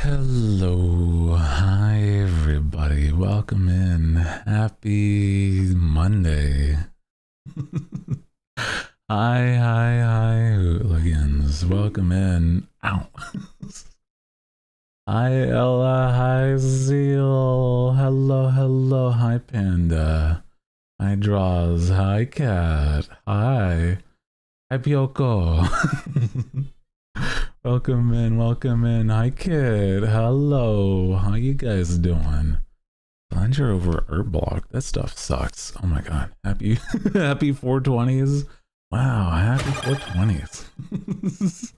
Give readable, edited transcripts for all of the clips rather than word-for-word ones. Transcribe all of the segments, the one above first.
Hello, hi everybody. Welcome in. Happy Monday. Hi, hooligans. Welcome in. Ow. Hi, Ella. Hi, Zeal. Hello. Hi, Panda. Hi, Draws. Hi, Cat. Hi. Hi, Pyoko. Welcome in. Hi, kid. Hello. How you guys doing? Plunger over Herb Block. That stuff sucks. Oh my god. Happy happy 420s. Wow, happy 420s.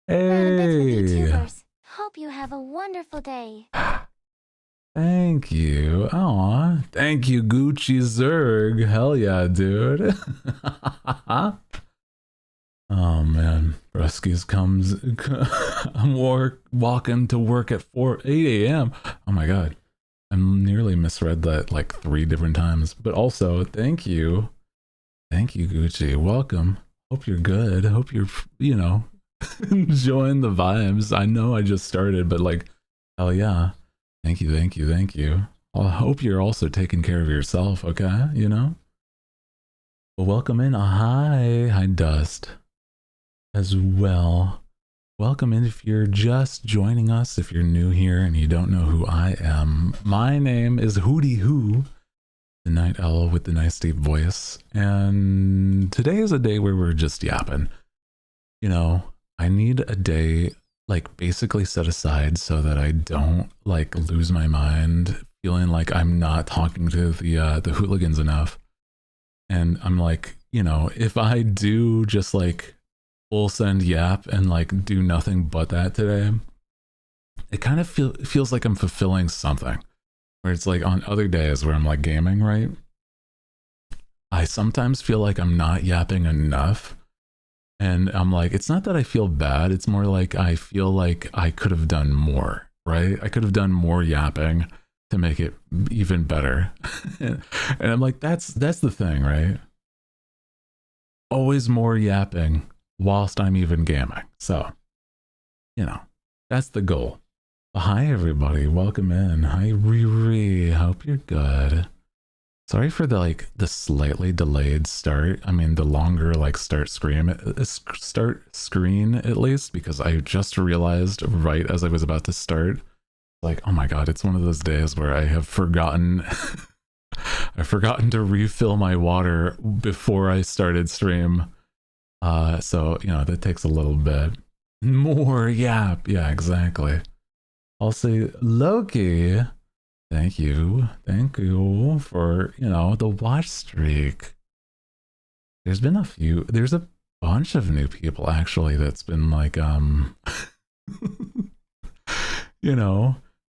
Hey. vtubers. Hope you have a wonderful day. Thank you. Aw. Thank you, Gucci Zerg. Hell yeah, dude. Oh man, Bruskies comes. I'm walking to work at 8 a.m. Oh my god, I nearly misread that like 3 different times. But also, thank you, Gucci. Welcome. Hope you're good. Hope you're, enjoying the vibes. I know I just started, but like, hell yeah. Thank you. I hope you're also taking care of yourself. Okay, Well, welcome in. Hi, Dust. As well. Welcome in if you're just joining us, if you're new here and you don't know who I am. My name is Hooty Hoo, the night owl with the nice deep voice, and today is a day where we're just yapping. I need a day like basically set aside so that I don't like lose my mind feeling like I'm not talking to the hooligans enough. And I'm like, if I do just like full send yap and like do nothing but that today, it kind of feels like I'm fulfilling something. Where it's like on other days where I'm like gaming, right? I sometimes feel like I'm not yapping enough. And I'm like, it's not that I feel bad, it's more like I feel like I could have done more, right? I could have done more yapping to make it even better. And I'm like, that's the thing, right? Always more yapping whilst I'm even gaming. So, that's the goal. Hi, everybody. Welcome in. Hi, Riri. Hope you're good. Sorry for the slightly delayed start. I mean, the longer start screen at least, because I just realized right as I was about to start, like, oh my god, it's one of those days where I have forgotten I've forgotten to refill my water before I started stream. So, that takes a little bit more yap. Yeah, exactly. I'll say Loki. Thank you for, the watch streak. There's a bunch of new people actually that's been like,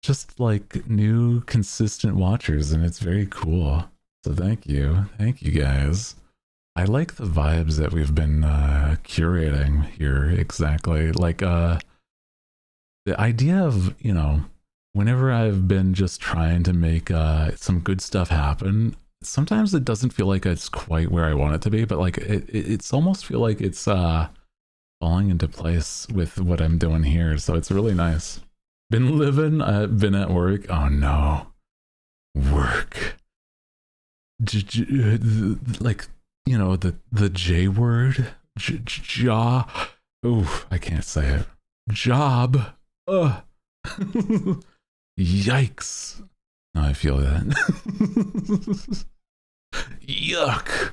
just like new consistent watchers, and it's very cool. So thank you guys. I like the vibes that we've been curating here. Exactly. Like the idea of, whenever I've been just trying to make some good stuff happen, sometimes it doesn't feel like it's quite where I want it to be, but like it's almost feel like it's falling into place with what I'm doing here. So it's really nice. Been living, been at work. Oh no. Work. Like, the J word, jaw. Oof, I can't say it. Job. Ugh. Yikes. No, I feel that. Yuck.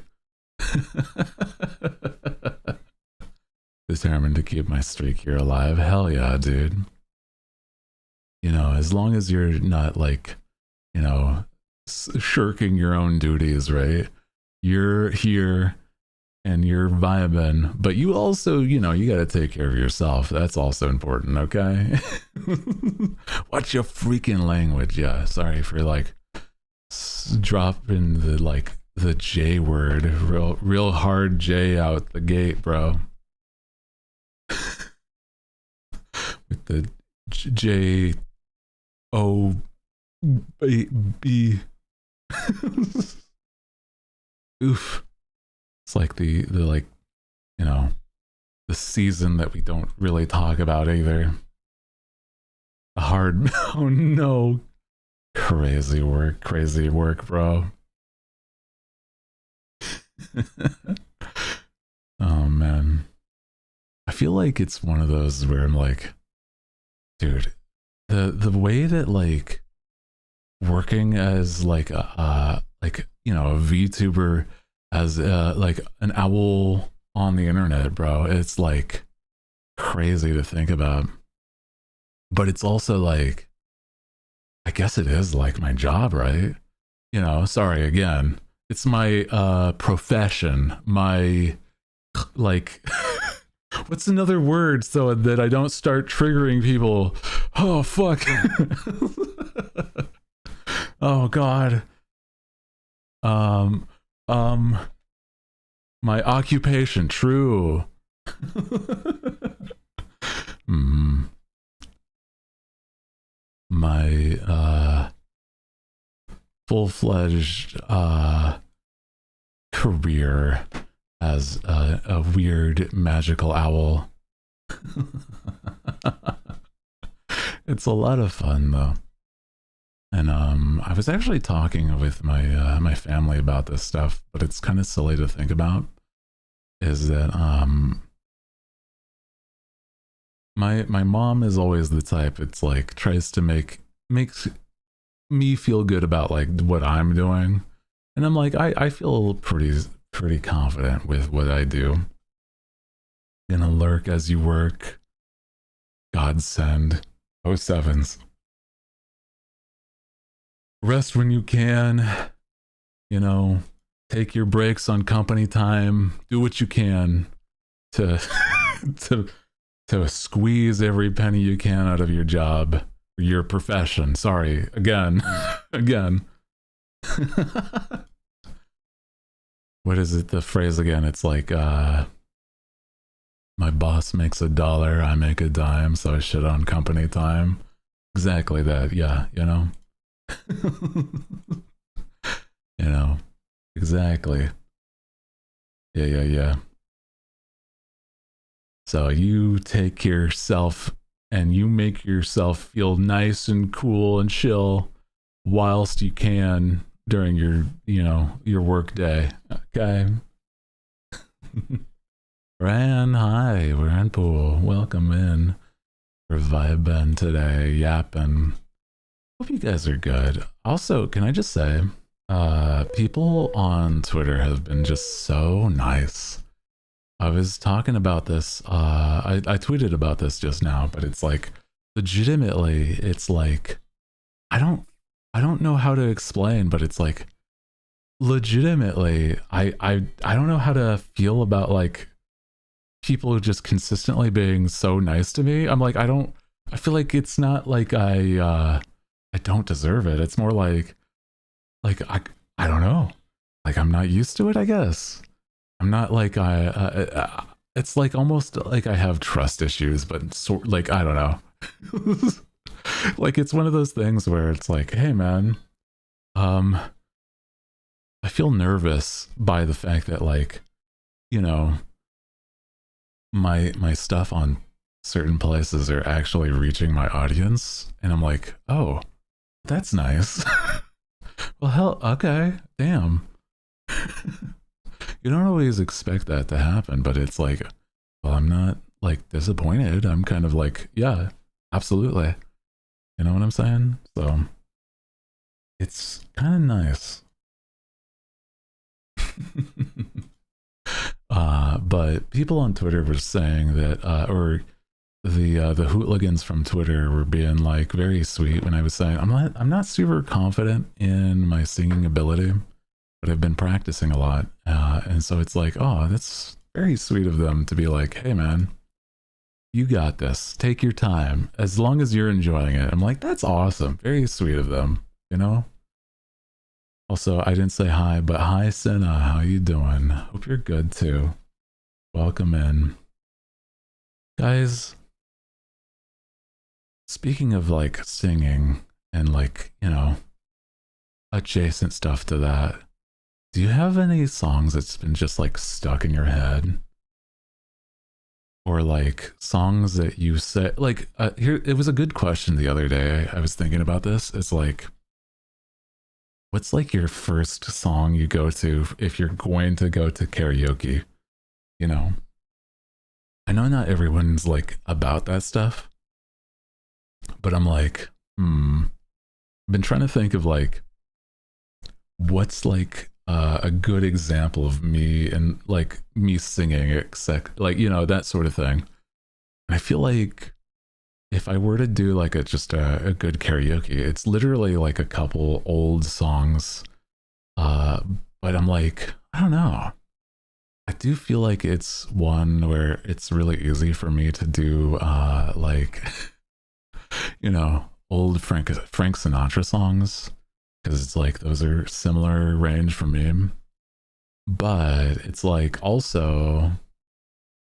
Determined to keep my streak here alive. Hell yeah, dude. As long as you're not like, shirking your own duties, right? You're here and you're vibing, but you also, you got to take care of yourself. That's also important, okay? Watch your freaking language. Yeah, sorry for like dropping the J word, real hard J out the gate, bro. With the J O B. Oof. It's like the the season that we don't really talk about either. hard. Oh no. Crazy work, bro. Oh man. I feel like it's one of those where I'm like, dude, the way that like working as like a you know, a VTuber, as like an owl on the internet, bro, it's like crazy to think about. But it's also like, I guess it is like my job, right? You know, sorry again. It's my profession, my like what's another word so that I don't start triggering people? Oh fuck. Oh god. Um um my occupation, true. mm, my full-fledged career as a weird magical owl. It's a lot of fun though. And I was actually talking with my my family about this stuff, but it's kind of silly to think about. Is that my mom is always the type, it's like tries to makes me feel good about like what I'm doing, and I'm like I feel pretty confident with what I do. Gonna lurk as you work. Godsend. Oh sevens. Rest when you can. You know, take your breaks on company time. Do what you can to to to squeeze every penny you can out of your job, your profession. Sorry, again, again. What is it? The phrase again? It's like, my boss makes $1, I make a dime, so I shit on company time. Exactly that. Yeah, you know. You know, exactly. Yeah. So you take yourself and you make yourself feel nice and cool and chill whilst you can during your, you know, your work day. Okay. Ran, hi, we're in pool. Welcome in. We're vibing today, yapping. Hope you guys are good. Also, can I just say, people on Twitter have been just so nice. I was talking about this, I tweeted about this just now, but it's like, legitimately, it's like, I don't know how to explain, but it's like, legitimately, I don't know how to feel about like people just consistently being so nice to me. I'm like, I feel like it's not like I don't deserve it. It's more like I don't know. Like I'm not used to it, I guess. I'm not like it's like almost like I have trust issues, but sort like I don't know. Like it's one of those things where it's like, hey man, I feel nervous by the fact that like, you know, my stuff on certain places are actually reaching my audience, and I'm like, oh, that's nice. Well, hell, okay, damn. You don't always expect that to happen, but it's like, well, I'm not like disappointed. I'm kind of like, yeah, absolutely. You know what I'm saying? So it's kind of nice. But people on Twitter were saying that, or the hooligans from Twitter were being like very sweet when I was saying I'm not super confident in my singing ability, but I've been practicing a lot, and so it's like, oh, that's very sweet of them to be like, hey man, you got this. Take your time as long as you're enjoying it. I'm like, that's awesome. Very sweet of them, you know. Also, I didn't say hi, but hi, Senna. How you doing? Hope you're good too. Welcome in. Guys, speaking of like singing and like, you know, adjacent stuff to that, do you have any songs that's been just like stuck in your head? or like songs that you say like here it was a good question the other day. I was thinking about this. It's like, what's like your first song you go to if you're going to go to karaoke? You know, I know not everyone's like about that stuff, but I'm like, I've been trying to think of like what's like a good example of me and like me singing, except like, you know, that sort of thing. And I feel like if I were to do like a good karaoke, it's literally like a couple old songs. But I'm like, I don't know. I do feel like it's one where it's really easy for me to do like you know, old Frank Sinatra songs, because it's like those are similar range for me. But it's like also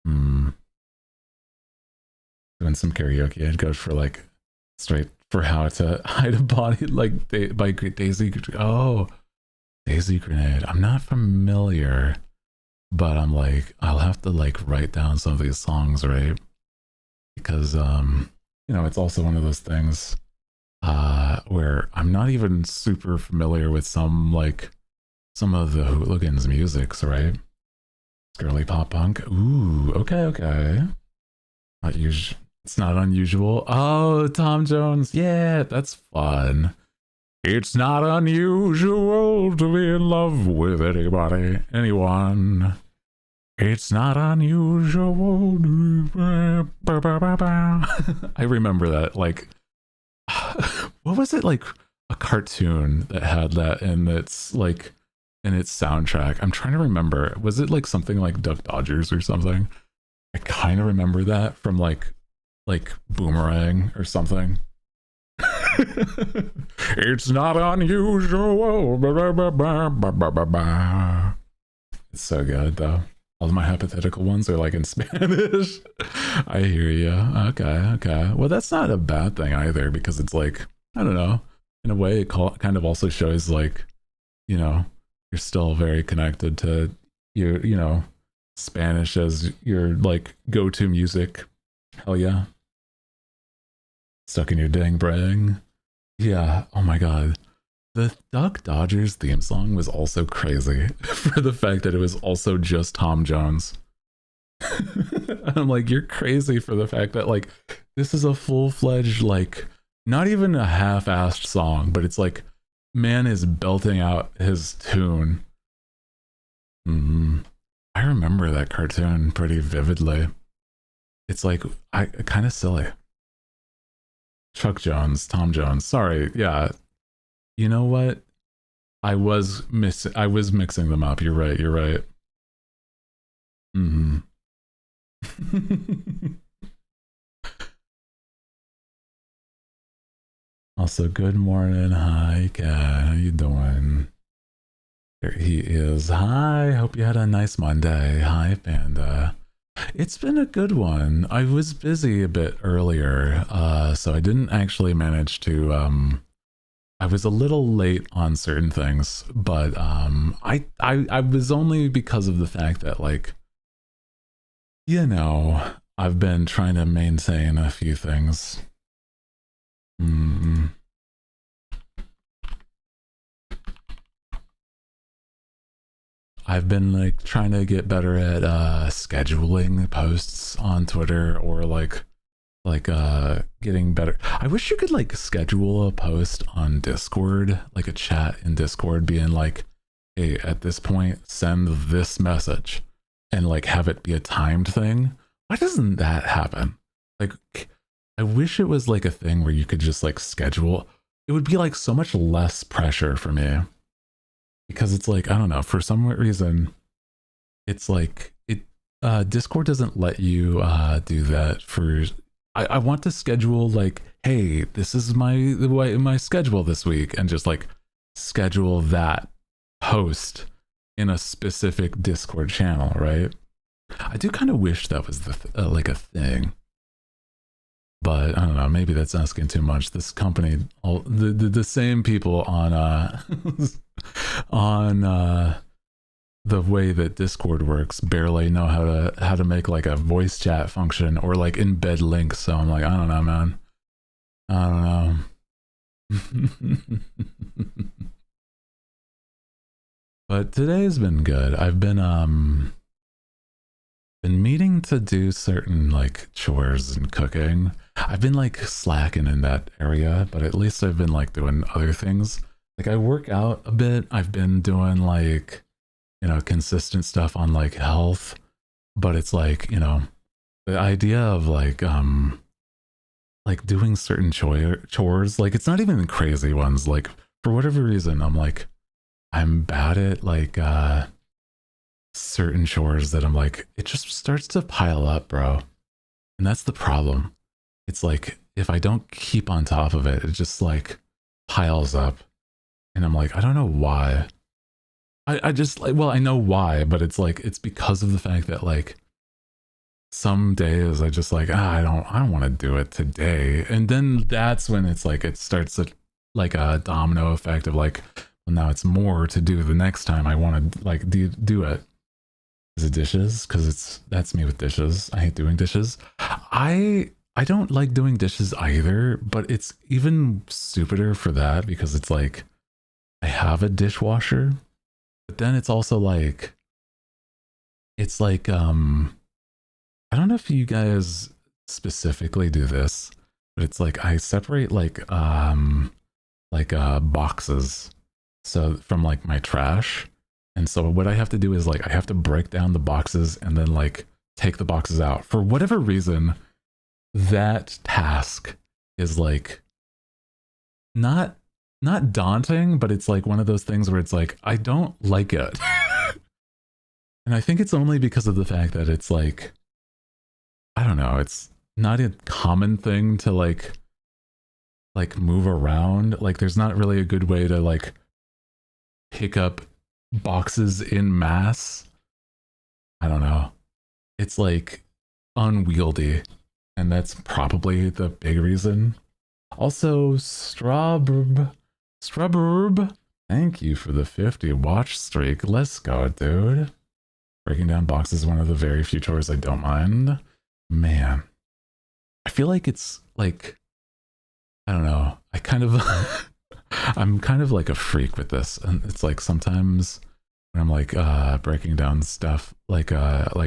doing some karaoke, I'd go for like straight for How to Hide a Body, like by Daisy. Oh, Daisy Grenade. I'm not familiar, but I'm like, I'll have to like write down some of these songs, right? Because you know, it's also one of those things where I'm not even super familiar with some of the Hooligans musics, right? Girly pop punk. Ooh, okay. Not usual. It's not unusual. Oh, Tom Jones. Yeah, that's fun. It's not unusual to be in love with anyone. It's not unusual. I remember that. Like, what was it, like a cartoon that had that in its like in its soundtrack? I'm trying to remember. Was it like something like Duck Dodgers or something? I kind of remember that from like Boomerang or something. It's not unusual. It's so good though. All of my hypothetical ones are like in Spanish. I hear you. Okay. Well, that's not a bad thing either, because it's like, I don't know. In a way, it kind of also shows like, you know, you're still very connected to your, you know, Spanish as your like go-to music. Hell yeah. Stuck in your dang brain. Yeah. Oh my god. The Duck Dodgers theme song was also crazy for the fact that it was also just Tom Jones. I'm like, you're crazy for the fact that like this is a full-fledged, like, not even a half-assed song, but it's like man is belting out his tune. I remember that cartoon pretty vividly. It's like kind of silly. Chuck Jones, Tom Jones. Sorry, yeah. You know what? I was mixing them up. You're right. Also, good morning. Hi, Kat. How you doing? There he is. Hi. Hope you had a nice Monday. Hi, Panda. It's been a good one. I was busy a bit earlier, so I didn't actually manage to I was a little late on certain things, but I was only because of the fact that, like, you know, I've been trying to maintain a few things. I've been like trying to get better at scheduling posts on Twitter, or like getting better. I wish you could like schedule a post on Discord, like a chat in Discord being like, hey, at this point send this message, and like have it be a timed thing. Why doesn't that happen? Like, I wish it was like a thing where you could just like schedule. It would be like so much less pressure for me, because it's like, I don't know, for some reason it's like Discord doesn't let you do that. For I want to schedule like, hey, this is my schedule this week, and just like schedule that post in a specific Discord channel, right? I do kind of wish that was like a thing, but I don't know, maybe that's asking too much. This company, all the same people on on the way that Discord works barely know how to make like a voice chat function or like embed links. So I'm like, I don't know, man. I don't know. But today's been good. I've been meaning to do certain like chores and cooking. I've been like slacking in that area, but at least I've been like doing other things. Like I work out a bit. I've been doing like, you know, consistent stuff on like health, but it's like, you know, the idea of like doing certain chores, like it's not even crazy ones. Like for whatever reason, I'm bad at like certain chores that I'm like, it just starts to pile up, bro. And that's the problem. It's like if I don't keep on top of it, it just like piles up. And I'm like, I don't know why. I just like, well, I know why, but it's like it's because of the fact that like some days I just like, I don't want to do it today. And then that's when it's like it starts to like a domino effect of like, well, now it's more to do the next time I want to like do it. Is it dishes? Because that's me with dishes. I hate doing dishes. I don't like doing dishes either, but it's even stupider for that because it's like I have a dishwasher, but then it's also like it's like I don't know if you guys specifically do this, but it's like I separate like boxes so from like my trash. And so what I have to do is like I have to break down the boxes and then like take the boxes out. For whatever reason, that task is like not daunting, but it's like one of those things where it's like I don't like it. And I think it's only because of the fact that it's like I don't know, it's not a common thing to like move around. Like there's not really a good way to like pick up boxes in mass. I don't know. It's like unwieldy, and that's probably the big reason. Also, Strawburb, thank you for the 50 watch streak. Let's go, dude. Breaking down boxes is one of the very few chores I don't mind. Man, I feel like it's like, I don't know. I kind of, I'm kind of like a freak with this. And it's like sometimes when I'm like breaking down stuff, like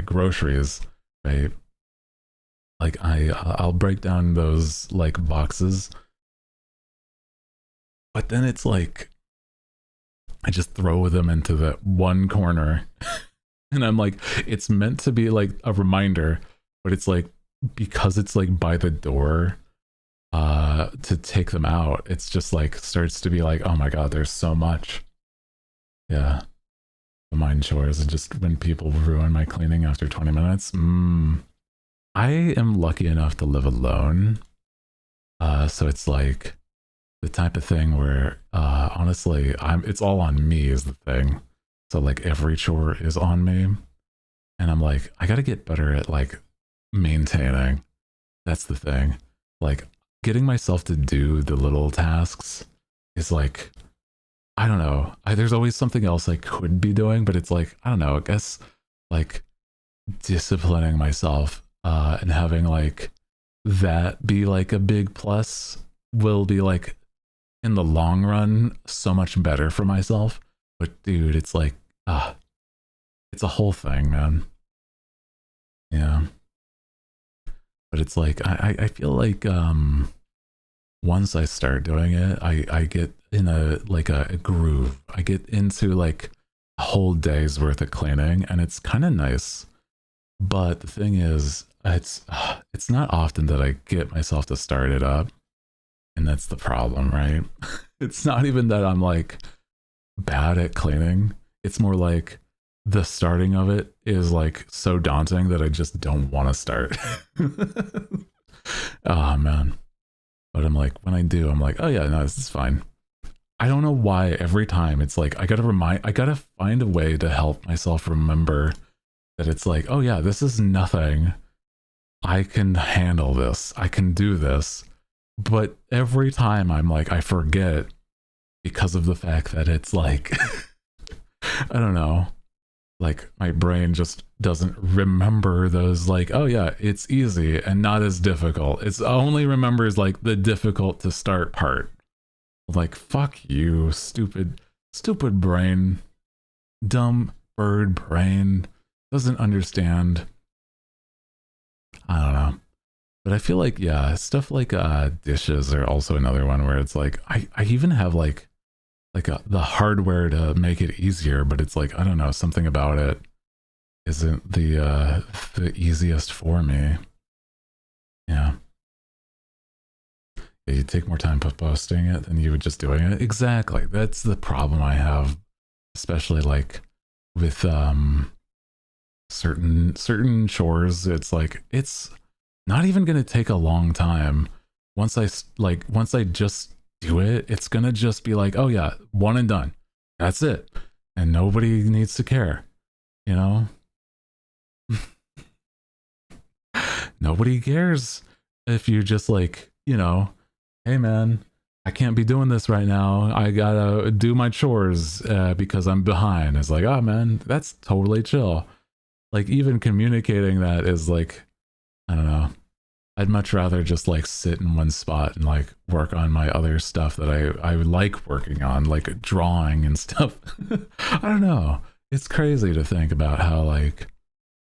groceries, right? Like I'll break down those like boxes, but then it's like, I just throw them into the one corner and I'm like, it's meant to be like a reminder, but it's like, because it's like by the door to take them out, it's just like starts to be like, oh my god, there's so much. Yeah, the mind chores, and just when people ruin my cleaning after 20 minutes. I am lucky enough to live alone, so it's like the type of thing where honestly it's all on me is the thing. So like every chore is on me, and I'm like, I gotta get better at like maintaining. That's the thing. Like getting myself to do the little tasks is like, I don't know. There's always something else I could be doing, but it's like, I don't know. I guess like disciplining myself and having like that be like a big plus will be like in the long run so much better for myself. But dude, it's like, it's a whole thing, man. Yeah. But it's like I feel like once I start doing it, I get in a like a groove. I get into like a whole day's worth of cleaning, and it's kind of nice. But the thing is, it's not often that I get myself to start it up, and that's the problem, right? It's not even that I'm like bad at cleaning. It's more like the starting of it is like so daunting that I just don't want to start. Oh man. But I'm like, when I do, I'm like, oh yeah, no, this is fine. I don't know why every time it's like, I gotta find a way to help myself remember that it's like, oh yeah, this is nothing. I can handle this. I can do this. But every time I'm like, I forget because of the fact that it's like, I don't know. like my brain just doesn't remember those, like, oh yeah, it's easy and not as difficult. It's only remembers like the difficult to start part. Like, fuck you, stupid brain, dumb bird brain, doesn't understand. I don't know. But I feel like, yeah, stuff like dishes are also another one where it's like I even have like the hardware to make it easier, but it's like, I don't know, something about it isn't the easiest for me. Yeah. Yeah, you take more time posting it than you would just doing it. Exactly. That's the problem I have, especially like with certain chores. It's like, it's not even going to take a long time. Once I just do it, it's going to just be like, oh yeah, one and done. That's it. And nobody needs to care, you know? Nobody cares if you just like, you know, hey man, I can't be doing this right now. I gotta do my chores because I'm behind. It's like, oh man, that's totally chill. Like, even communicating that is like, I don't know. I'd much rather just like sit in one spot and like work on my other stuff that I like working on, like drawing and stuff. I don't know. It's crazy to think about how like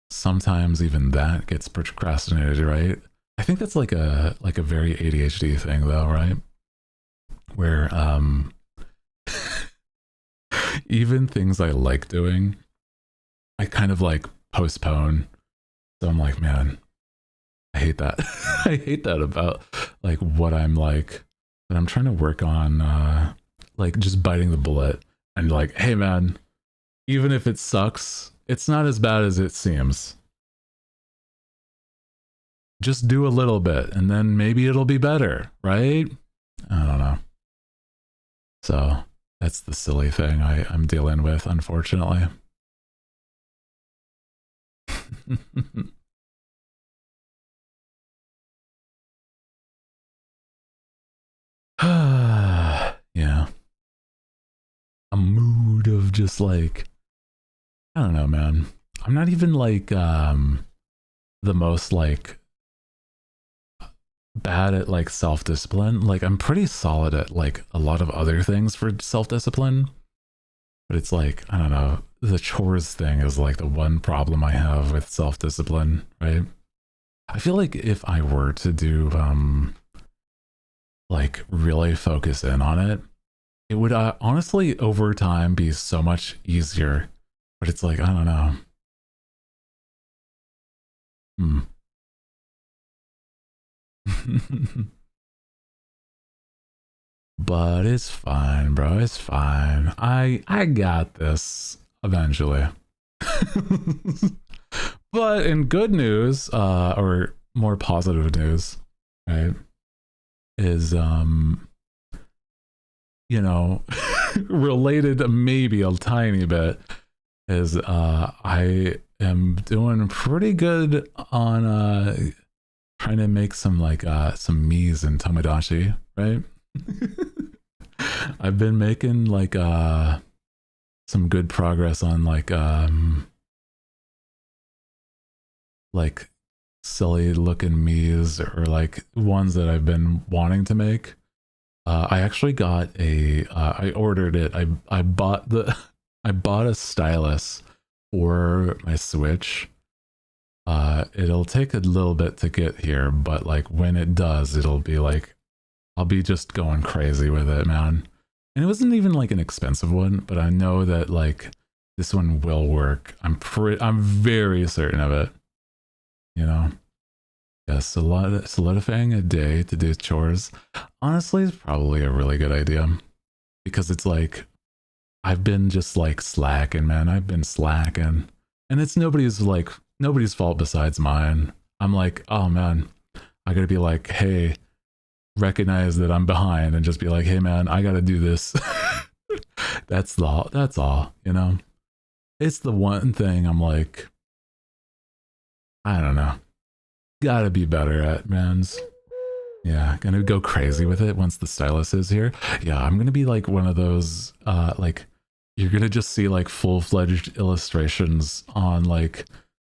sometimes even that gets procrastinated, right? I think that's like a very ADHD thing though, right? Where even things I like doing, I kind of like postpone. So I'm like, man, I hate that. I hate that about like what I'm like, that I'm trying to work on like just biting the bullet and like, hey man, even if it sucks, it's not as bad as it seems. Just do a little bit and then maybe it'll be better, right? I don't know. So that's the silly thing I'm dealing with, unfortunately. Yeah. A mood of just like, I don't know, man. I'm not even like the most like bad at like self-discipline. Like, I'm pretty solid at like a lot of other things for self-discipline, but it's like, I don't know, the chores thing is like the one problem I have with self-discipline, right? I feel like if I were to do like really focus in on it, it would honestly over time be so much easier. But it's like, I don't know. But it's fine, bro. It's fine. I got this eventually. But in good news, or more positive news, right, is you know, related maybe a tiny bit, is I am doing pretty good on trying to make some like some mies and tomodachi, right? I've been making like some good progress on like silly looking mies, or like ones that I've been wanting to make. I actually got I ordered it. I bought the I bought a stylus for my Switch. It'll take a little bit to get here, but like when it does, it'll be like, I'll be just going crazy with it, man. And it wasn't even like an expensive one, but I know that like this one will work. I'm very certain of it. You know? Yes, solidifying a day to do chores, honestly, is probably a really good idea. Because it's like, I've been just like slacking, man. I've been slacking. And it's nobody's fault besides mine. I'm like, oh man, I gotta be like, hey, recognize that I'm behind and just be like, hey man, I gotta do this. That's all, you know? It's the one thing I'm like, I don't know. Gotta be better at, mans. Yeah, gonna go crazy with it once the stylus is here. Yeah, I'm gonna be like one of those like you're gonna just see like full-fledged illustrations on like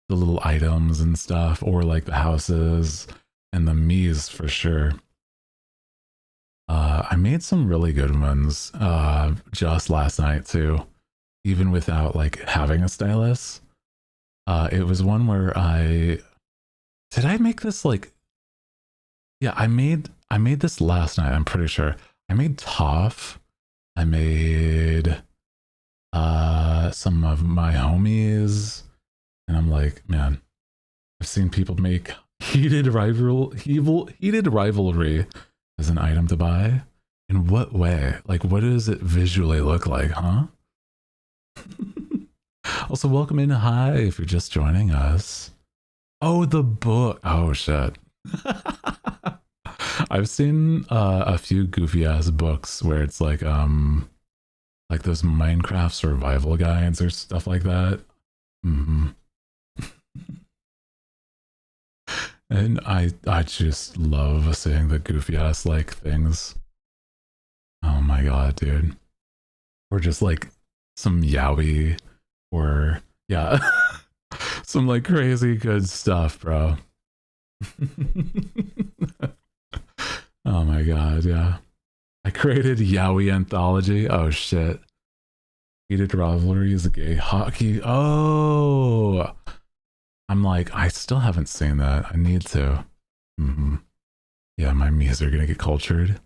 the little items and stuff, or like the houses and the Miis for sure. I made some really good ones just last night too, even without like having a stylus. It was one where did I make this like, yeah, I made this last night, I'm pretty sure. I made Toph. I made some of my homies, and I'm like, man, I've seen people make heated rivalry as an item to buy. In what way? Like, what does it visually look like, huh? Also, welcome in. Hi, if you're just joining us. Oh, the book. Oh, shit. I've seen a few goofy ass books where it's like those Minecraft survival guides or stuff like that. And I just love seeing the goofy ass like things. Oh my god, dude. Or just like some yaoi, or yeah, some like crazy good stuff, bro. Oh my god, yeah. I created yaoi anthology. Oh shit. Heated rivalry is a gay hockey. Oh, I'm like, I still haven't seen that. I need to. Yeah, my Miis are gonna get cultured.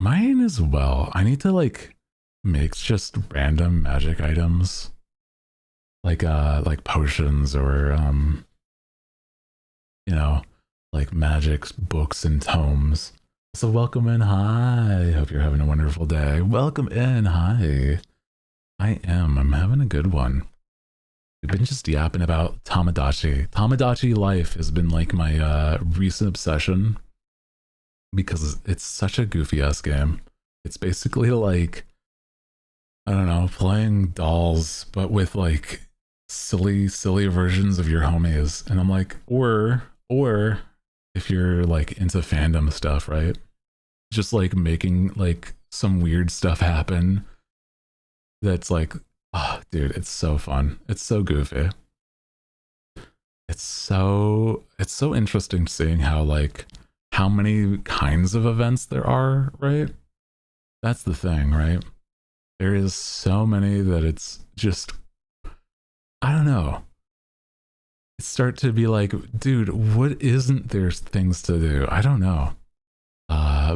Mine as well. I need to like make just random magic items, like potions, or you know, like magic books and tomes. So welcome in. Hi, hope you're having a wonderful day. Welcome in. Hi. I'm having a good one. We've been just yapping about Tamagotchi. Tamagotchi life has been like my recent obsession, because it's such a goofy ass game. It's basically like, I don't know, playing dolls, but with like silly versions of your homies. And I'm like, or if you're like into fandom stuff, right? Just like making like some weird stuff happen. That's like, oh, dude, it's so fun. It's so goofy. It's so interesting seeing how many kinds of events there are, right? That's the thing, right? There is so many that it's just, I don't know. It start to be like, dude, what isn't there things to do? I don't know.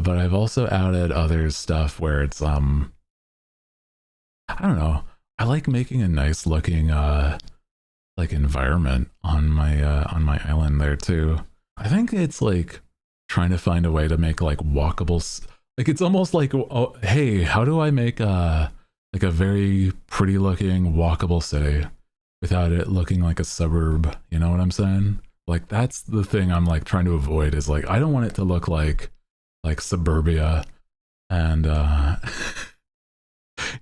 But I've also added other stuff where it's I don't know. I like making a nice looking like environment on my island there too. I think it's like trying to find a way to make like walkable, like it's almost like, oh, hey, how do I make like a very pretty looking walkable city without it looking like a suburb? You know what I'm saying? Like that's the thing I'm like trying to avoid, is like I don't want it to look like suburbia, and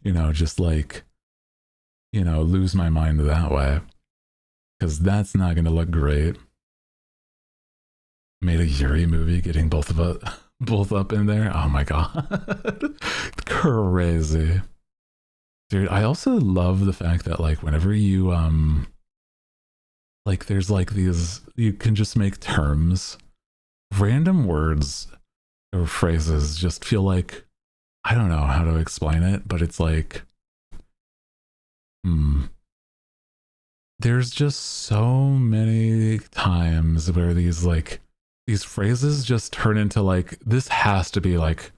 you know, just like, you know, lose my mind that way, because that's not gonna look great. Made a Yuri movie, getting both up in there. Oh my god. Crazy. Dude, I also love the fact that like whenever you like there's like these, you can just make terms, random words or phrases just feel like, I don't know how to explain it, but it's like there's just so many times where these phrases just turn into like, this has to be like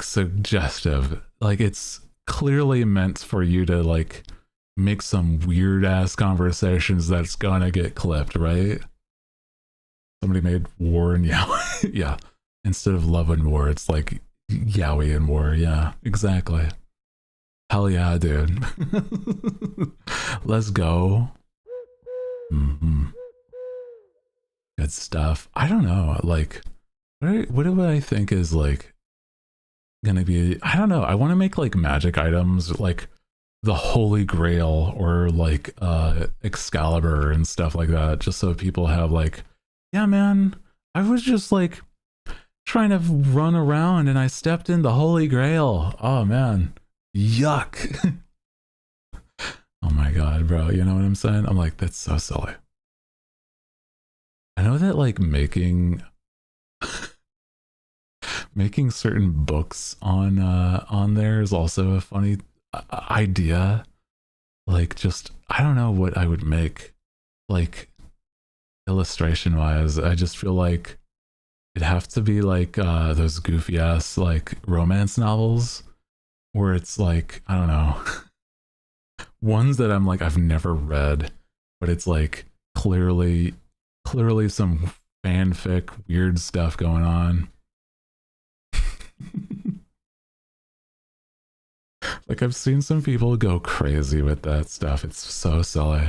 suggestive. Like it's clearly meant for you to like make some weird ass conversations that's gonna get clipped, right? Somebody made war and yaoi. Yeah. Instead of love and war, it's like yaoi and war. Yeah, exactly. Hell yeah, dude. Let's go. Good stuff. I don't know. Like, what do I think is like gonna be? I don't know. I want to make like magic items, like the Holy Grail, or like Excalibur and stuff like that, just so people have like, yeah, man, I was just like trying to run around and I stepped in the Holy Grail. Oh man, yuck. Oh my god, bro. You know what I'm saying? I'm like, that's so silly. I know that like making certain books on there is also a funny idea. Like just I don't know what I would make like illustration wise. I just feel like it'd have to be like those goofy ass like romance novels where it's like I don't know ones that I'm like I've never read, but it's like clearly some fanfic weird stuff going on. Like I've seen some people go crazy with that stuff. It's so silly.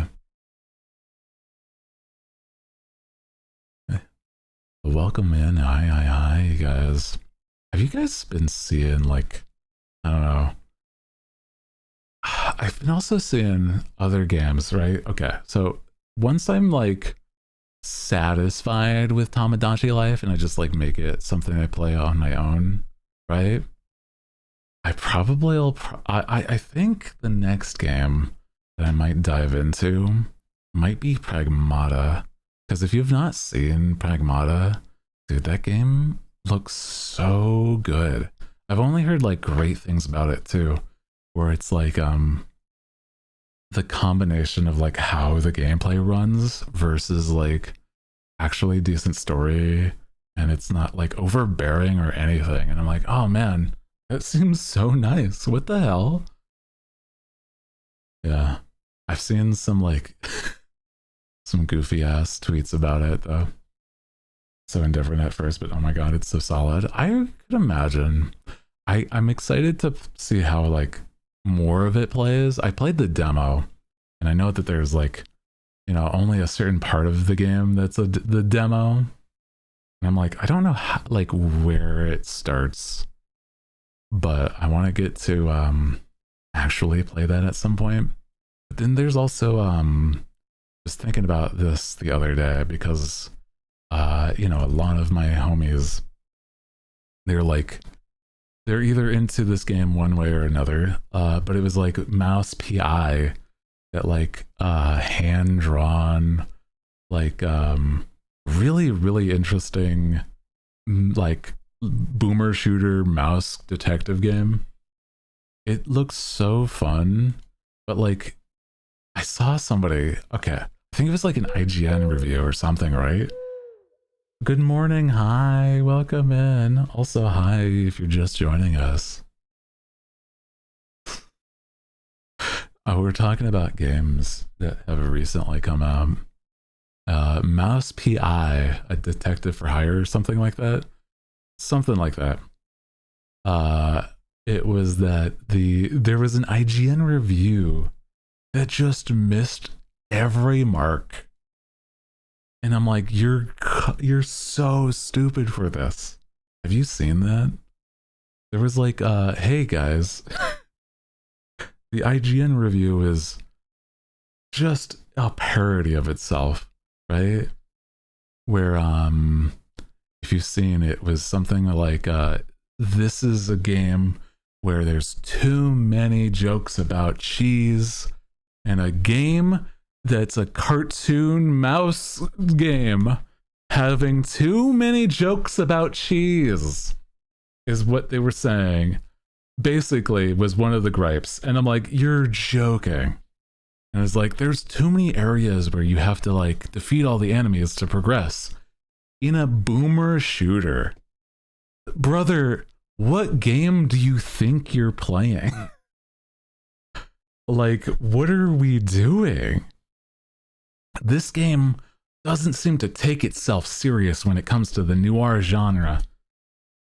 Welcome in. Hi, you guys. Have you guys been seeing like I don't know. I've been also seeing other games, right? Okay, so once I'm like satisfied with Tamagotchi life and I just like make it something I play on my own, right? I probably will. I think the next game that I might dive into might be Pragmata. Because if you've not seen Pragmata, dude, that game looks so good. I've only heard like great things about it too, where it's like the combination of like how the gameplay runs versus like actually decent story, and it's not like overbearing or anything. And I'm like, oh man, that seems so nice. What the hell? Yeah. I've seen some like some goofy ass tweets about it though. So indifferent at first, but oh my god, it's so solid. I could imagine. I'm excited to see how like more of it plays. I played the demo, and I know that there's like, you know, only a certain part of the game that's the demo. And I'm like, I don't know how, like where it starts, but I want to get to actually play that at some point. But then there's also just thinking about this the other day because you know, a lot of my homies, they're either into this game one way or another, but it was like Mouse PI, that like hand drawn, like really interesting like boomer shooter mouse detective game. It looks so fun, but like I saw somebody, okay, I think it was like an IGN review or something, right? Good morning, hi, welcome in. Also, hi if you're just joining us. We're talking about games that have recently come out. Mouse PI, a detective for hire, or something like that. Something like that. It was that there was an IGN review that just missed every mark. And I'm like, you're so stupid for this. Have you seen that? There was like, hey guys, the IGN review is just a parody of itself, right? Where if you've seen it, was something like this is a game where there's too many jokes about cheese, and a game that's a cartoon mouse game having too many jokes about cheese is what they were saying. Basically was one of the gripes. And I'm like, you're joking. And it's like, there's too many areas where you have to like defeat all the enemies to progress in a boomer shooter. Brother, what game do you think you're playing? Like, what are we doing? This game doesn't seem to take itself serious when it comes to the noir genre.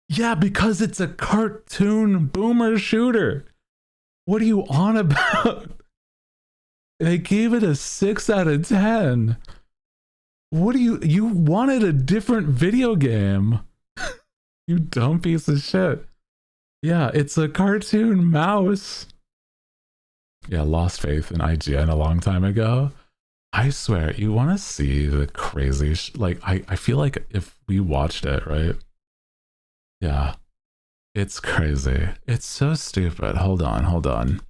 Yeah, because it's a cartoon boomer shooter. What are you on about? They gave it a 6 out of 10. What do you wanted a different video game? You dumb piece of shit. Yeah, it's a cartoon mouse. Yeah, lost faith in IGN a long time ago. I swear, you want to see the crazy like I feel like if we watched it, right? Yeah. It's crazy. It's so stupid. Hold on.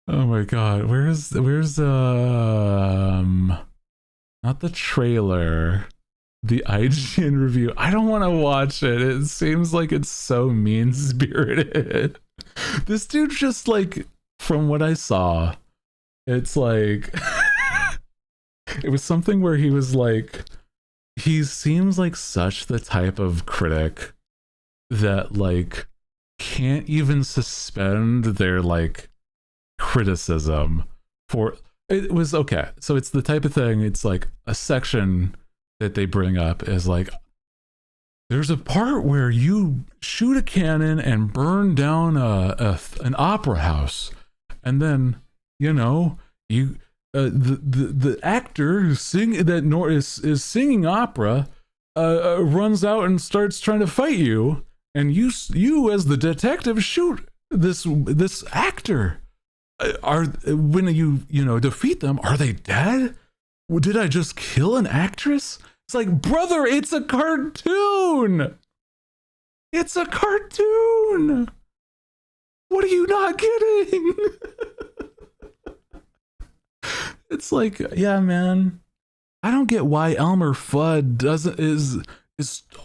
Oh my god, where's not the trailer, the IGN review. I don't want to watch it. It seems like it's so mean-spirited. This dude just like, from what I saw, it's like it was something where he was like, he seems like such the type of critic that like can't even suspend their like criticism for it. Was okay, so it's the type of thing, it's like a section that they bring up is like, there's a part where you shoot a cannon and burn down an opera house, and then you know you the actor who's is singing opera runs out and starts trying to fight you, and you as the detective shoot this actor. Are when you defeat them, are they dead? Did I just kill an actress? It's like, brother, it's a cartoon. It's a cartoon. What are you not getting? It's like, yeah, man. I don't get why Elmer Fudd is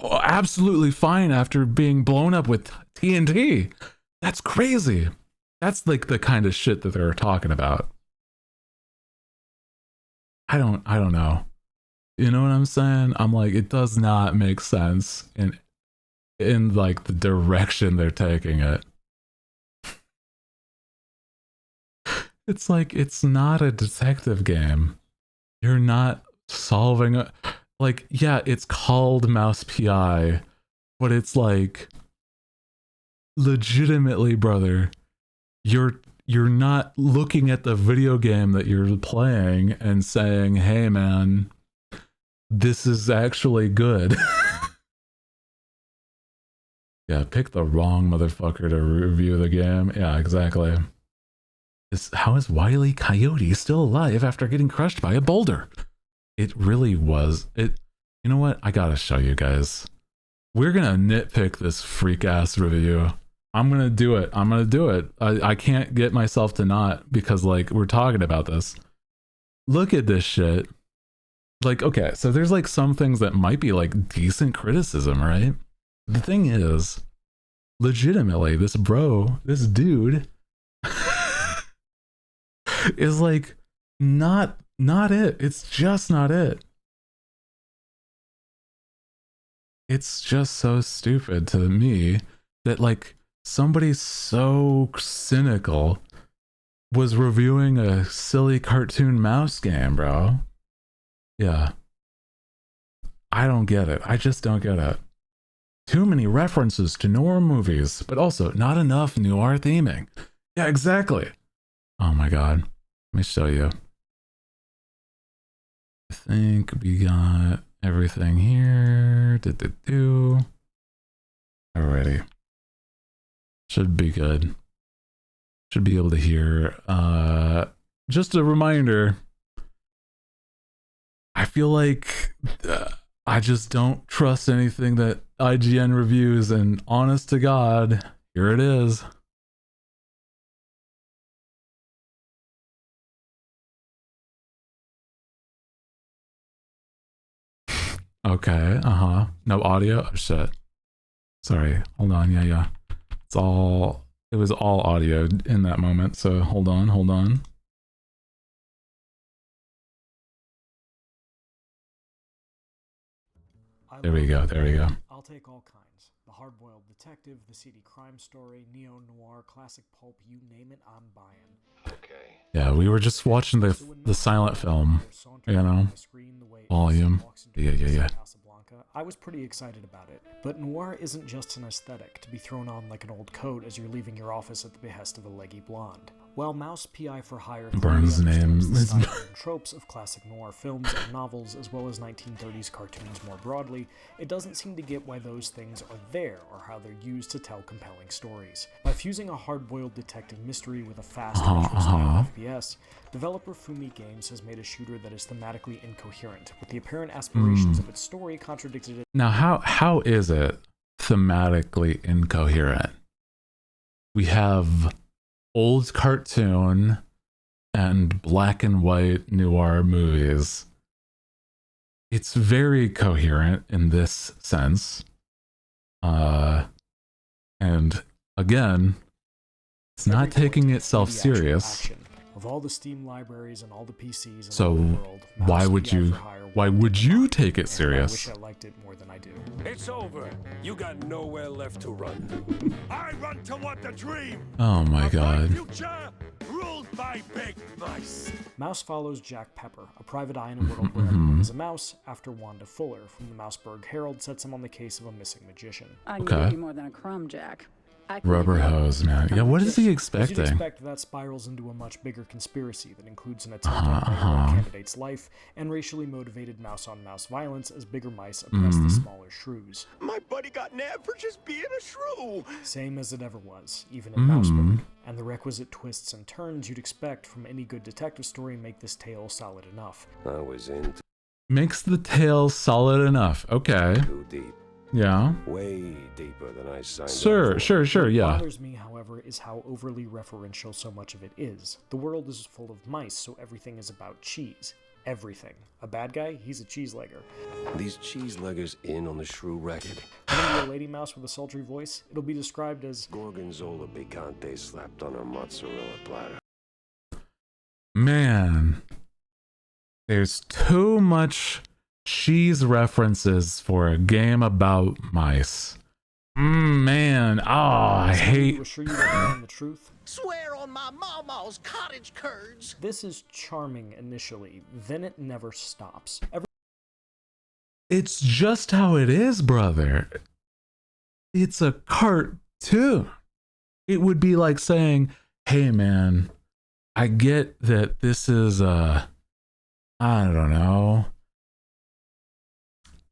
absolutely fine after being blown up with TNT. That's crazy. That's like the kind of shit that they're talking about. I don't know. You know what I'm saying? I'm like, it does not make sense in like the direction they're taking it. It's like, it's not a detective game. You're not solving a, like, yeah, it's called Mouse PI, but it's like, legitimately, brother, you're not looking at the video game that you're playing and saying, hey man, this is actually good. Yeah, pick the wrong motherfucker to review the game. Yeah, exactly. How is Wile E. Coyote still alive after getting crushed by a boulder? It really was. You know what? I gotta show you guys. We're gonna nitpick this freak ass review. I'm gonna do it. I can't get myself to not, because like, we're talking about this. Look at this shit. Like, okay, so there's like some things that might be like decent criticism, right? The thing is, legitimately, this dude is like not it. It's just not it. It's just so stupid to me that like somebody so cynical was reviewing a silly cartoon mouse game, bro. Yeah. I don't get it. I just don't get it. Too many references to noir movies, but also not enough noir theming. Yeah, exactly. Oh my god. Let me show you. I think we got everything here. Alrighty. Should be good. Should be able to hear. Just a reminder. I feel like I just don't trust anything that IGN reviews, and honest to God, here it is. Okay, no audio? Oh shit. Sorry, hold on, yeah. It was all audio in that moment, so hold on. There we go. I'll take all kinds. The hard-boiled detective, the seedy crime story, neo-noir, classic pulp, you name it, I'm buying. Okay. Yeah, we were just watching the silent film, you know, volume. Yeah. I was pretty excited about it. But noir isn't just an aesthetic to be thrown on like an old coat as you're leaving your office at the behest of a leggy blonde. While Mouse PI for Hire Burns' name is tropes of classic noir films and novels, as well as 1930s cartoons more broadly, it doesn't seem to get why those things are there or how they're used to tell compelling stories. By fusing a hard-boiled detective mystery with a fast FPS, developer Fumi Games has made a shooter that is thematically incoherent, with the apparent aspirations of its story contradicted. Now, how is it thematically incoherent? We have old cartoon and black and white noir movies, it's very coherent in this sense. And again, it's not taking itself serious. Action. Of all the Steam libraries and all the PCs in So the world, why Mouse would PI you for Hire why won would the you market, take it and serious? I wish I liked it more than I do. It's over. You got nowhere left to run. I run toward the dream. Oh my of god. future ruled by big mice. Mouse follows Jack Pepper, a private eye in a world where everyone is a mouse, after Wanda Fuller from the Mouseburg Herald sets him on the case of a missing magician. I can Okay. give you more than a crumb, Jack. I can Rubber give you hose, man. Yeah, what is he As you'd expecting? expect, that spirals into a much bigger conspiracy that includes an attempt on the candidate's life and racially motivated mouse-on-mouse violence as bigger mice oppress the smaller shrews. My buddy got nabbed for just being a shrew. Same as it ever was, even in Mouseburg. And the requisite twists and turns you'd expect from any good detective story make this tale solid enough. I was in Makes the tale solid enough. Okay. too deep. Yeah. Way deeper than I signed Sure, up for. sure, What yeah. bothers me, however, is how overly referential so much of it is. The world is full of mice, so everything is about cheese. Everything. A bad guy? He's a cheese-legger. These cheese-leggers in on the shrew racket. Whenever a lady mouse with a sultry voice, it'll be described as Gorgonzola picante slapped on a mozzarella platter. Man. There's too much cheese references for a game about mice. Man. Oh, I hate. to assure you that I am the truth. Swear on my mama's cottage curds. This is charming initially, then it never stops. It's just how it is, brother. It's a cartoon. It would be like saying, hey, man, I get that this is I don't know.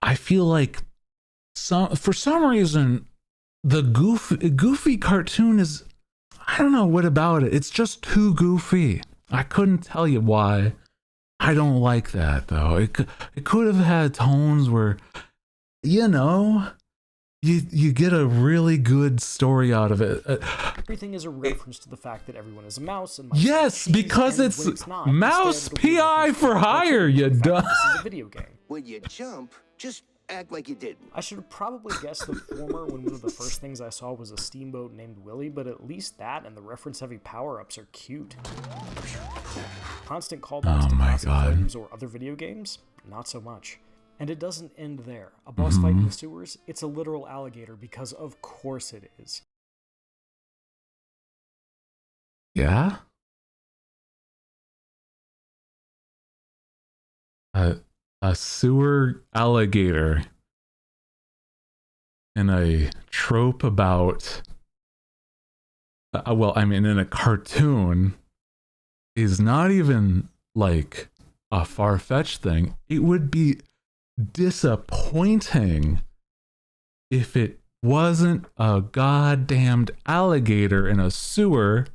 I feel like for some reason, the goofy cartoon is, I don't know what about it. It's just too goofy. I couldn't tell you why. I don't like that though. It could have had tones where, you know, you get a really good story out of it. Everything is a reference to the fact that everyone is a mouse and mice Yes, eat cheese, because and it's when not, Mouse instead, it'll be a PI reference to for the hire, cartoon you and the fact dumb. that This is a video game. When you jump, just act like you didn't. I should have probably guessed the former when one of the first things I saw was a steamboat named Willie, but at least that and the reference-heavy power-ups are cute. Constant callbacks Oh to my classic God. films or other video games? Not so much. And it doesn't end there. A boss fight in the sewers? It's a literal alligator because of course it is. Yeah? A sewer alligator in a trope about, well, I mean, in a cartoon is not even like a far-fetched thing. It would be disappointing if it wasn't a goddamned alligator in a sewer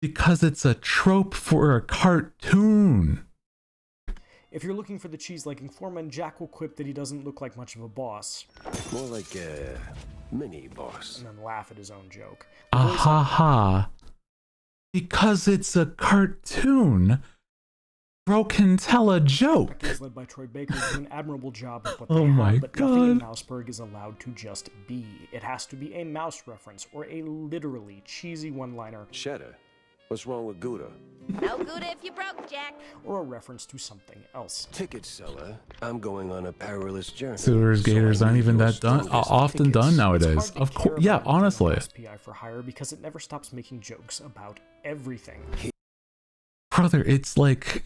because it's a trope for a cartoon. If you're looking for the cheese-liking foreman, Jack will quip that he doesn't look like much of a boss, More like a mini boss. and then laugh at his own joke. Ah ha ha. Because it's a cartoon. Bro can tell a joke. Is led by Troy Baker do an admirable job of what Oh they my have, but nothing in God. Mouseburg is allowed to just be. It has to be a mouse reference or a literally cheesy one-liner Cheddar. What's wrong with Gouda? No good if you broke, Jack. or a reference to something else. Ticket seller. I'm going on a perilous journey. Sewers, So gators I aren't need even your that done, strongest often tickets. done It's nowadays. hard to Of care course, yeah, about anything honestly. Mouse PI for hire because it never stops making jokes about everything. Brother, it's like,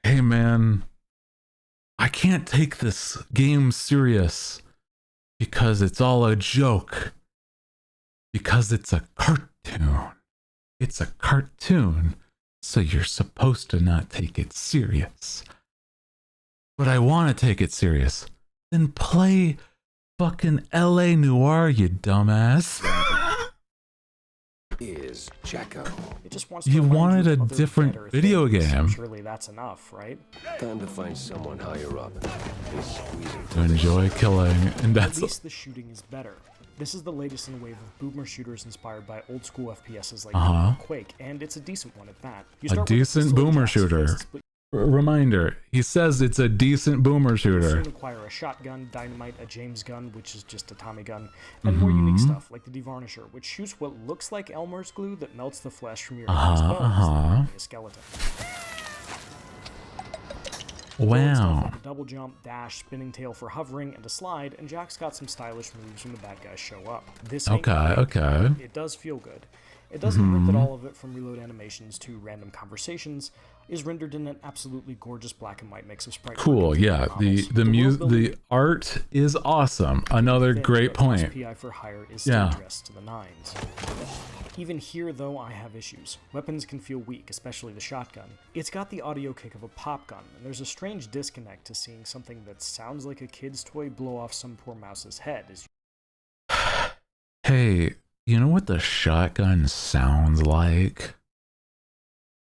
hey man, I can't take this game serious because it's all a joke. Because it's a cartoon. It's a cartoon, so you're supposed to not take it serious. But I want to take it serious. Then play fucking LA Noire, you dumbass. is Jacko. It just wants to You remind wanted you a of other different better video things. game. Surely that's enough, right? Time to find someone higher up. He's squeezing To enjoy killing, and At that's least the shooting is better. This is the latest in a wave of boomer shooters inspired by old school FPSs like Quake, and it's a decent one at that. You a start with decent pistol boomer jacks shooter. fists, but Reminder, he says it's a decent boomer you shooter. soon acquire a shotgun, dynamite, a James gun, which is just a Tommy gun, and more unique stuff like the Devarnisher, which shoots what looks like Elmer's glue that melts the flesh from your enemy's bones, like a skeleton. Throwing stuff Wow. like a double jump, dash, spinning tail for hovering, and a slide, and Jack's got some stylish moves when the bad guys show up. This ain't Okay, bad. okay. It does feel good. It doesn't hurt that all of it, from reload animations to random conversations, is rendered in an absolutely gorgeous black and white mix of sprite. Cool, yeah. The art is awesome. Another great point. PI for hire is Yeah. still dressed to the nines. Even here, though, I have issues. Weapons can feel weak, especially the shotgun. It's got the audio kick of a pop gun, and there's a strange disconnect to seeing something that sounds like a kid's toy blow off some poor mouse's head as Hey, you know what the shotgun sounds like?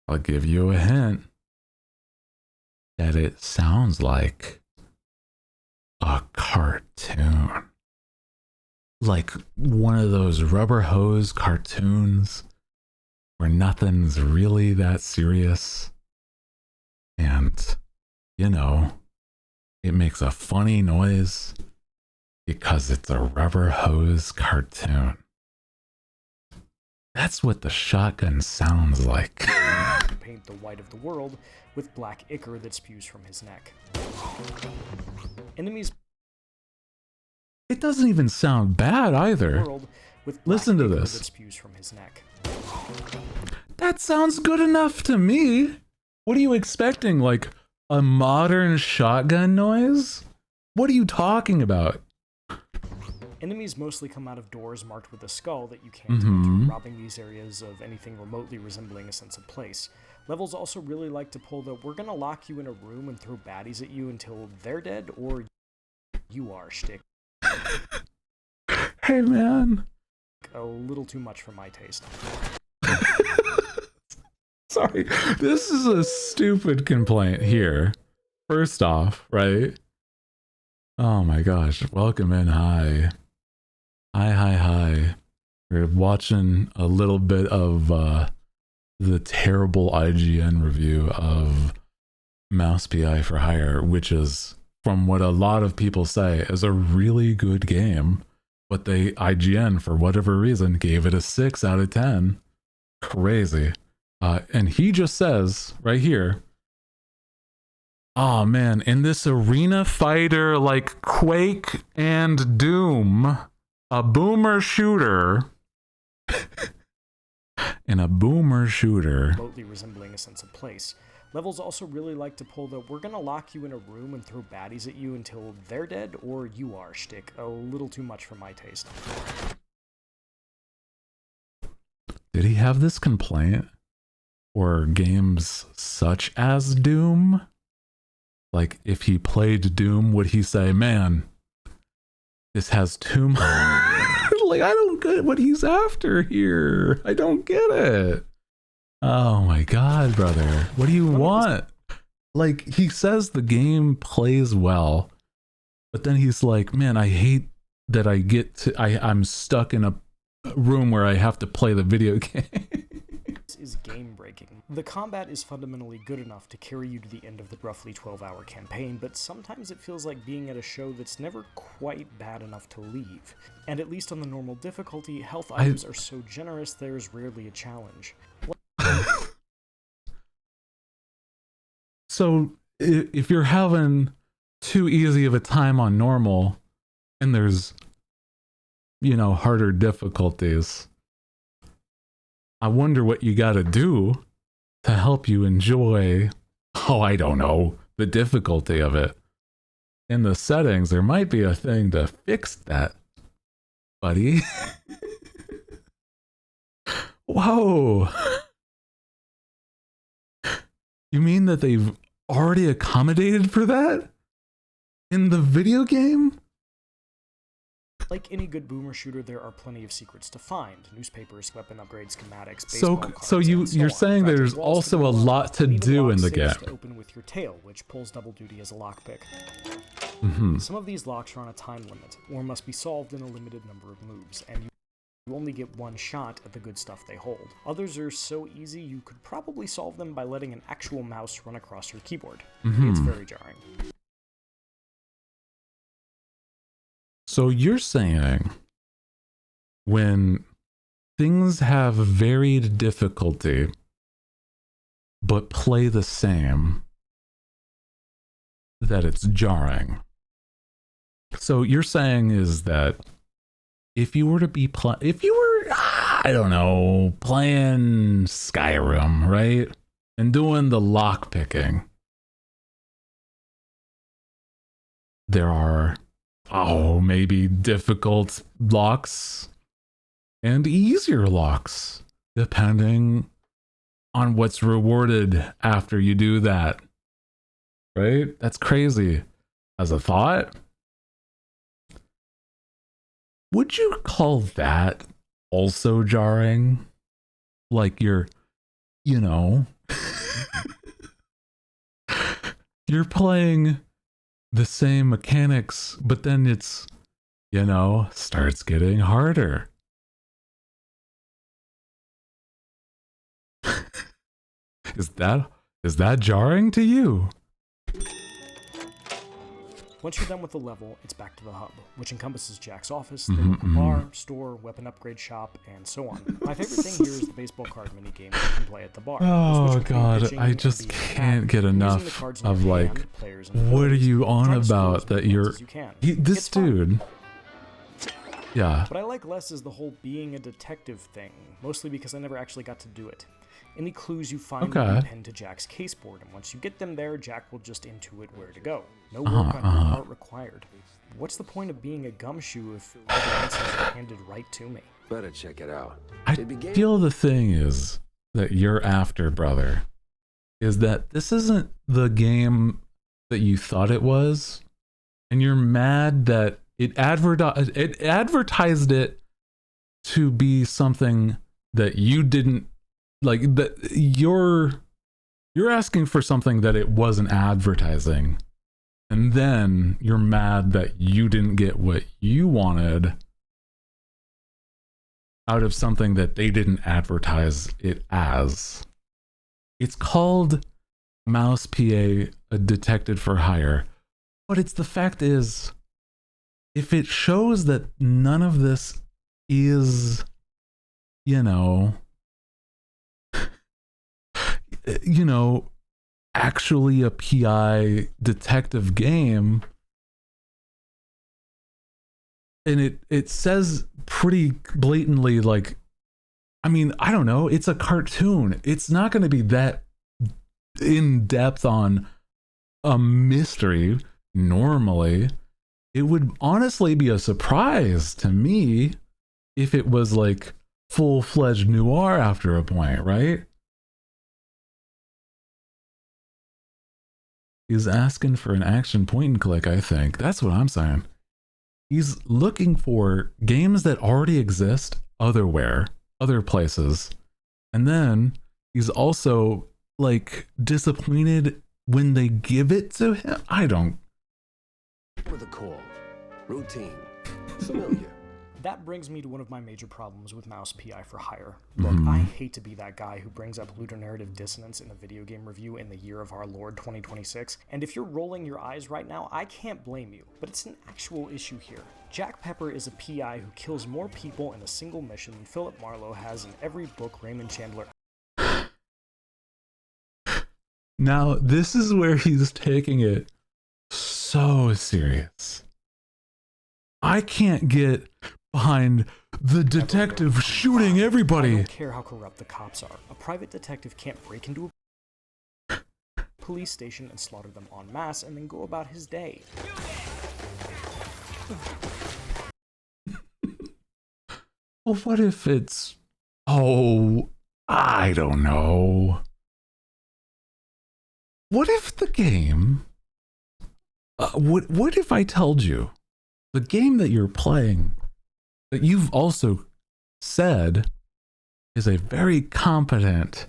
I'll give you a hint. That it sounds like a cartoon. Like one of those rubber hose cartoons where nothing's really that serious. And, you know, it makes a funny noise because it's a rubber hose cartoon. That's what the shotgun sounds like. paint the white of the world with black ichor that spews from his neck. Enemies It doesn't even sound bad either. world with black Listen to ichor this. that spews from his neck. That sounds good enough to me. What are you expecting? Like a modern shotgun noise? What are you talking about? Enemies mostly come out of doors marked with a skull that you can't enter, robbing these areas of anything remotely resembling a sense of place. Levels also really like to pull the "we're gonna lock you in a room and throw baddies at you until they're dead or you are" shtick. Hey man. A little too much for my taste. Sorry. This is a stupid complaint here. First off, right? Oh my gosh. Welcome in. Hi. Hi. We're watching a little bit of the terrible IGN review of Mouse PI for Hire, which is, from what a lot of people say, is a really good game. But they, IGN, for whatever reason, gave it a 6 out of 10. Crazy. And he just says right here, oh man, in this arena fighter like Quake and Doom, a boomer shooter, in a boomer shooter, Remotely resembling a sense of place. Levels also really like to pull the "we're gonna lock you in a room and throw baddies at you until they're dead or you are" shtick. A little too much for my taste. did he have this complaint? Or games such as Doom? Like, if he played Doom, would he say, man, this has too much? Like, I don't get what he's after here. I don't get it. Oh my god, brother. What do you want? Like, he says the game plays well, but then he's like, man, I hate that I'm stuck in a room where I have to play the video game. Is game breaking. The combat is fundamentally good enough to carry you to the end of the roughly 12-hour campaign, but sometimes it feels like being at a show that's never quite bad enough to leave. And at least on the normal difficulty, health items are so generous there is rarely a challenge. So if you're having too easy of a time on normal and there's, you know, harder difficulties, I wonder what you got to do to help you enjoy, oh, I don't know, the difficulty of it. In the settings, there might be a thing to fix that, buddy. Whoa. You mean that they've already accommodated for that in the video game? Like any good boomer shooter, there are plenty of secrets to find: newspapers, weapon upgrade schematics, So, baseball cards, so and so you're on. saying Fragile there's walls also to a go up, lot to and even do in lock the safes game. to open with your tail, which pulls double duty as a lockpick. Some of these locks are on a time limit, or must be solved in a limited number of moves, and you only get one shot at the good stuff they hold. Others are so easy you could probably solve them by letting an actual mouse run across your keyboard. It's very jarring. So you're saying when things have varied difficulty but play the same, that it's jarring. So you're saying is that if you were to be I don't know, playing Skyrim, right? And doing the lock picking, there are maybe difficult locks and easier locks, depending on what's rewarded after you do that. Right? That's crazy. As a thought, would you call that also jarring? Like you're you're playing the same mechanics, but then it's, starts getting harder. Is that jarring to you? Once you're done with the level, it's back to the hub, which encompasses Jack's office, the local bar, store, weapon upgrade shop, and so on. My favorite thing here is the baseball card minigame that you can play at the bar. Oh god, I just can't get enough of like, what are you on about that you're... This dude... Yeah. What I like less is the whole being a detective thing, mostly because I never actually got to do it. Any clues you find will be pinned to Jack's caseboard, and once you get them there, Jack will just intuit where to go. No work on your part required. What's the point of being a gumshoe if all the answers are handed right to me? Better check it out. I feel the thing is that you're after, brother, is that this isn't the game that you thought it was, and you're mad that it advertised it to be something that you didn't like, that you're asking for something that it wasn't advertising, and then you're mad that you didn't get what you wanted out of something that they didn't advertise it as. It's called Mouse PA, a detected for hire, but it's the fact is, if it shows that none of this is, actually a PI detective game, and it says pretty blatantly, like, I mean, I don't know, it's a cartoon. It's not going to be that in depth on a mystery normally. It would honestly be a surprise to me if it was like full-fledged noir after a point, right? He's asking for an action point and click, I think. That's what I'm saying. He's looking for games that already exist otherwhere, other places. And then he's also like disappointed when they give it to him. I don't. With a call. Routine. Familiar. That brings me to one of my major problems with Mouse PI for hire. Look, I hate to be that guy who brings up ludonarrative dissonance in a video game review in the year of our Lord 2026, and if you're rolling your eyes right now, I can't blame you, but it's an actual issue here. Jack Pepper is a PI who kills more people in a single mission than Philip Marlowe has in every book Raymond Chandler. Now, this is where he's taking it so serious. I can't get behind the detective shooting everybody. I don't care how corrupt the cops are. A private detective can't break into a police station and slaughter them en masse and then go about his day. Well, what if it's... I don't know. What if the game... what if I told you the game that you're playing that you've also said is a very competent,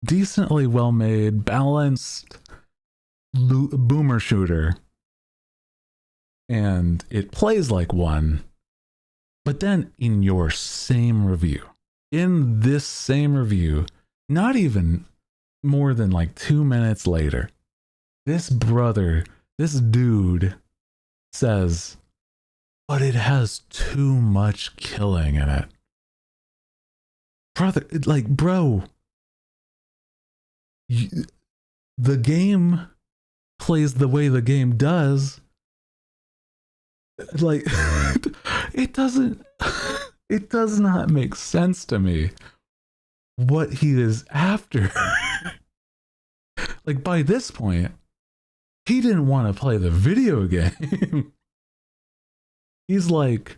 decently well-made, balanced boomer shooter, and it plays like one. But then in your same review, in this same review, not even more than like 2 minutes later, this dude says, but it has too much killing in it. Brother, like, bro, the game plays the way the game does. Like, it does not make sense to me what he is after. Like, by this point, he didn't want to play the video game. He's like,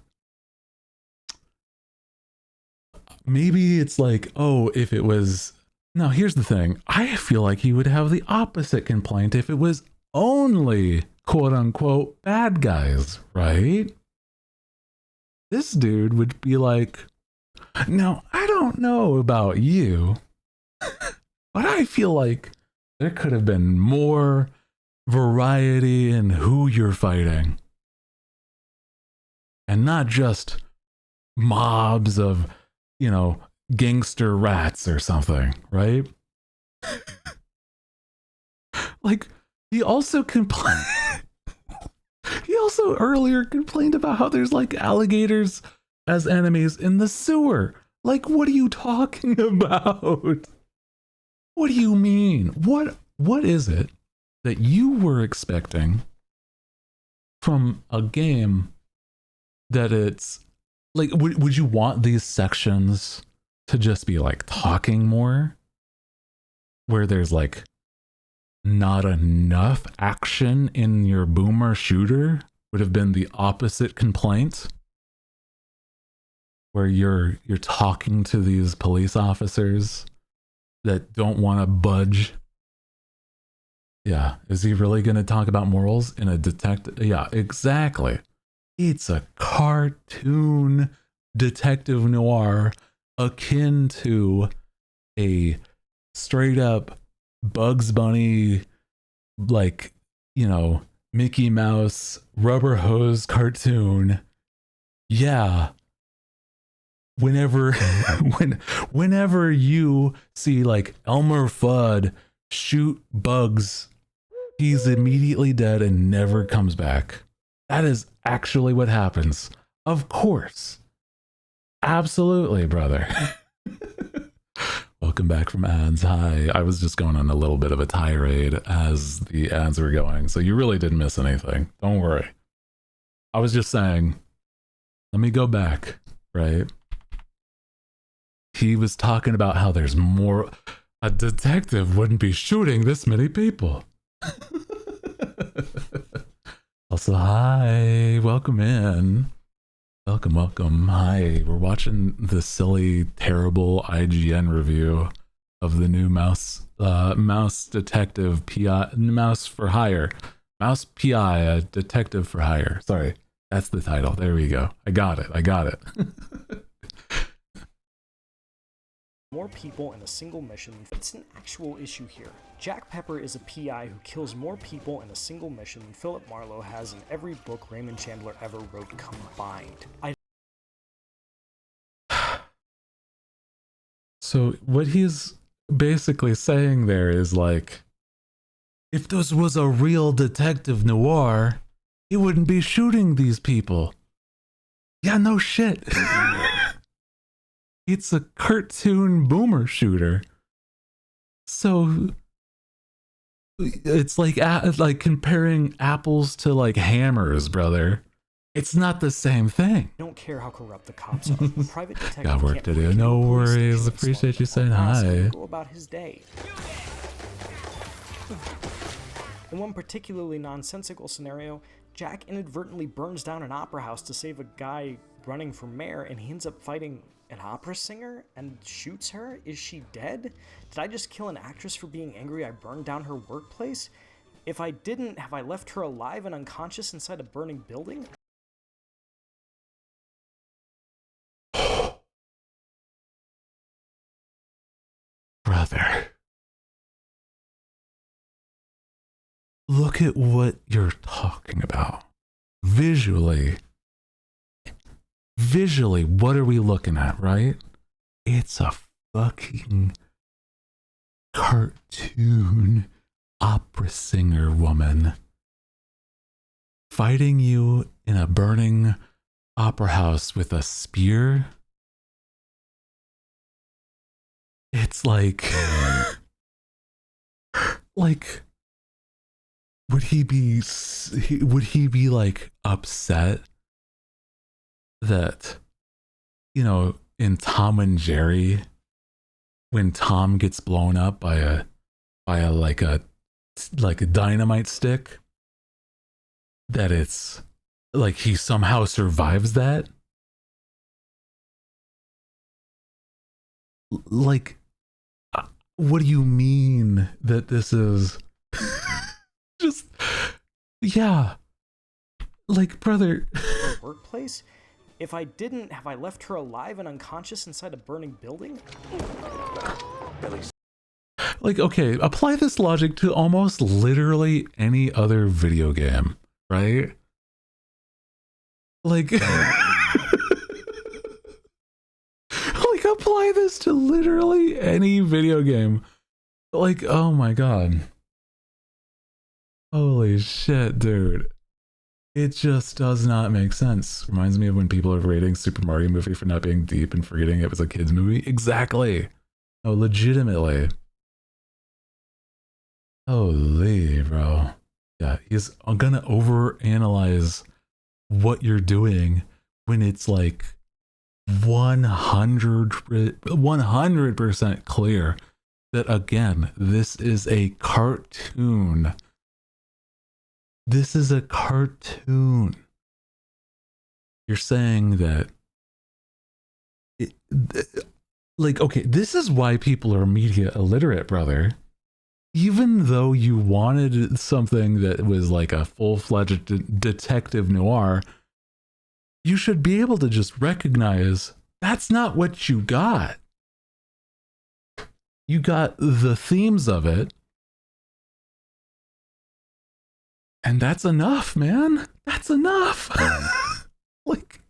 maybe it's like, oh, if it was... Now, here's the thing. I feel like he would have the opposite complaint if it was only quote-unquote bad guys, right? This dude would be like, now, I don't know about you, but I feel like there could have been more variety in who you're fighting. And not just mobs of, you know, gangster rats or something, right? Like, he also earlier complained about how there's like alligators as enemies in the sewer. Like, what are you talking about? What do you mean? What is it that you were expecting from a game that it's like, would you want these sections to just be like talking more, where there's like not enough action in your boomer shooter? Would have been the opposite complaint, where you're talking to these police officers that don't want to budge. Yeah, is he really going to talk about morals in a detective? Yeah, exactly. It's a cartoon detective noir akin to a straight up Bugs Bunny, like, you know, Mickey Mouse rubber hose cartoon. Yeah. Whenever you see like Elmer Fudd shoot Bugs, he's immediately dead and never comes back. That is actually what happens. Of course. Absolutely, brother. Welcome back from ads. Hi. I was just going on a little bit of a tirade as the ads were going, so you really didn't miss anything. Don't worry. I was just saying, let me go back, right? He was talking about how there's more... A detective wouldn't be shooting this many people. Also, hi, welcome in. Welcome. Hi, we're watching the silly, terrible IGN review of the new mouse detective PI, mouse for hire. Mouse PI, a detective for hire. Sorry, that's the title. There we go. I got it. More people in a single mission. It's an actual issue here. Jack Pepper is a PI who kills more people in a single mission than Philip Marlowe has in every book Raymond Chandler ever wrote combined. So what he's basically saying there is like, if this was a real detective noir, he wouldn't be shooting these people. Yeah, no shit. It's a cartoon boomer shooter. So it's like comparing apples to like hammers, brother. It's not the same thing. I don't care how corrupt the cops are. A private detective got work can't to break do. into No a police worries. station, Appreciate slaughter you saying the mask, hi. and go about his day. In one particularly nonsensical scenario, Jack inadvertently burns down an opera house to save a guy running for mayor, and he ends up fighting an opera singer and shoots her. Is she dead? Did I just kill an actress for being angry I burned down her workplace? If I didn't, have I left her alive and unconscious inside a burning building? look at what you're talking about. Visually, what are we looking at, right? It's a fucking cartoon opera singer woman fighting you in a burning opera house with a spear. It's like would he be like upset that, you know, in Tom and Jerry, when Tom gets blown up by a like a dynamite stick, that it's like he somehow survives that? Like, what do you mean that this is just, yeah, like, brother. Workplace? If I didn't, have I left her alive and unconscious inside a burning building? Like, okay, apply this logic to almost literally any other video game, right? Like, like, apply this to literally any video game. Like, oh my god. Holy shit, dude. It just does not make sense. Reminds me of when people are rating Super Mario movie for not being deep and forgetting it was a kid's movie. Exactly. No, legitimately. Holy, bro. Yeah, he's gonna overanalyze what you're doing when it's like 100% clear that, again, this is a cartoon. This is a cartoon. You're saying that like, okay, this is why people are media illiterate, brother. Even though you wanted something that was like a full-fledged detective noir, you should be able to just recognize that's not what you got. You got the themes of it, and that's enough, man. That's enough. Like,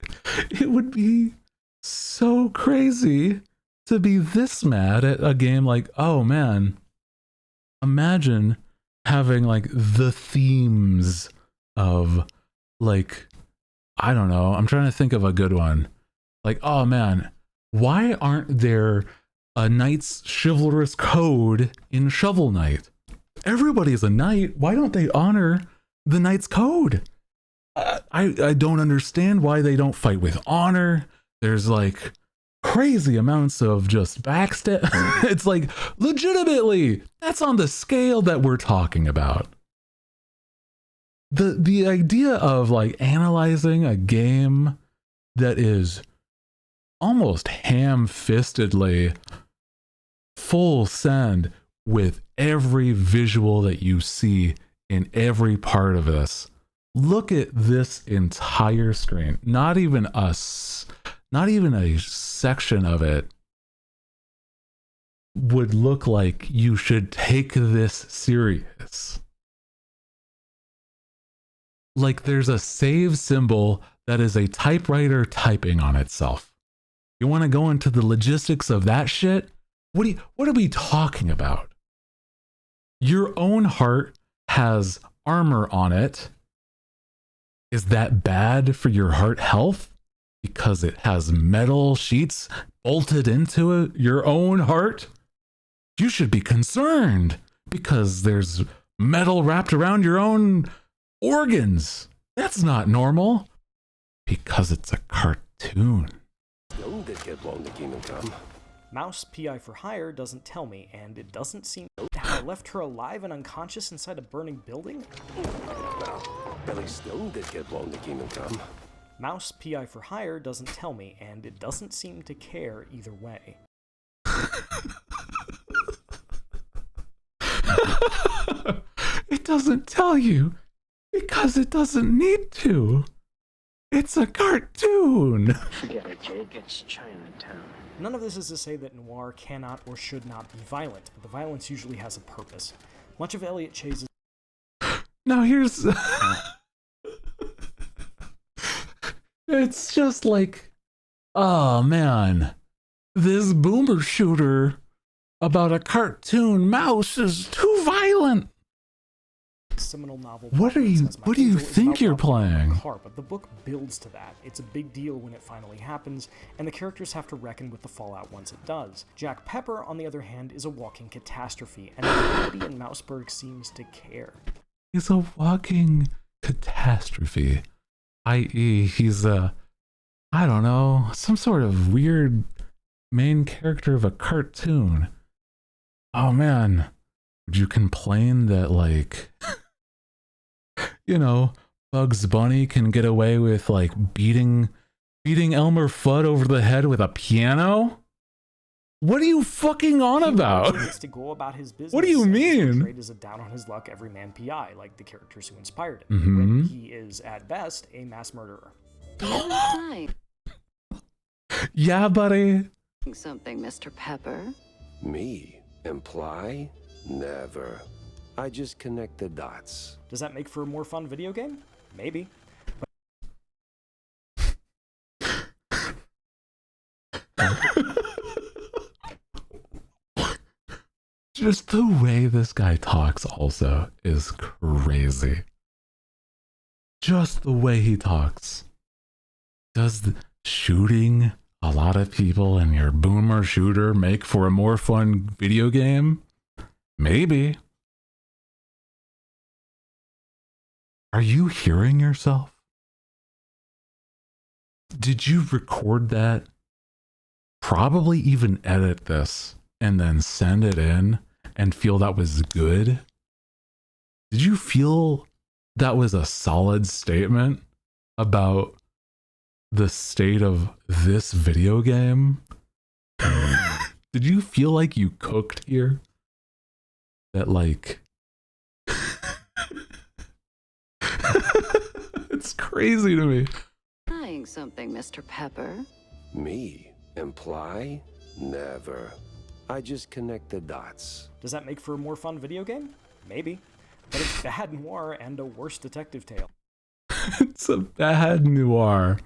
it would be so crazy to be this mad at a game like, oh man, imagine having like the themes of, like, I don't know, I'm trying to think of a good one. Like, oh man, why aren't there a knight's chivalrous code in Shovel Knight? Everybody's a knight. Why don't they honor the knight's code? I don't understand why they don't fight with honor. There's like crazy amounts of just backstab. It's like, legitimately, that's on the scale that we're talking about. The idea of like analyzing a game that is almost ham-fistedly full send with every visual that you see in every part of this. Look at this entire screen. Not even a section of it would look like you should take this serious. Like, there's a save symbol that is a typewriter typing on itself. You want to go into the logistics of that shit? What are we talking about? Your own heart has armor on it. Is that bad for your heart health? Because it has metal sheets bolted into it, your own heart? You should be concerned because there's metal wrapped around your own organs. That's not normal. Because it's a cartoon. Mouse PI for hire doesn't tell me, and it doesn't seem. Have I left her alive and unconscious inside a burning building? Billy Stone did get blown to Kingdom Come. Mouse PI for hire doesn't tell me, and it doesn't seem to care either way. It doesn't tell you because it doesn't need to. It's a cartoon. Forget it, Jake. It's Chinatown. None of this is to say that noir cannot or should not be violent, but the violence usually has a purpose. Much of Elliot Chase's Now here's it's just like, oh man, this boomer shooter about a cartoon mouse is too violent. Seminal novel. What do you think you're playing? But the book builds to that. It's a big deal when it finally happens, and the characters have to reckon with the fallout once it does. Jack Pepper, on the other hand, is a walking catastrophe, and nobody in Mouseburg seems to care. He's a walking catastrophe, i.e., he's a, I don't know, some sort of weird main character of a cartoon. Oh man, would you complain that, like, you know, Bugs Bunny can get away with, like, beating Elmer Fudd over the head with a piano? What are you fucking on about? He needs to go about his business. What do you mean? Portrayed as a down on his luck everyman PI, like the characters who inspired him. When he is at best a mass murderer. Yeah, buddy. Something, Mr. Pepper. Me? Imply? Never. I just connect the dots. Does that make for a more fun video game? Maybe. Just the way this guy talks also is crazy. Just the way he talks. Does shooting a lot of people in your boomer shooter make for a more fun video game? Maybe. Are you hearing yourself? Did you record that? Probably even edit this and then send it in and feel that was good? Did you feel that was a solid statement about the state of this video game? Did you feel like you cooked here? That, like, it's crazy to me. Trying something, Mr. Pepper. Me? Imply? Never. I just connect the dots. Does that make for a more fun video game? Maybe. But it's bad noir and a worse detective tale. It's a bad noir.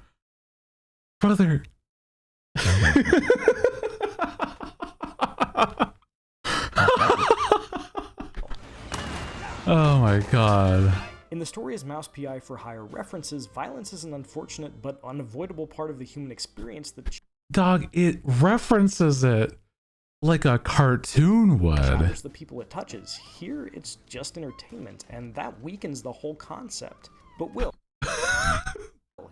Brother. Oh my god. In the story as Mouse PI for Hire references, violence is an unfortunate but unavoidable part of the human experience that Dog, it references it like a cartoon would. shatters the people it touches. Here, it's just entertainment, and that weakens the whole concept. But Will,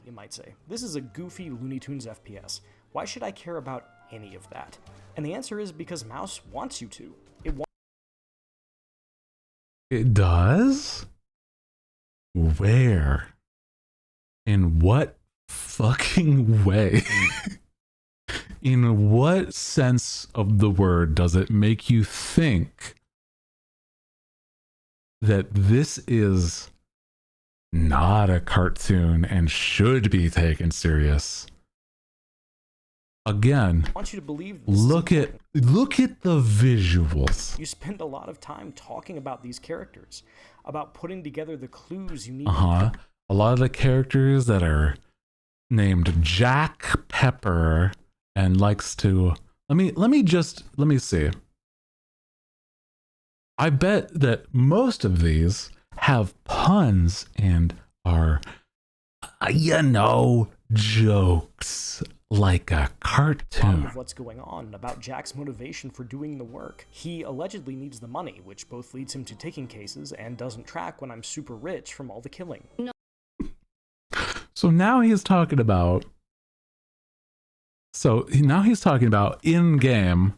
you might say, this is a goofy Looney Tunes FPS. Why should I care about any of that? And the answer is because Mouse wants you to. It does? Where? In what fucking way? In what sense of the word does it make you think that this is not a cartoon and should be taken serious? Again, I want you to believe look at the visuals. You spend a lot of time talking about these characters, about putting together the clues you need. A lot of the characters that are named Jack Pepper and likes to let me see. I bet that most of these have puns and are, jokes like a cartoon. Of what's going on, about Jack's motivation for doing the work. He allegedly needs the money, which both leads him to taking cases and doesn't track when I'm super rich from all the killing. No. So now he's talking about in-game,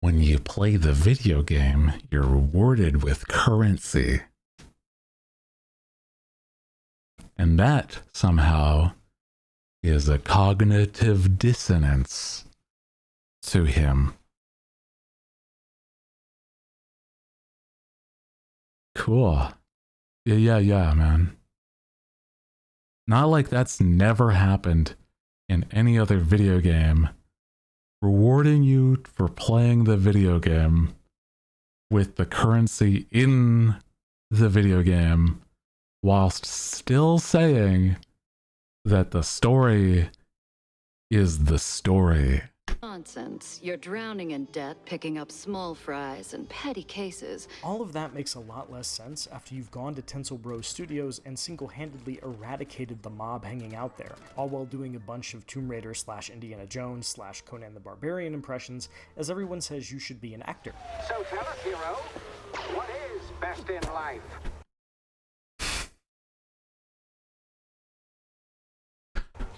when you play the video game, you're rewarded with currency. And that somehow is a cognitive dissonance to him. Cool. Yeah, man. Not like that's never happened in any other video game. Rewarding you for playing the video game with the currency in the video game whilst still saying that the story is the story. Nonsense. You're drowning in debt, picking up small fries and petty cases. All of that makes a lot less sense after you've gone to Tinsel Bros Studios and single-handedly eradicated the mob hanging out there, all while doing a bunch of Tomb Raider / Indiana Jones / Conan the Barbarian impressions, as everyone says you should be an actor. So tell us, hero, what is best in life?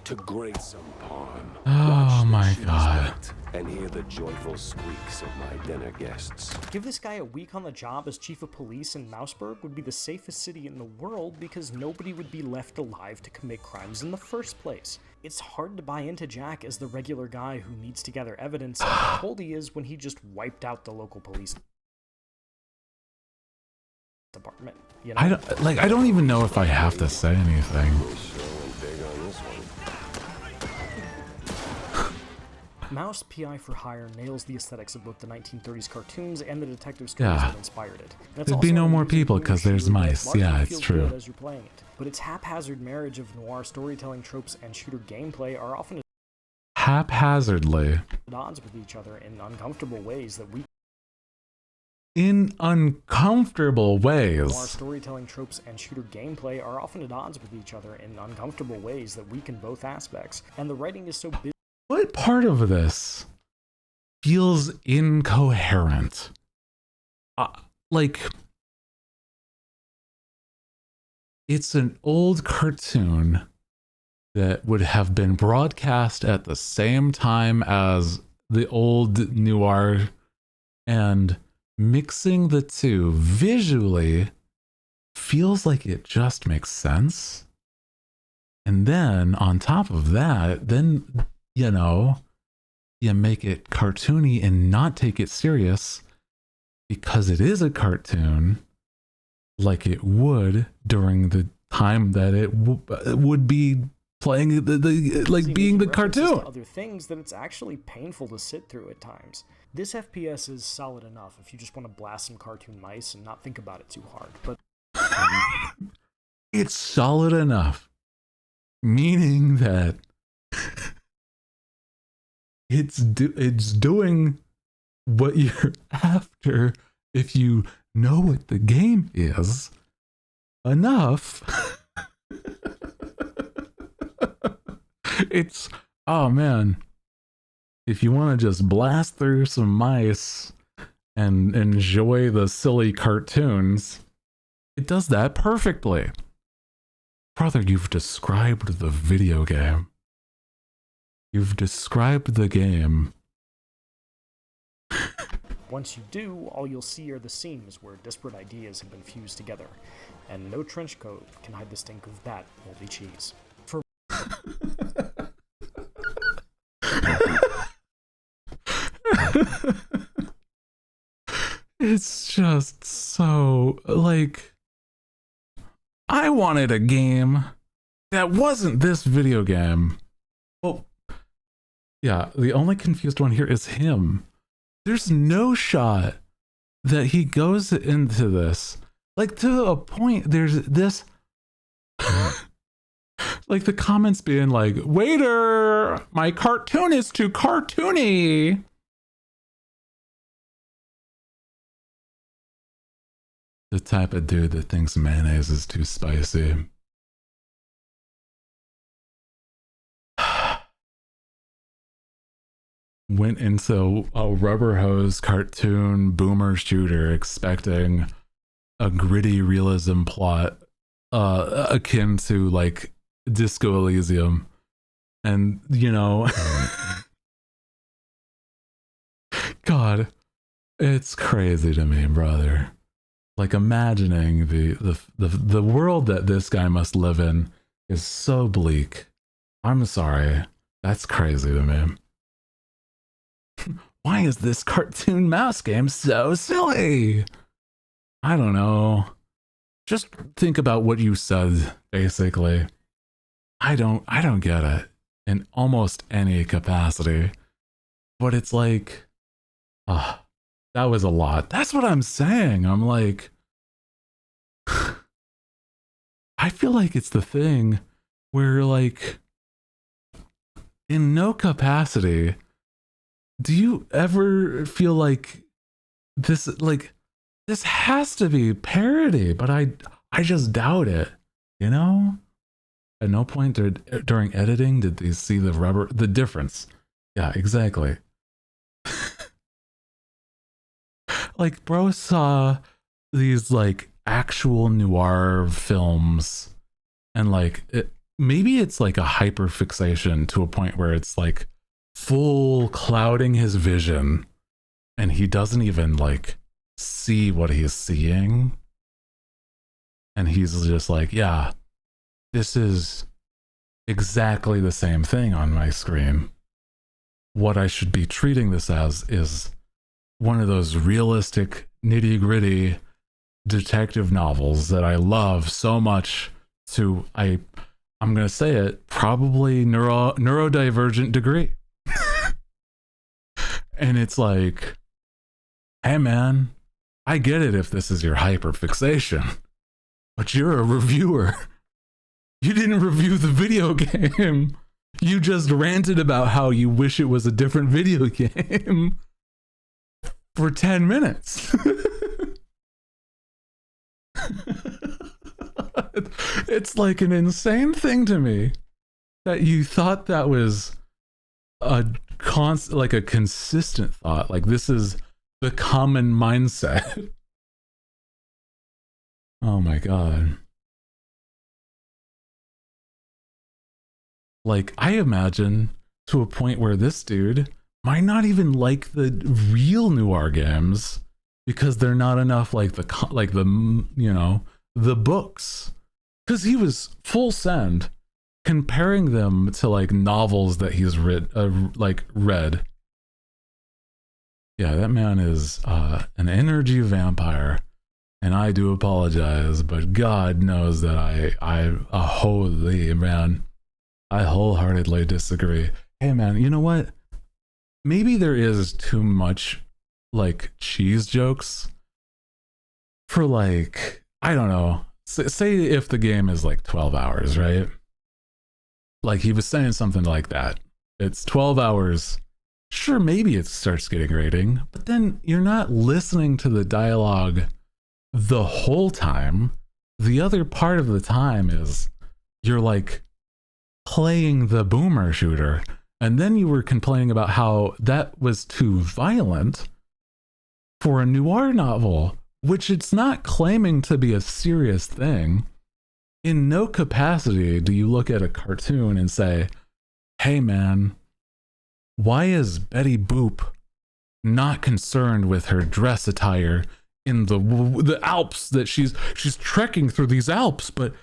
To grate some pawn. Oh Watch the my cheese God. melt, and hear the joyful squeaks of my dinner guests. Give this guy a week on the job as chief of police in Mouseburg would be the safest city in the world because nobody would be left alive to commit crimes in the first place. It's hard to buy into Jack as the regular guy who needs to gather evidence and how cold he is when he just wiped out the local police department. You know? I don't even know if I have to say anything. We sure went big on this one. Mouse PI for Hire nails the aesthetics of both the 1930s cartoons and the detective stories that inspired it. And it's There'd be also no an more amusing people humor 'cause there's shoe that mice. largely Yeah, it's feels true. good as you're playing it. But its haphazard marriage of noir storytelling tropes and shooter gameplay are often Haphazardly. at odds with each other in uncomfortable ways that we In uncomfortable noir ways. storytelling tropes and shooter gameplay are often at odds with each other in uncomfortable ways that weaken both aspects. And the writing is so busy What part of this feels incoherent? Like, it's an old cartoon that would have been broadcast at the same time as the old noir, and mixing the two visually feels like it just makes sense. And then on top of that, then, you know, you make it cartoony and not take it serious because it is a cartoon, like it would during the time that it would be playing like being the making references cartoon. to other things that it's actually painful to sit through at times. This FPS is solid enough if you just want to blast some cartoon mice and not think about it too hard, but It's solid enough, meaning that it's doing what you're after if you know what the game is enough. It's, oh man, if you want to just blast through some mice and enjoy the silly cartoons, it does that perfectly. Brother, you've described the video game. You've described the game. once you do, all you'll see are the seams where disparate ideas have been fused together, and no trench coat can hide the stink of that moldy cheese. For It's just so, like, I wanted a game that wasn't this video game. Well, yeah, the only confused one here is him. There's no shot that he goes into this. Like, to a point, there's this... like, the comments being like, waiter, my cartoon is too cartoony. The type of dude that thinks mayonnaise is too spicy. Went into a rubber hose cartoon boomer shooter expecting a gritty realism plot akin to like Disco Elysium. And, you know, God, it's crazy to me, brother. Like, imagining the world that this guy must live in is so bleak. I'm sorry. That's crazy to me. Why is this cartoon mouse game so silly? I don't know. Just think about what you said, basically. I don't get it in almost any capacity. But it's like, that was a lot. That's what I'm saying. I'm like, I I feel like it's the thing where, like, in no capacity do you ever feel like this has to be parody, but I just doubt it, you know? At no point during editing did they see the difference. Yeah, exactly. Like, bro saw these, like, actual noir films, and, like, maybe it's like a hyper fixation to a point where it's like full clouding his vision, and he doesn't even, like, see what he's seeing, and he's just like, yeah, this is exactly the same thing on my screen. What I should be treating this as is one of those realistic, nitty-gritty detective novels that I love so much to, I'm gonna say it, probably neurodivergent degree. And it's like, hey man, I get it if this is your hyperfixation, but you're a reviewer. You didn't review the video game. You just ranted about how you wish it was a different video game for 10 minutes. It's like an insane thing to me that you thought that was a consistent thought. Like, this is the common mindset. Oh my god. Like, I imagine to a point where this dude might not even like the real noir games because they're not enough like the you know, the books. Because he was full send comparing them to, like, novels that he's read. Yeah, that man is an energy vampire, and I do apologize, but God knows that holy man, I wholeheartedly disagree. Hey man, you know what? Maybe there is too much, like, cheese jokes for, like, I don't know. Say if the game is like 12 hours, right? Like, he was saying something like that. It's 12 hours. Sure, maybe it starts getting rating, but then you're not listening to the dialogue the whole time. The other part of the time is you're, like, playing the boomer shooter. And then you were complaining about how that was too violent for a noir novel, which it's not claiming to be a serious thing. In no capacity do you look at a cartoon and say, hey man, why is Betty Boop not concerned with her dress attire in the Alps, that she's trekking through these Alps, but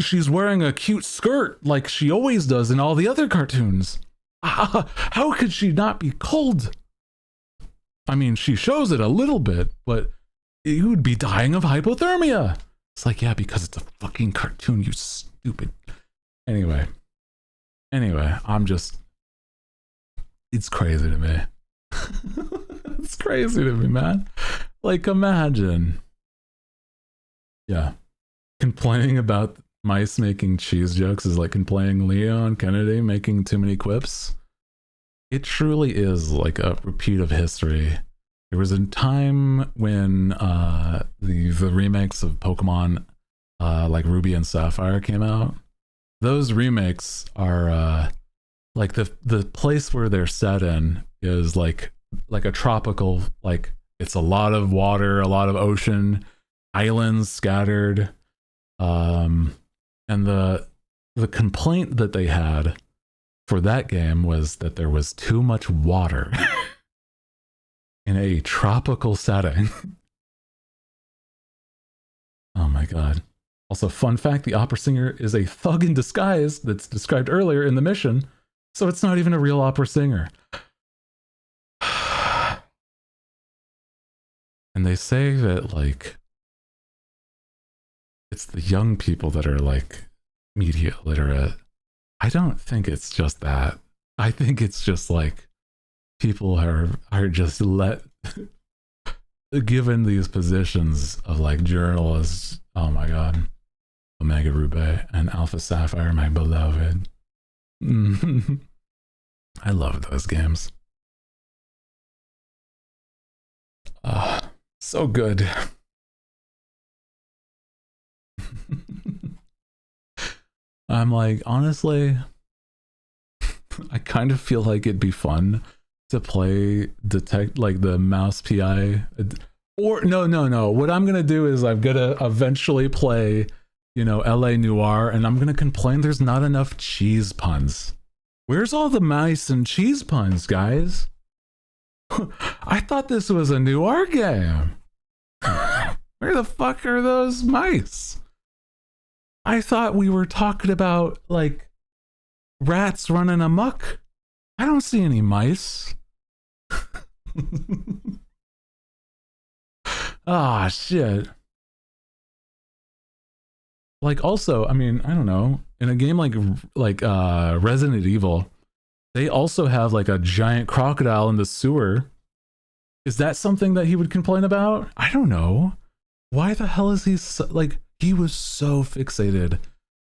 she's wearing a cute skirt like she always does in all the other cartoons. How could she not be cold? I mean, she shows it a little bit, but you would be dying of hypothermia. It's like, yeah, because it's a fucking cartoon, you stupid. Anyway, it's crazy to me. It's crazy to me, man. Like, imagine. Yeah. Complaining about mice making cheese jokes is like complaining Leon Kennedy making too many quips. It truly is like a repeat of history. There was a time when the remakes of Pokemon, like Ruby and Sapphire, came out. Those remakes are like the place where they're set in is like a tropical, like, it's a lot of water, a lot of ocean, islands scattered. And the complaint that they had for that game was that there was too much water in a tropical setting. Oh my god. Also, fun fact, the opera singer is a thug in disguise that's described earlier in the mission, so it's not even a real opera singer. And they say that, like, it's the young people that are, like, media illiterate. I don't think it's just that. I think it's just, like, people are just given these positions of, like, journalists. Oh my god. Omega Ruby and Alpha Sapphire, my beloved. I love those games. So good. I'm like, honestly, I kind of feel like it'd be fun to play detect like the mouse PI, or no. What I'm gonna do is I'm gonna eventually play, you know, LA Noire, and I'm gonna complain there's not enough cheese puns. Where's all the mice and cheese puns, guys? I thought this was a Noire game. Where the fuck are those mice? I thought we were talking about like rats running amok. I don't see any mice. Ah, shit. Like, also, I mean, I don't know, in a game like Resident Evil, they also have like a giant crocodile in the sewer. Is that something that he would complain about? I don't know. Why the hell is he so, like, he was so fixated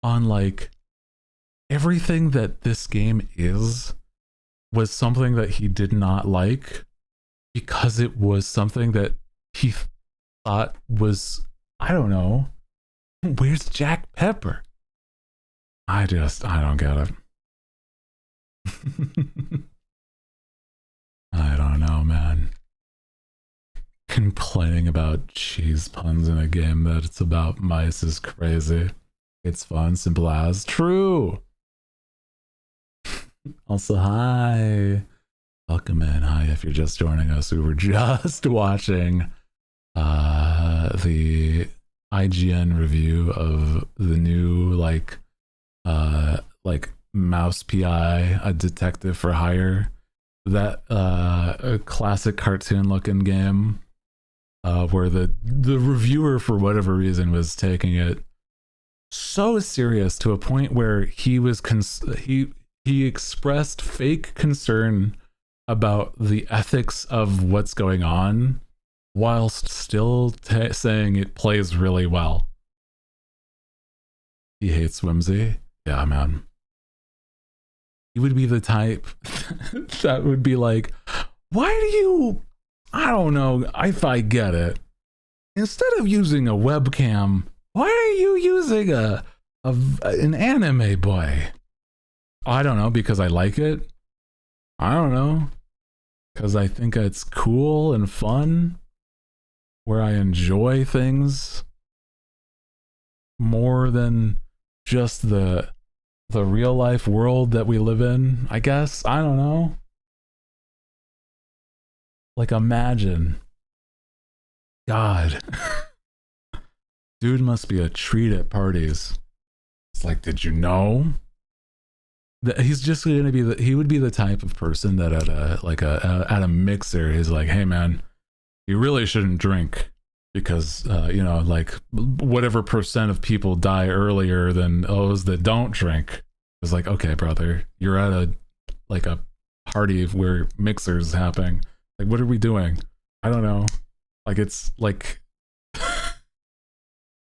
on like everything that this game is was something that he did not like because it was something that he thought was, I don't know. Where's Jack Pepper? I don't get it. I don't know, man. Complaining about cheese puns in a game that it's about mice is crazy. It's fun, simple as true. Also, hi. Welcome in. Hi, if you're just joining us, we were just watching the IGN review of the new like Mouse PI, a detective for hire, that a classic cartoon looking game, where the reviewer for whatever reason was taking it so serious to a point where he was he expressed fake concern about the ethics of what's going on whilst still saying it plays really well. He hates Whimsy. Yeah, man. He would be the type that would be like, why do you, I don't know if I get it. Instead of using a webcam, why are you using an anime boy? I don't know, because I like it. I don't know. Because I think it's cool and fun. Where I enjoy things more than just the real life world that we live in, I guess. I don't know. Like, imagine. God. Dude must be a treat at parties. It's like, did you know? That he's just gonna be he would be the type of person that at a mixer, he's like, hey man, you really shouldn't drink because you know, like whatever percent of people die earlier than those that don't drink. It's like, okay, brother, you're at a party where mixers happening. Like, what are we doing? I don't know. Like, it's like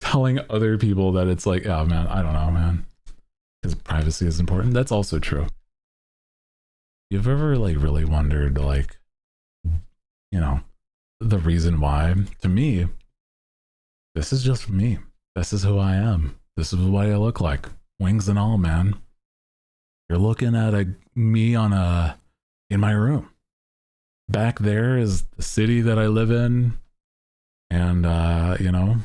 telling other people that it's like, oh man, I don't know, man. Because privacy is important. That's also true. You've ever like really wondered, like, you know, the reason why? To me, this is just me. This is who I am. This is what I look like. Wings and all, man. You're looking at me in my room. Back there is the city that I live in, and you know,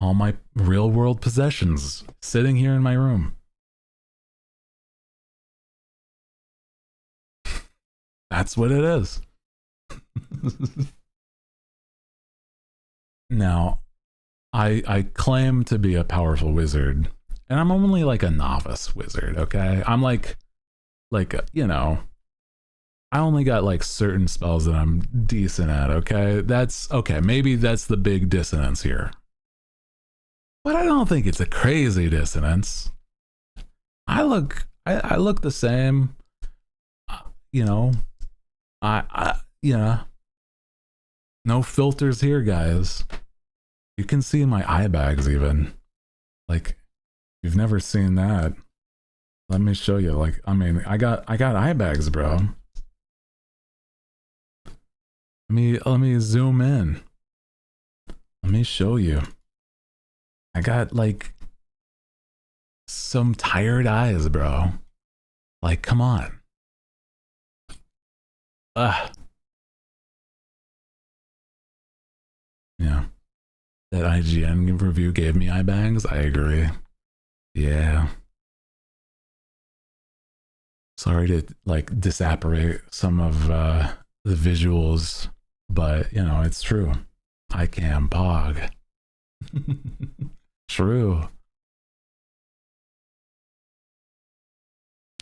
all my real world possessions sitting here in my room. That's what it is. Now, I claim to be a powerful wizard, and I'm only like a novice wizard, okay? I'm like, you know, I only got like certain spells that I'm decent at, okay? That's, okay, maybe that's the big dissonance here. But I don't think it's a crazy dissonance. I look the same, you know. You know, no filters here, guys. You can see my eye bags even. Like, You've never seen that. Let me show you. Like, I mean, I got eye bags, bro. Let me zoom in. Let me show you. I got like some tired eyes, bro. Like, come on. Ugh. Yeah. That IGN review gave me eye bags. I agree. Yeah. Sorry to like disapparate some of the visuals, but you know, it's true. I can pog. True.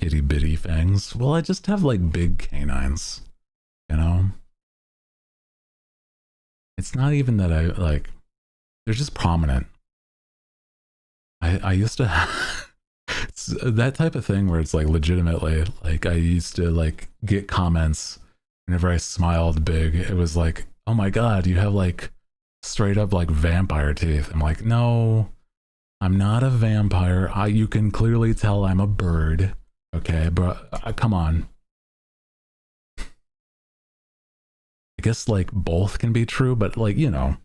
Itty bitty fangs. Well, I just have like big canines, you know? It's not even that I like, they're just prominent. I used to have it's that type of thing where it's like legitimately, like I used to like get comments whenever I smiled big. It was like, oh my God, you have like straight up like vampire teeth. I'm like, no, I'm not a vampire. You can clearly tell I'm a bird. Okay, but come on. I guess like both can be true, but like, you know,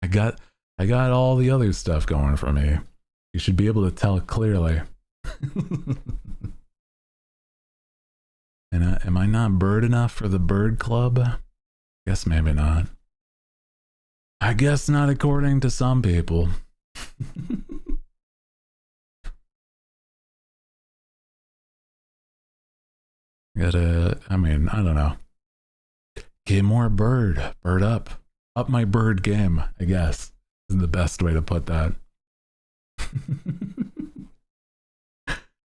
I got all the other stuff going for me. You should be able to tell clearly. And am I not bird enough for the bird club? Guess maybe not. I guess not according to some people. I mean, I don't know. Get more bird up. Up my bird game, I guess, is the best way to put that.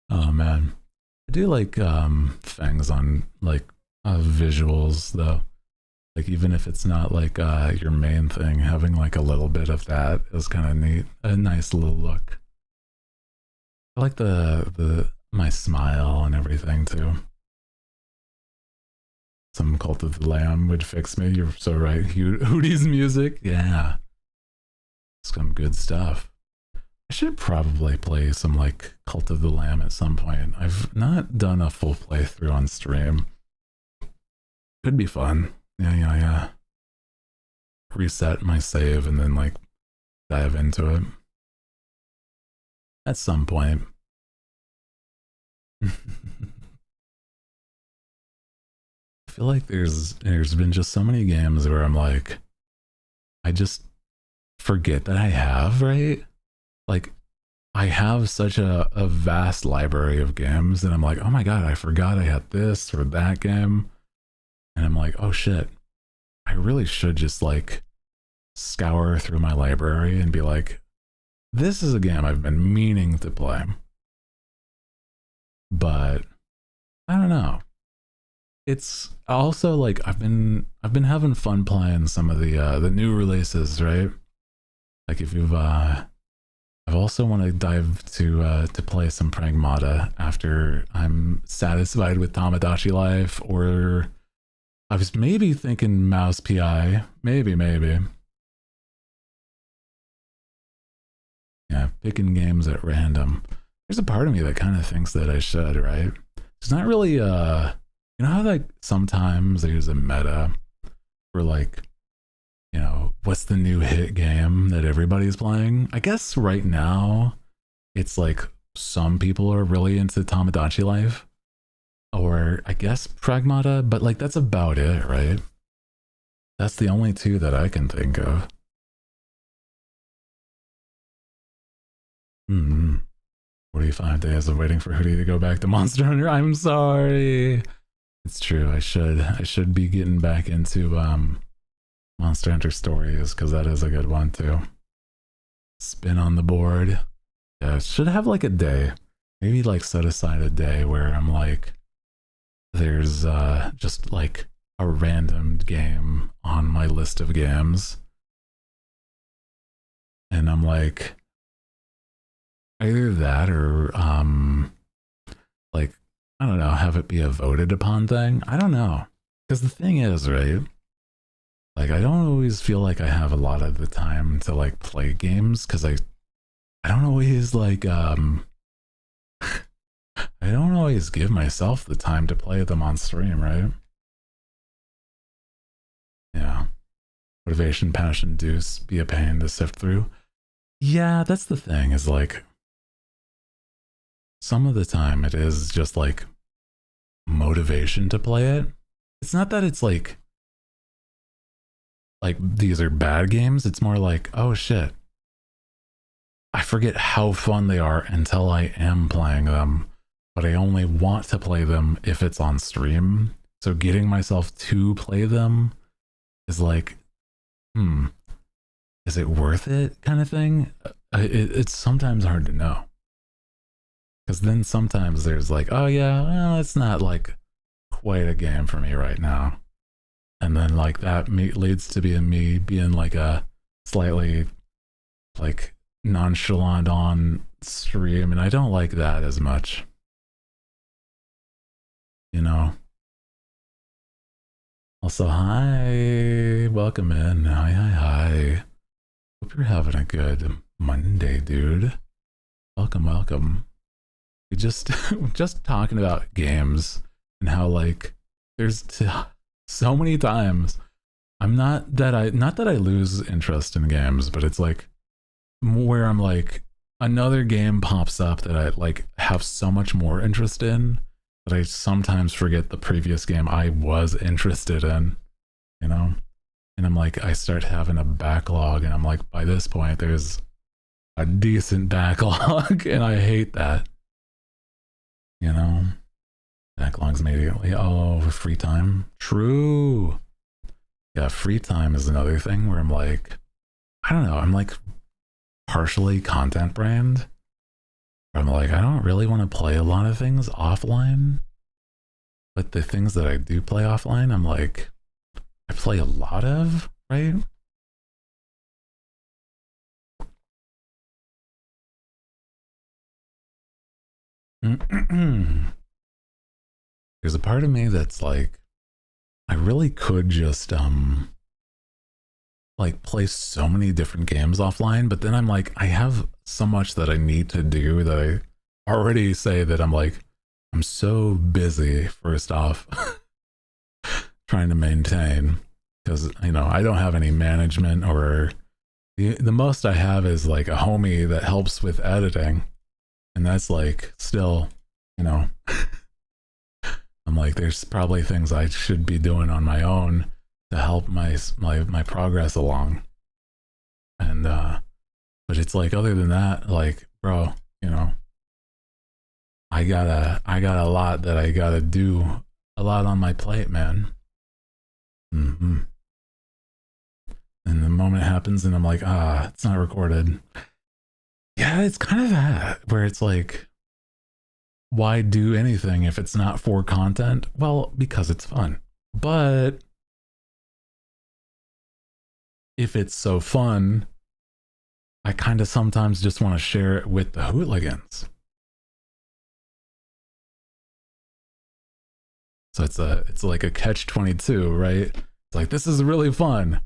Oh man. I do like things on like visuals though. Like even if it's not like your main thing, having like a little bit of that is kind of neat. A nice little look. I like my smile and everything too. Some Cult of the Lamb would fix me. You're so right. Hooty's music, yeah. Some good stuff. I should probably play some like Cult of the Lamb at some point. I've not done a full playthrough on stream. Could be fun. Yeah. Reset my save and then like dive into it. At some point. I feel like there's been just so many games where I'm like, I just forget that I have, right? Like, I have such a vast library of games that I'm like, oh my God, I forgot I had this or that game. And I'm like, oh shit, I really should just like scour through my library and be like, this is a game I've been meaning to play. But I don't know. It's also like I've been having fun playing some of the new releases, right? Like if you've I've also want to dive to play some Pragmata after I'm satisfied with Tamagotchi Life, or I was maybe thinking Mouse PI, maybe. Yeah, picking games at random. There's a part of me that kind of thinks that I should, right? It's not really you know how like sometimes there's a meta where like, you know, what's the new hit game that everybody's playing? I guess right now it's like some people are really into Tamagotchi Life, or I guess Pragmata, but like that's about it, right? That's the only two that I can think of. 45 days of waiting for Hooty to go back to Monster Hunter. I'm sorry. It's true. I should be getting back into Monster Hunter Stories, because that is a good one too. Spin on the board. Yeah, should have like a day. Maybe like set aside a day where I'm like, there's just like a random game on my list of games. And I'm like, either that or like, I don't know, have it be a voted upon thing. I don't know. Because the thing is, right? Like, I don't always feel like I have a lot of the time to like play games, because I don't always like I don't always give myself the time to play them on stream, right? Yeah. Motivation, passion, deuce, be a pain to sift through. Yeah, that's the thing, is like some of the time it is just like motivation to play it. It's not that it's like these are bad games. It's more like, oh shit, I forget how fun they are until I am playing them, but I only want to play them if it's on stream. So getting myself to play them is like, is it worth it kind of thing? It's sometimes hard to know. Because then sometimes there's like, oh yeah, well, it's not like quite a game for me right now. And then like that leads to me being like a slightly like nonchalant on stream, and I don't like that as much. You know? Also, hi, welcome in. Hi. Hope you're having a good Monday, dude. Welcome. We just talking about games and how like there's so many times not that I lose interest in games, but it's like where I'm like another game pops up that I like have so much more interest in that I sometimes forget the previous game I was interested in, you know? And I'm like, I start having a backlog, and I'm like, by this point there's a decent backlog and I hate that. You know, backlogs immediately. Oh, free time. True. Yeah, free time is another thing where I'm like, I don't know, I'm like partially content brand. I'm like, I don't really want to play a lot of things offline. But the things that I do play offline, I'm like, I play a lot of, right? There's a part of me that's like, I really could just like play so many different games offline, but then I'm like, I have so much that I need to do that I already say that I'm like, I'm so busy, first off, trying to maintain, because, you know, I don't have any management, or the most I have is like a homie that helps with editing. And that's like still, you know, I'm like, there's probably things I should be doing on my own to help my progress along. And, but it's like, other than that, like, bro, you know, I got a lot that I gotta do, a lot on my plate, man. And the moment happens and I'm like, it's not recorded. Yeah, it's kind of that, where it's like, why do anything if it's not for content? Well, because it's fun. But if it's so fun, I kind of sometimes just want to share it with the hooligans. So it's like a catch-22, right? It's like, this is really fun.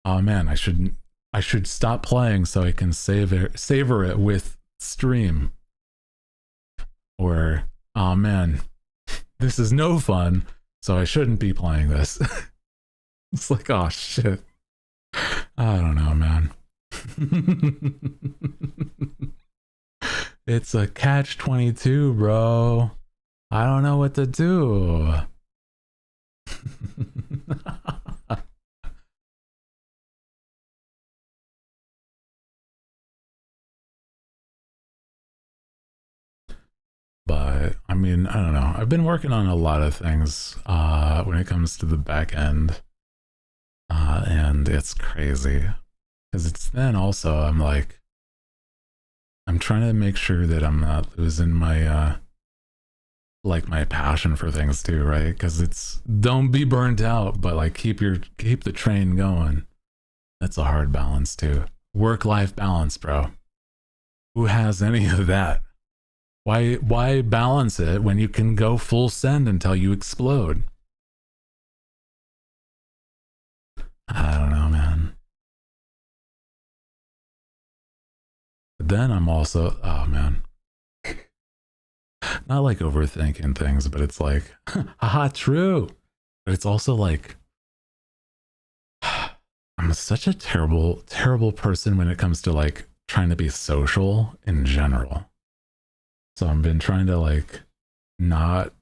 Oh man, I should stop playing so I can savor it with stream. Or, oh man, this is no fun, so I shouldn't be playing this. It's like, oh shit. I don't know, man. It's a catch-22, bro. I don't know what to do. But I mean, I don't know. I've been working on a lot of things when it comes to the back end. And it's crazy. Because it's then also, I'm like, I'm trying to make sure that I'm not losing my like my passion for things too, right? Because it's, don't be burnt out, but like keep the train going. That's a hard balance too. Work-life balance, bro. Who has any of that? Why balance it when you can go full send until you explode? I don't know, man. But then I'm also, oh man, not like overthinking things, but it's like, haha, true. But it's also like, I'm such a terrible, terrible person when it comes to like trying to be social in general. So I've been trying to like not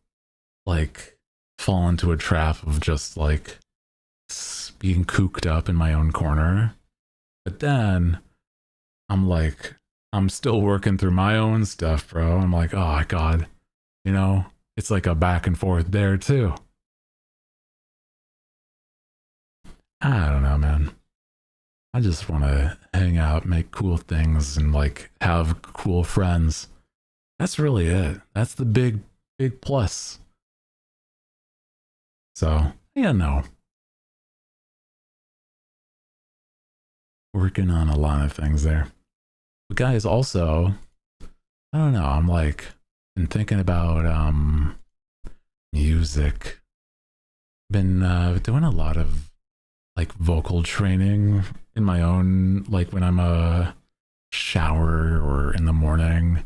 like fall into a trap of just like being cooped up in my own corner. But then I'm like, I'm still working through my own stuff, bro. I'm like, oh God, you know, it's like a back and forth there too. I don't know, man. I just want to hang out, make cool things, and like have cool friends. That's really it. That's the big plus. So, yeah, no. Working on a lot of things there. But guys, also, I don't know, I'm like, been thinking about music. Been doing a lot of like vocal training in my own, like when I'm a shower or in the morning,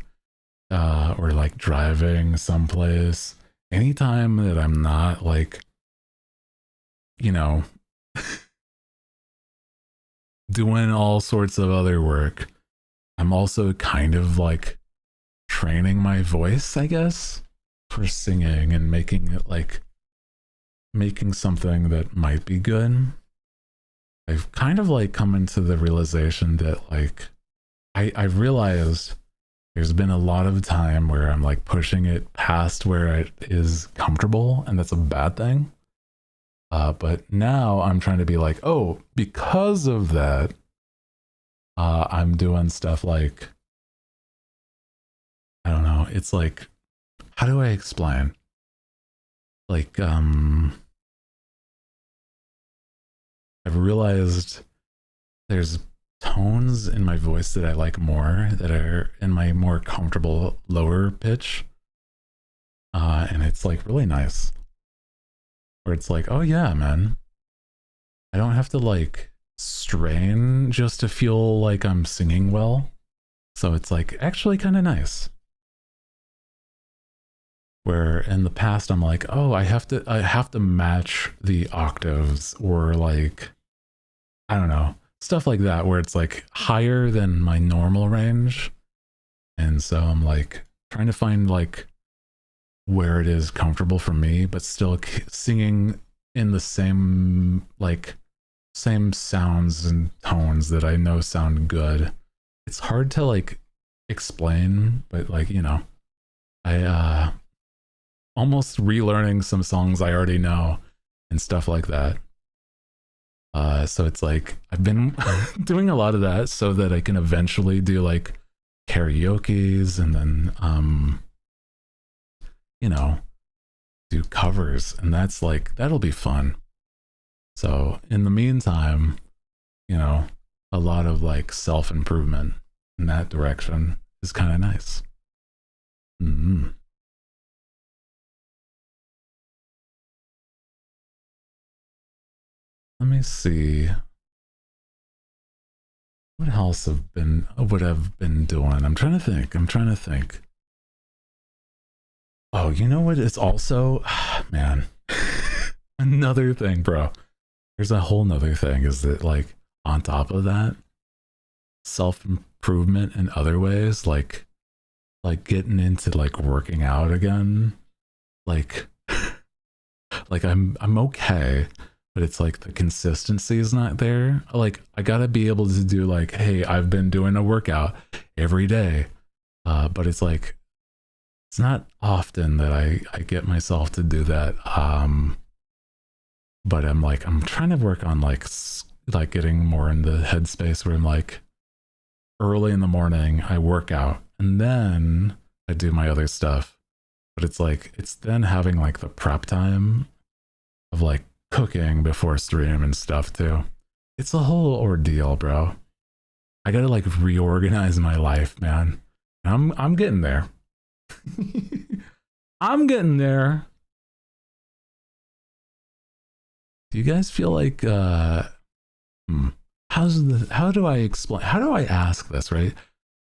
or like driving someplace. Anytime that I'm not like, you know, doing all sorts of other work, I'm also kind of like training my voice, I guess, for singing and making it like, making something that might be good. I've kind of like come into the realization that like, I've realized there's been a lot of time where I'm like pushing it past where it is comfortable, and that's a bad thing. But now I'm trying to be like, oh, because of that, I'm doing stuff like, I don't know, it's like, how do I explain? Like, I've realized there's tones in my voice that I like more, that are in my more comfortable lower pitch. And it's like really nice. Where it's like, oh yeah, man. I don't have to like strain just to feel like I'm singing well. So it's like actually kind of nice. Where in the past I'm like, oh, I have to match the octaves, or like, I don't know, stuff like that, where it's like higher than my normal range. And so I'm like trying to find like where it is comfortable for me, but still singing in the same, like same sounds and tones that I know sound good. It's hard to like explain, but like, you know, I almost relearning some songs I already know and stuff like that. So it's like I've been doing a lot of that so that I can eventually do like karaoke's, and then you know, do covers, and that's like, that'll be fun. So in the meantime, you know, a lot of like self-improvement in that direction is kind of nice. Mm-hmm. Let me see. What else would have been doing? I'm trying to think. Oh, you know what? It's also, man, another thing, bro. There's a whole nother thing, is that like on top of that, self-improvement in other ways, like getting into like working out again. Like I'm okay, but it's like the consistency is not there. Like I gotta be able to do like, hey, I've been doing a workout every day. But it's like, it's not often that I get myself to do that. But I'm trying to work on like getting more in the headspace where I'm like, early in the morning, I work out and then I do my other stuff. But it's like, it's then having like the prep time of like cooking before stream and stuff too. It's a whole ordeal, bro. I gotta like reorganize my life, man. I'm getting there. I'm getting there. Do you guys feel like how do I ask this, right?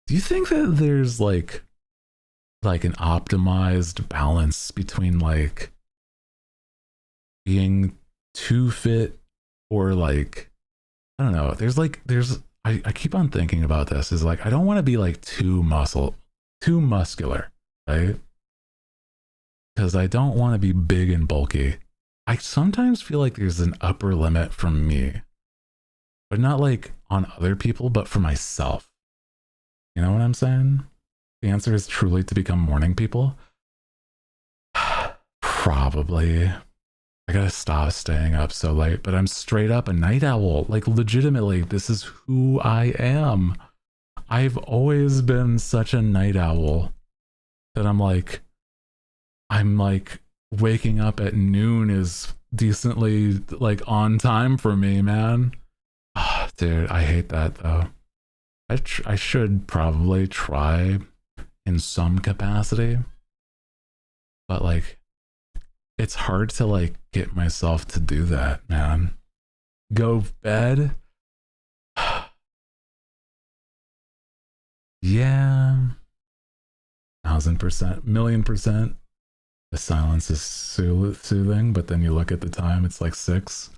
Do you think that there's like an optimized balance between like being too fit or like, I don't know, I keep on thinking about this, is like I don't want to be like too muscular, right? Because I don't want to be big and bulky. I sometimes feel like there's an upper limit from me, but not like on other people, but for myself. You know what I'm saying? The answer is truly to become morning people. Probably. I gotta stop staying up so late, but I'm straight up a night owl. Like, legitimately, this is who I am. I've always been such a night owl that I'm like waking up at noon is decently like on time for me, man. Oh, dude, I hate that though. I should probably try in some capacity, but like it's hard to like get myself to do that, man. Go bed. Yeah. 1000%, million%. The silence is soothing, but then you look at the time, it's like 6.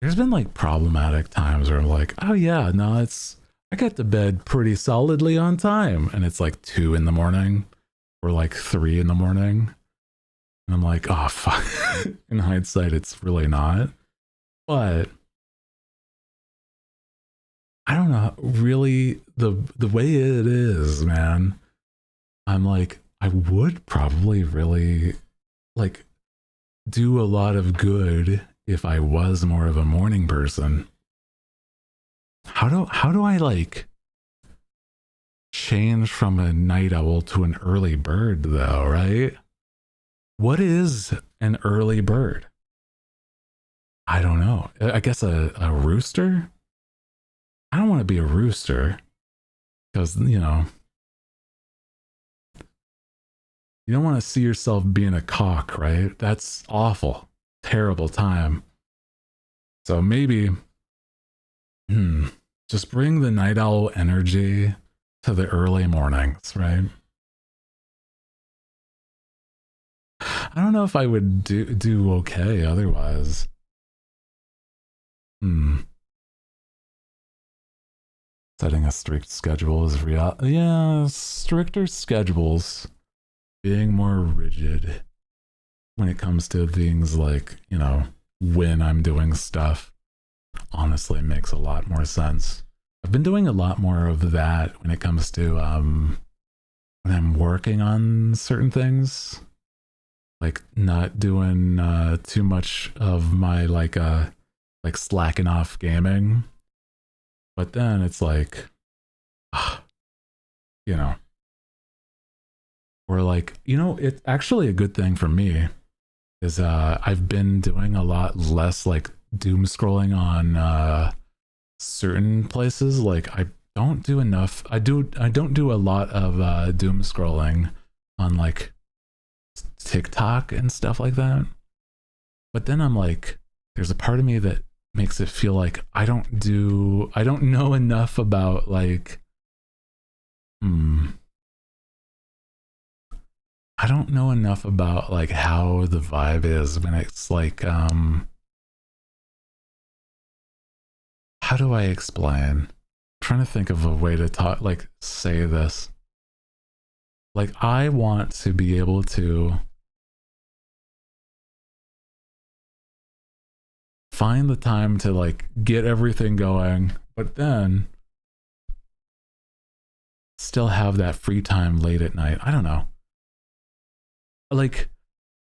There's been like problematic times where I'm like, oh yeah, no, I got to bed pretty solidly on time. And it's like 2 in the morning or like 3 in the morning. And I'm like, oh, fuck. In hindsight, it's really not. But I don't know, really, the way it is, man, I'm like, I would probably really like do a lot of good if I was more of a morning person. How do I like change from a night owl to an early bird though, right? What is an early bird? I don't know. I guess a rooster? I don't want to be a rooster because, you know, you don't want to see yourself being a cock, right? That's awful. Terrible time. So maybe, just bring the night owl energy to the early mornings, right? I don't know if I would do okay otherwise. Setting a strict schedule is real. Yeah, stricter schedules. Being more rigid when it comes to things like, you know, when I'm doing stuff, honestly makes a lot more sense. I've been doing a lot more of that when it comes to when I'm working on certain things, like not doing too much of my like slacking off gaming. But then it's like, you know, or like, you know, it's actually a good thing for me is I've been doing a lot less like doom scrolling on certain places. Like I don't do enough. I don't do a lot of doom scrolling on like TikTok and stuff like that. But then I'm like, there's a part of me that makes it feel like I don't know enough about like I don't know enough about like how the vibe is when it's like how do I explain? I'm trying to think of a way to talk, like say this. Like I want to be able to find the time to like get everything going, but then still have that free time late at night. I don't know. Like,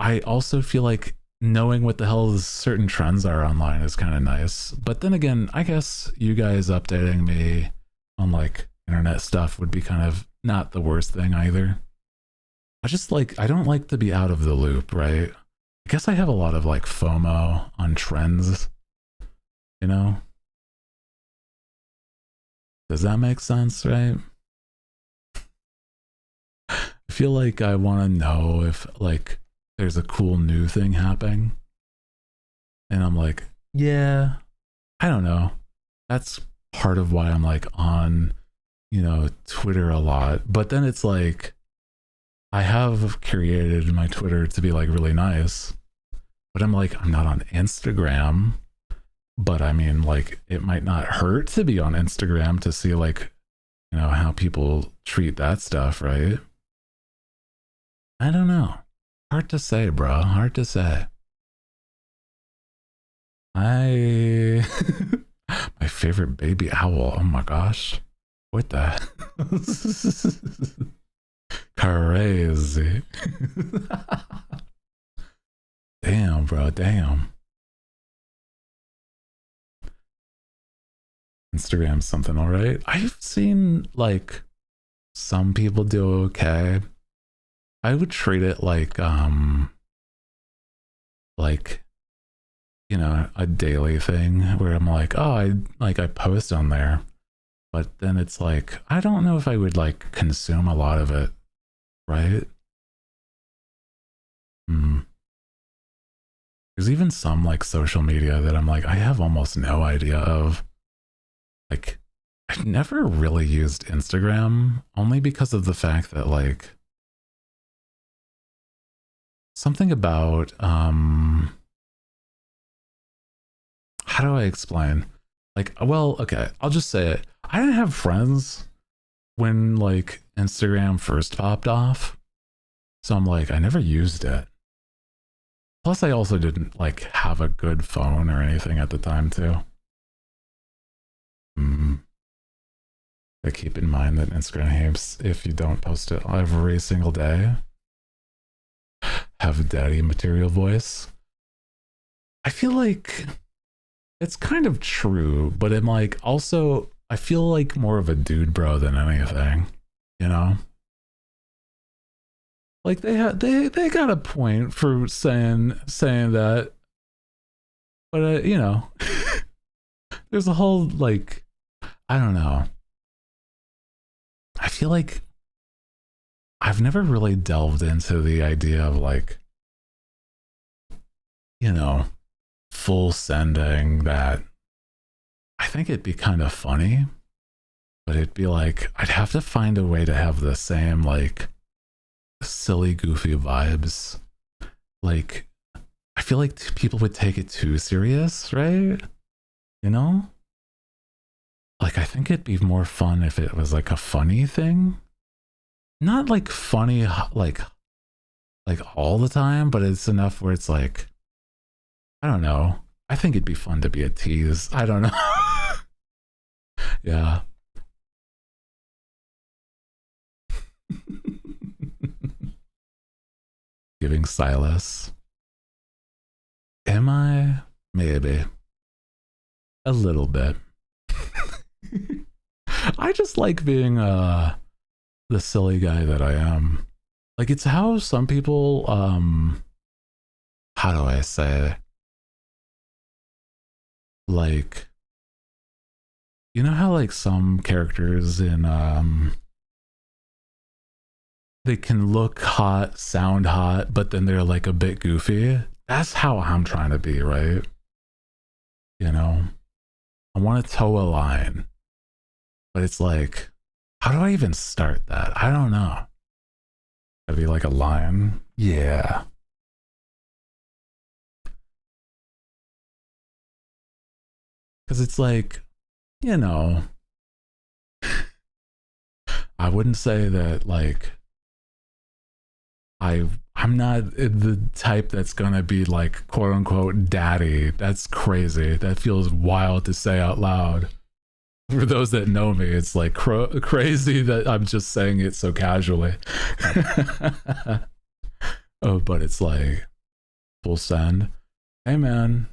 I also feel like knowing what the hell certain trends are online is kind of nice. But then again, I guess you guys updating me on like internet stuff would be kind of not the worst thing either. I don't like to be out of the loop, right? I guess I have a lot of like FOMO on trends, you know? Does that make sense, right? I feel like I want to know if like there's a cool new thing happening. And I'm like, yeah, I don't know. That's part of why I'm like on, you know, Twitter a lot, but then it's like I have created my Twitter to be like really nice, but I'm like, I'm not on Instagram. But I mean, like, it might not hurt to be on Instagram to see, like, you know, how people treat that stuff, right? I don't know. Hard to say, bro. Hard to say. My favorite baby owl. Oh my gosh. What the? Crazy. Damn, bro. Damn. Instagram's something, all right. I've seen like some people do okay. I would treat it like you know, a daily thing where I'm like, oh, I post on there, but then it's like I don't know if I would like consume a lot of it, right? There's even some like social media that I'm like I have almost no idea of. Like, I've never really used Instagram only because of the fact that like something about how do I explain? Like, well, okay, I'll just say it. I didn't have friends when like Instagram first popped off. So I'm like, I never used it. Plus I also didn't like have a good phone or anything at the time too. But keep in mind that Instagram hates if you don't post it every single day. Have daddy material voice. I feel like it's kind of true, but I'm like also I feel like more of a dude bro than anything, you know? Like they got a point for saying that, but you know, there's a whole like I don't know. I feel like I've never really delved into the idea of like, you know, full sending that. I think it'd be kind of funny, but it'd be like, I'd have to find a way to have the same like silly, goofy vibes. Like, I feel like people would take it too serious, right? You know? Like, I think it'd be more fun if it was like a funny thing. Not like funny, like all the time, but it's enough where it's like, I don't know. I think it'd be fun to be a tease. I don't know. Yeah. Giving Silas. Am I? Maybe. A little bit. I just like being the silly guy that I am. Like, it's how some people how do I say, like, you know how like some characters in they can look hot, sound hot, but then they're like a bit goofy. That's how I'm trying to be, right? You know, I want to toe a line, but it's like, how do I even start that? I don't know. Gotta be like a line. Yeah. Because it's like, you know, I wouldn't say that like I'm not the type that's gonna be like quote unquote daddy. That's crazy. That feels wild to say out loud. For those that know me, it's like crazy that I'm just saying it so casually. Oh, but it's like full send. Hey man.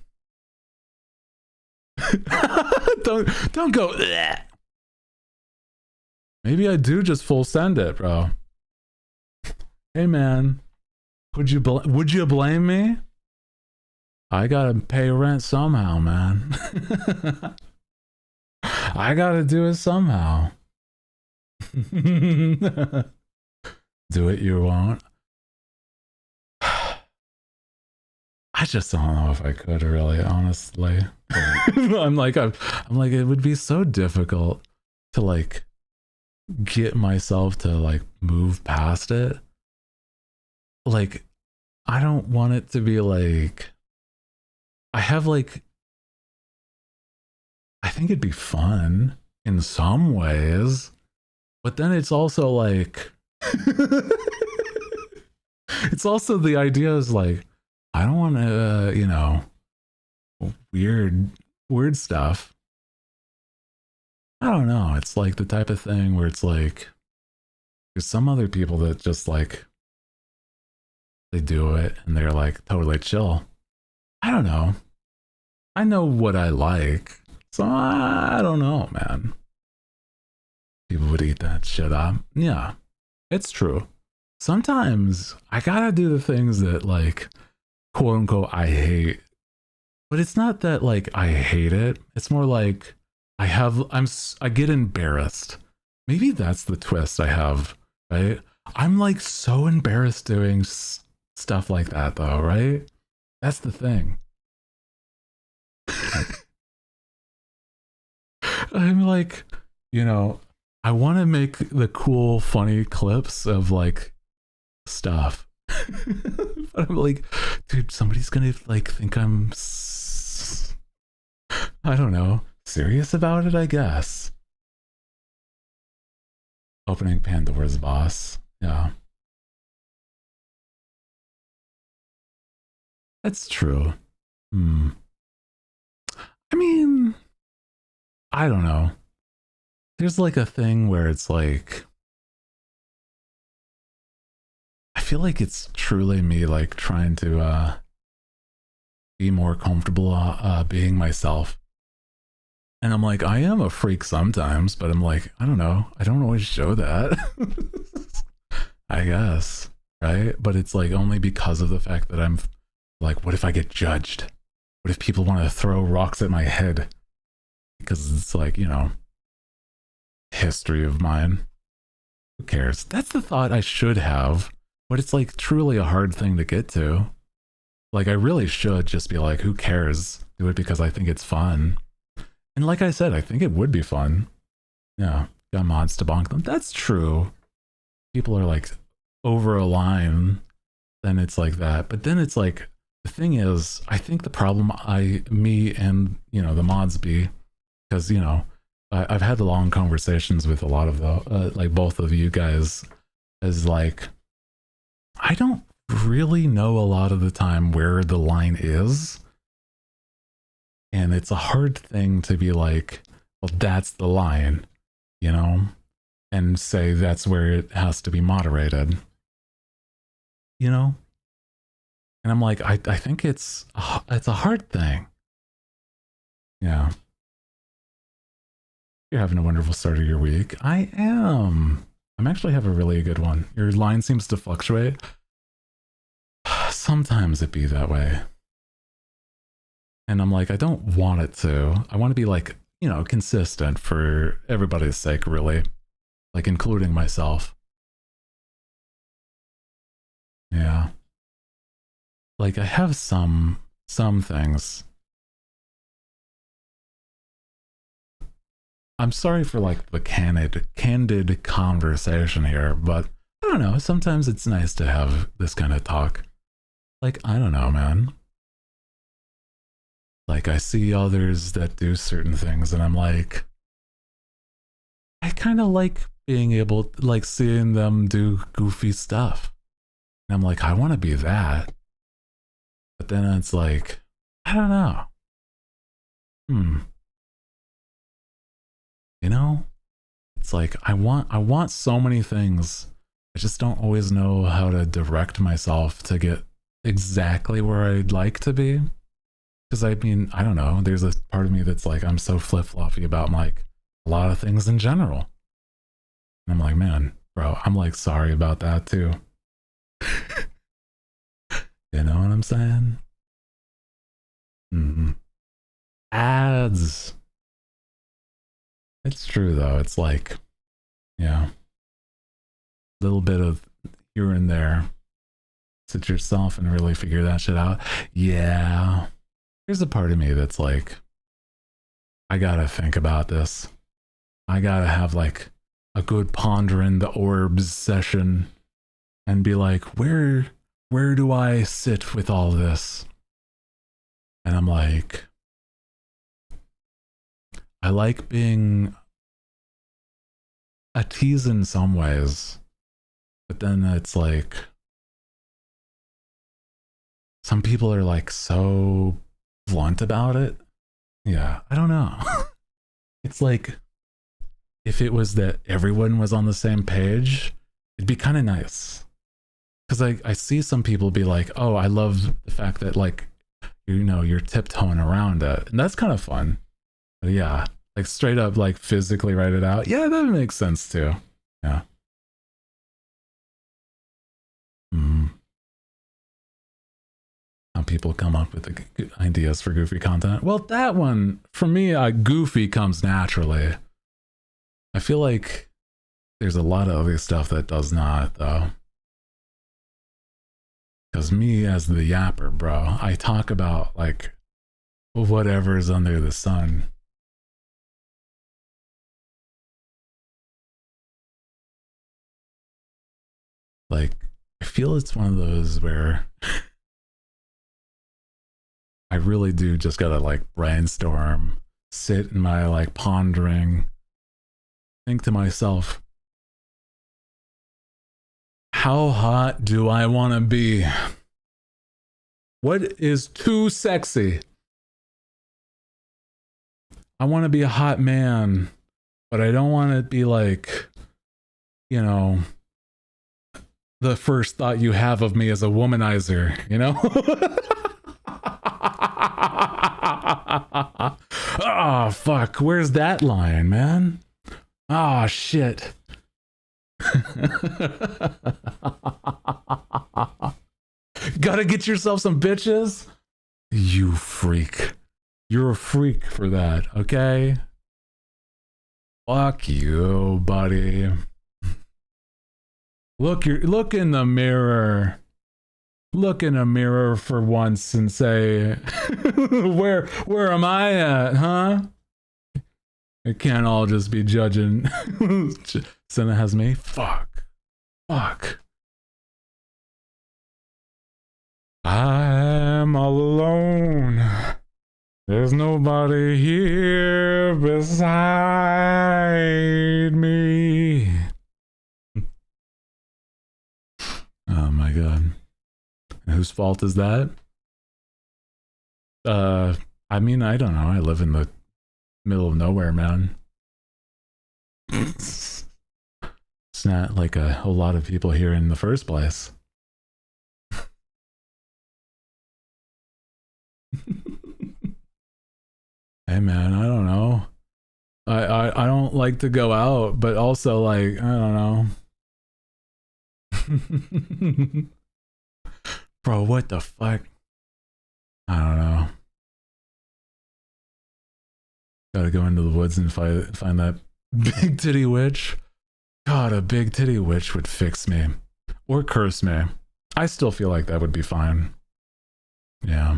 don't go. Bleh. Maybe I do just full send it, bro. Hey man, would you blame me? I gotta pay rent somehow, man. I gotta do it somehow. Do it you won't. I just don't know if I could really, honestly. I'm like it would be so difficult to like get myself to like move past it. Like, I don't want it to be like, I have like, I think it'd be fun in some ways, but then it's also like, it's also the idea is like, I don't want to, you know, weird stuff. I don't know. It's like the type of thing where it's like, there's some other people that just like, they do it and they're like totally chill. I don't know. I know what I like. So I don't know, man. People would eat that shit up. Yeah, it's true. Sometimes I gotta do the things that like, quote unquote, I hate. But it's not that like I hate it. It's more like I get embarrassed. Maybe that's the twist I have, right? I'm like so embarrassed doing stuff like that though, right? That's the thing. I'm like, you know, I want to make the cool, funny clips of like stuff. But I'm like, dude, somebody's gonna like think I'm, I don't know, serious about it, I guess. Opening Pandora's boss. Yeah. That's true. I mean, I don't know. There's like a thing where it's like, I feel like it's truly me like trying to be more comfortable being myself. And I'm like, I am a freak sometimes, but I'm like, I don't know. I don't always show that. I guess, right? But it's like only because of the fact that I'm like, what if I get judged? What if people want to throw rocks at my head? Because it's like, you know, history of mine. Who cares? That's the thought I should have, but it's like truly a hard thing to get to. Like, I really should just be like, who cares? Do it because I think it's fun. And like I said, I think it would be fun. Yeah, got mods to bonk them. That's true. People are like over a line, then it's like that. But then it's like, the thing is, I think the problem me and, you know, the mods be, because, you know, I've had long conversations with a lot of the, like both of you guys, is like, I don't really know a lot of the time where the line is. And it's a hard thing to be like, well, that's the line, you know, and say that's where it has to be moderated, you know? And I'm like, I think it's a hard thing. Yeah. You're having a wonderful start of your week. I am. I'm actually having a really good one. Your line seems to fluctuate. Sometimes it be that way. And I'm like, I don't want it to. I want to be like, you know, consistent for everybody's sake, really. Like, including myself. Yeah. Like, I have some things. I'm sorry for like the candid conversation here, but I don't know. Sometimes it's nice to have this kind of talk. Like, I don't know, man. Like, I see others that do certain things and I'm like, I kind of like being able to, like, seeing them do goofy stuff. And I'm like, I want to be that. But then it's like, I don't know. You know? It's like, I want so many things. I just don't always know how to direct myself to get exactly where I'd like to be. Because I mean, I don't know. There's a part of me that's like, I'm so flip-floppy about like a lot of things in general. And I'm like, man, bro, I'm like sorry about that too. You know what I'm saying? Ads. It's true though. It's like, yeah, a little bit of here and there. Sit yourself and really figure that shit out. Yeah. There's a part of me that's like, I gotta think about this. I gotta have like a good pondering the orbs session and be like, where do I sit with all this? And I'm like, I like being a tease in some ways, but then it's like, some people are like so blunt about it. Yeah, I don't know. It's like, if it was that everyone was on the same page, it'd be kind of nice. Because I see some people be like, oh, I love the fact that, like, you know, you're tiptoeing around it. And that's kind of fun. But yeah, like straight up, like physically write it out. Yeah, that makes sense too. Yeah. How people come up with the ideas for goofy content. Well, that one, for me, goofy comes naturally. I feel like there's a lot of other stuff that does not, though. Because me as the yapper, bro, I talk about like whatever's under the sun. Like, I feel it's one of those where I really do just gotta like brainstorm, sit in my like pondering, think to myself, how hot do I want to be? What is too sexy? I want to be a hot man, but I don't want to be like, you know, the first thought you have of me as a womanizer, you know? Oh, fuck. Where's that line, man? Oh, shit. Gotta get yourself some bitches? You freak. You're a freak for that, okay? Fuck you, buddy. Look in the mirror. Look in a mirror for once and say, where am I at, huh? It can't all just be judging. Senna has me. Fuck. I'm all alone. There's nobody here beside me. Oh my god. And whose fault is that? I mean, I don't know. I live in the middle of nowhere, man. It's not like a whole lot of people here in the first place. Hey man, I don't know. I don't like to go out, but also like, I don't know. Bro, what the fuck? I don't know. Gotta go into the woods and find that big titty witch. God, a big titty witch would fix me. Or curse me. I still feel like that would be fine. Yeah.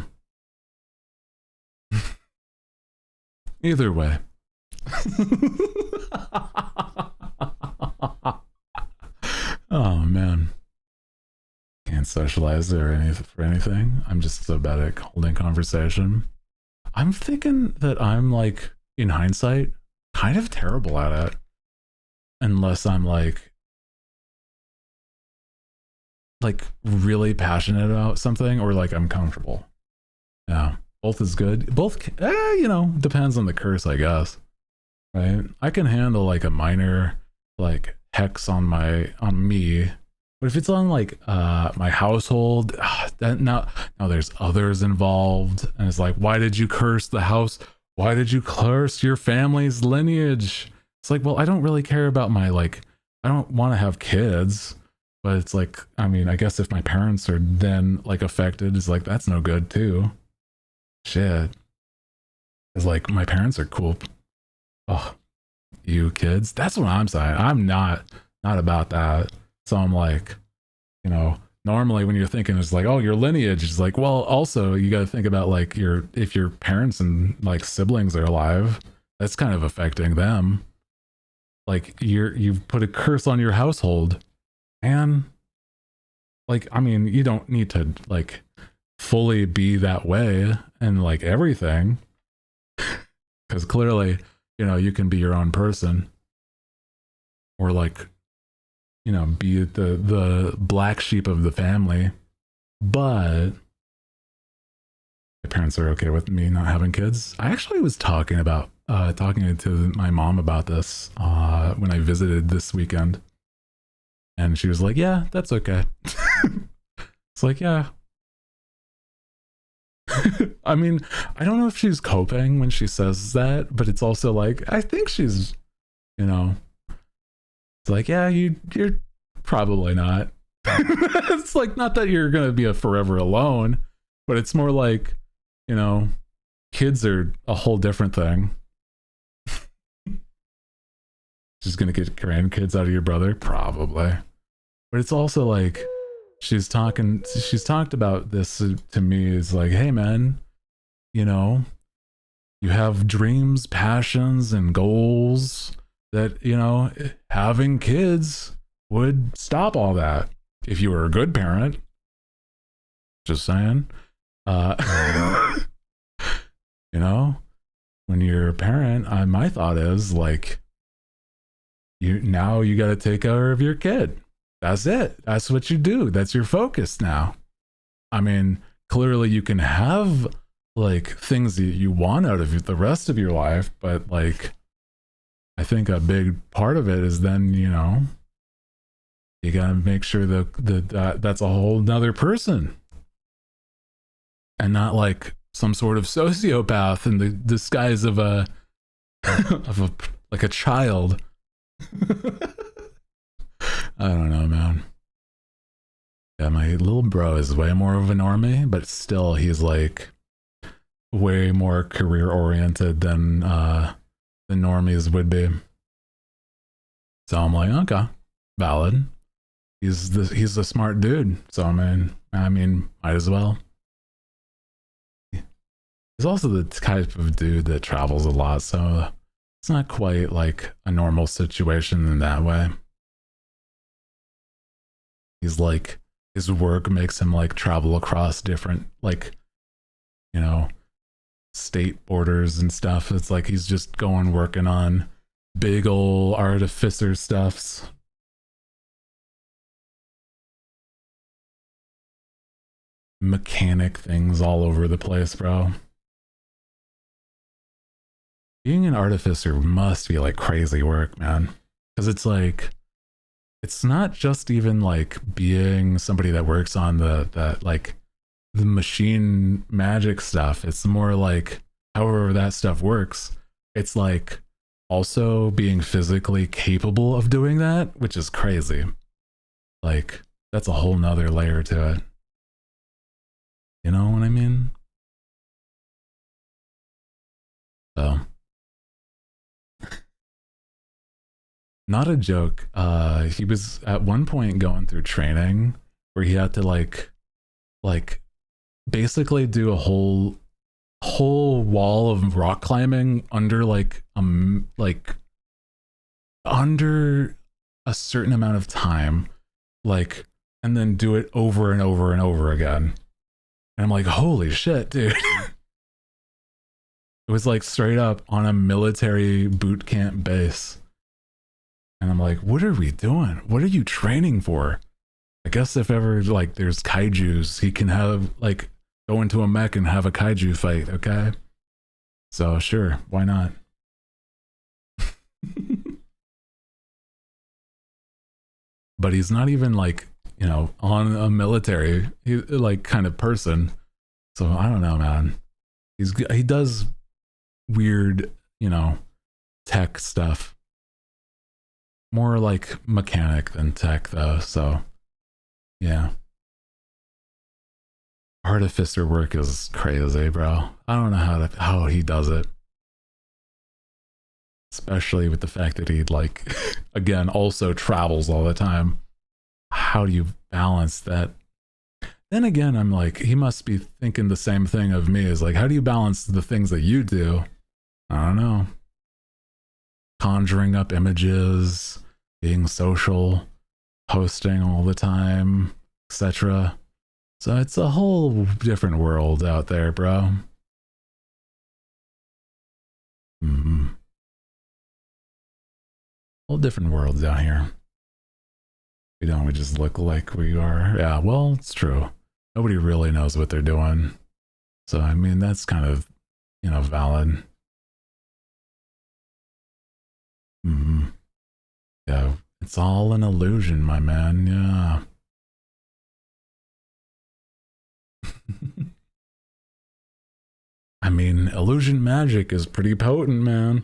Either way. Oh man. Can't socialize for anything. I'm just so bad at holding conversation. I'm thinking that I'm like, in hindsight, kind of terrible at it. Unless I'm like really passionate about something or like I'm comfortable. Yeah. Both is good. Both, you know, depends on the curse, I guess. Right? I can handle like a minor like hex on me, but if it's on like my household, then now there's others involved, and it's like, why did you curse the house? Why did you curse your family's lineage? It's like, well, I don't really care about my like, I don't want to have kids, but it's like, I mean, I guess if my parents are then like affected, it's like that's no good too. Shit. It's like my parents are cool. Oh, you kids. That's what I'm saying. I'm not about that. So I'm like, you know, normally when you're thinking it's like, oh, your lineage is like, well, also you got to think about like if your parents and like siblings are alive, that's kind of affecting them. like you've put a curse on your household, and like, I mean, you don't need to like fully be that way and like everything, because clearly, you know, you can be your own person, or like, you know, be the black sheep of the family, but my parents are okay with me not having kids. I actually was talking to my mom about this when I visited this weekend, and she was like, yeah, that's okay. It's like, yeah. I mean, I don't know if she's coping when she says that, but it's also like, I think she's, you know, it's like, yeah, you're probably not. It's like, not that you're gonna be a forever alone, but it's more like, you know, kids are a whole different thing. She's gonna get grandkids out of your brother, probably. But it's also like, she's talked about this to me, is like, hey man, you know, you have dreams, passions, and goals that, you know, having kids would stop all that if you were a good parent. Just saying. You know, when you're a parent, my thought is like, you got to take care of your kid. That's it. That's what you do. That's your focus now. I mean, clearly you can have like things that you want out of the rest of your life, but like, I think a big part of it is then, you know, you got to make sure that that's a whole nother person, and not like some sort of sociopath in the disguise of a like a child. I don't know, man. Yeah, my little bro is way more of a normie, but still he's like way more career oriented than the normies would be. So I'm like, okay, valid. He's a smart dude, so I mean, might as well. He's also the type of dude that travels a lot, so it's not quite like a normal situation in that way. He's like, his work makes him like travel across different, like, you know, state borders and stuff. It's like he's just working on big ol' artificer stuffs. Mechanic things all over the place, bro. Being an artificer must be like crazy work, man. Because it's like, it's not just even like being somebody that works on the machine magic stuff. It's more like, however that stuff works, it's like also being physically capable of doing that, which is crazy. Like, that's a whole nother layer to it. You know what I mean? So, not a joke. He was at one point going through training where he had to like basically do a whole wall of rock climbing under under a certain amount of time, like, and then do it over and over and over again. And I'm like, holy shit, dude. It was like straight up on a military boot camp base. And I'm like, what are we doing? What are you training for? I guess if ever like there's kaijus, he can have like go into a mech and have a kaiju fight, okay? So sure, why not? But he's not even like, you know, on a military like kind of person. So I don't know, man. He does weird, you know, tech stuff. More like mechanic than tech though, so yeah. Artificer work is crazy, bro. I don't know how he does it. Especially with the fact that he like again also travels all the time. How do you balance that? Then again, I'm like, he must be thinking the same thing of me, is like, how do you balance the things that you do? I don't know. conjuring up images, being social, posting all the time, etc. So it's a whole different world out there, bro. Whole different worlds out here. We just look like we are. Yeah, well, it's true. Nobody really knows what they're doing. So, I mean, that's kind of, valid. Yeah, it's all an illusion, my man. Yeah. I mean, illusion magic is pretty potent, man.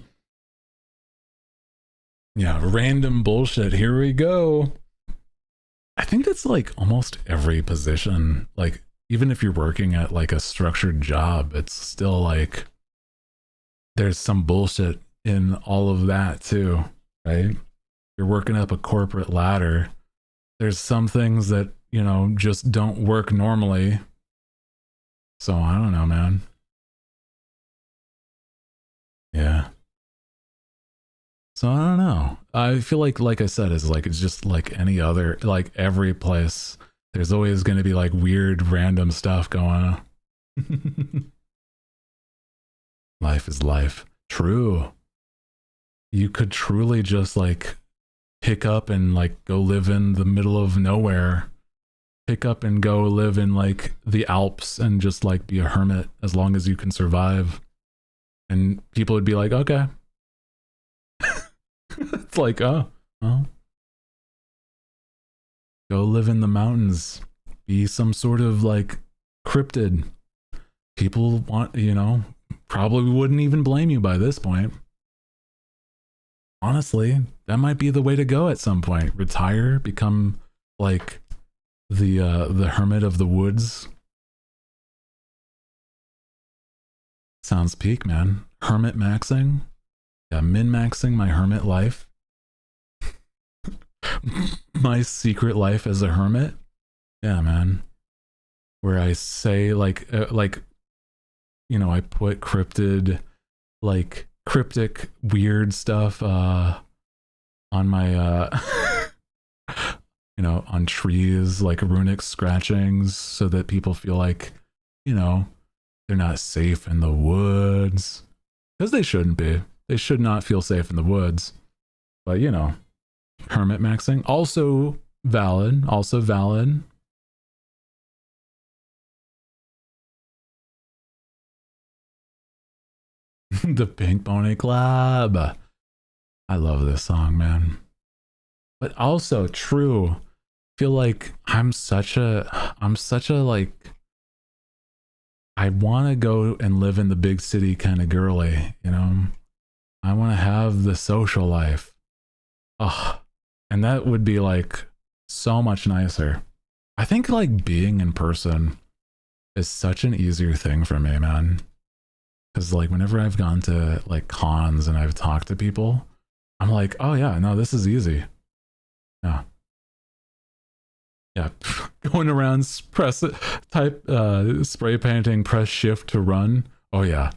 Yeah, random bullshit. Here we go. I think that's like almost every position. Like, even if you're working at like a structured job, it's still like there's some bullshit in all of that too, right? You're working up a corporate ladder. There's some things that, just don't work normally. So I don't know, man. Yeah. So I don't know. I feel like I said, it's just like any other, like every place, there's always going to be like weird random stuff going on. Life is life. True. You could truly just like pick up and like go live in the middle of nowhere. Pick up and go live in like the Alps and just like be a hermit as long as you can survive. And people would be like, okay. It's like, oh. Go live in the mountains. Be some sort of like cryptid. People want, probably wouldn't even blame you by this point. Honestly, that might be the way to go at some point. Retire, become like the hermit of the woods. Sounds peak, man. Hermit maxing. Yeah, min-maxing my hermit life. My secret life as a hermit. Yeah, man. Where I say I put cryptic weird stuff on my on trees, like runic scratchings, so that people feel like, they're not safe in the woods. Because they shouldn't be. They should not feel safe in the woods. But, hermit maxing. Also valid. The Pink Pony Club. I love this song, man. But also true. Feel like I'm such a like, I want to go and live in the big city kind of girly, I want to have the social life. Oh, and that would be like so much nicer. I think like being in person is such an easier thing for me, man. Because like whenever I've gone to like cons and I've talked to people, I'm like, oh yeah, no, this is easy. Yeah. Yeah. Going around spray painting, press shift to run. Oh yeah.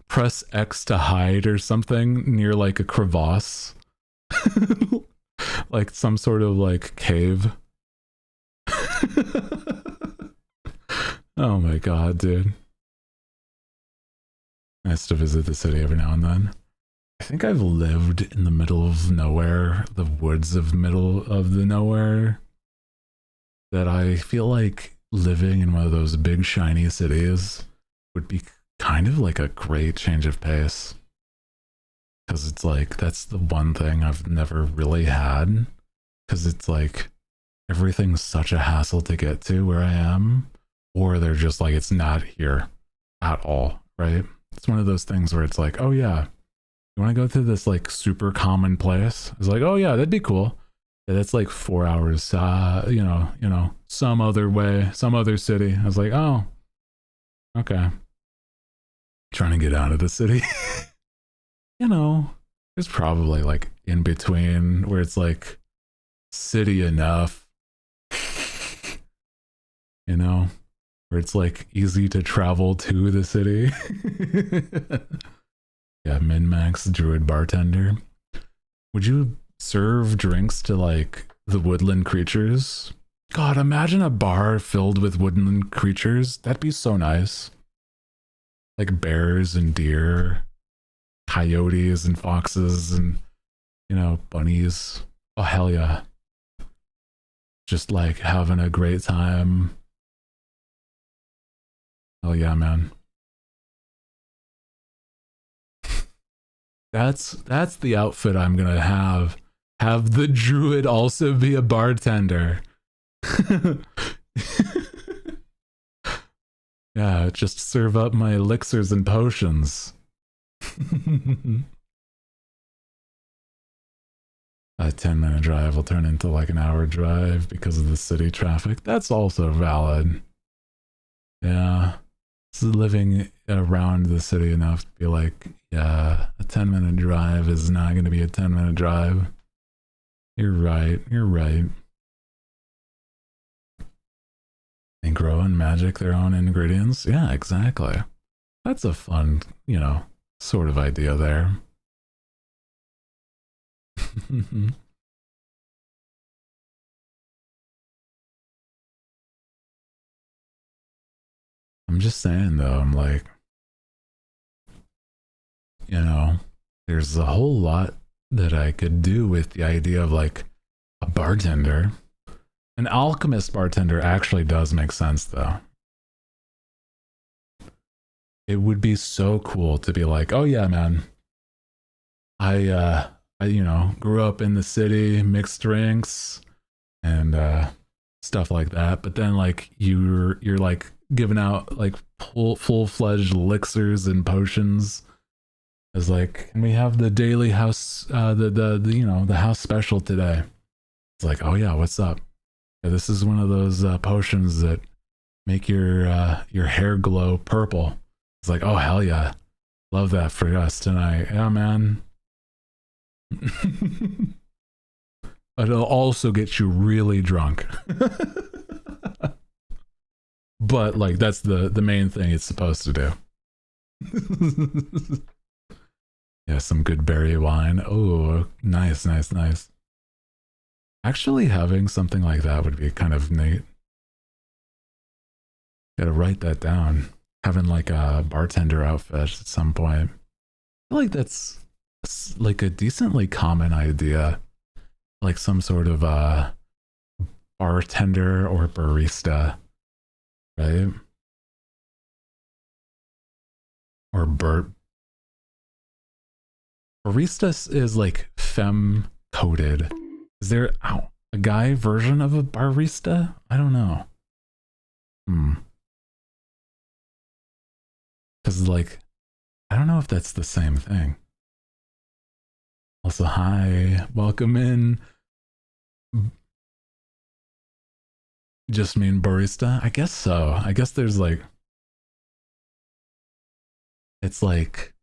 Press X to hide or something near like a crevasse. Like some sort of like cave. Oh my god, dude. Nice to visit the city every now and then. I think I've lived in the middle of nowhere, the woods of middle of the nowhere, that I feel like living in one of those big shiny cities would be kind of like a great change of pace. Because it's like, that's the one thing I've never really had. Because it's like, everything's such a hassle to get to where I am. Or they're just like, it's not here at all, right? It's one of those things where it's like, oh yeah, you want to go to this like super common place? It's like, oh yeah, that'd be cool. Yeah, that's like 4 hours, some other way, some other city. I was like, oh, okay. Trying to get out of the city. There's probably like in between where it's like city enough, where it's like easy to travel to the city. Yeah, min-max druid bartender. Would you serve drinks to like the woodland creatures? God, imagine a bar filled with woodland creatures. That'd be so nice. Like bears and deer, coyotes and foxes and, you know, bunnies. Oh, hell yeah. Just like having a great time. Oh yeah, man. That's the outfit I'm gonna have. Have the druid also be a bartender. Yeah, just serve up my elixirs and potions. A 10-minute drive will turn into like an hour drive because of the city traffic. That's also valid. Yeah. So living around the city enough to be like, yeah, a 10-minute drive is not going to be a 10-minute drive. You're right. You're right. And grow and magic their own ingredients. Yeah, exactly. That's a fun, you know, sort of idea there. I'm just saying though, I'm like, you know, there's a whole lot that I could do with the idea of like a bartender. An alchemist bartender actually does make sense though. It would be so cool to be like, oh yeah, man, I you know, grew up in the city, mixed drinks and stuff like that, but then like you're like giving out like full-fledged elixirs and potions as like, can we have the daily house the you know, the house special today? It's like, oh yeah, what's up? Yeah, this is one of those potions that make your hair glow purple. It's like, oh hell yeah, love that for us tonight. Yeah, man. It'll also get you really drunk. But like that's the main thing it's supposed to do. Yeah, some good berry wine. Oh, nice, nice, nice. Actually having something like that would be kind of neat. Gotta write that down. Having like a bartender outfit at some point. I feel like that's like a decently common idea. Like some sort of bartender or barista, right? Or barista is like femme coded. Is there a guy version of a barista? I don't know. Because like, I don't know if that's the same thing. Also, hi, welcome in. Just mean barista? I guess so. I guess there's like, it's like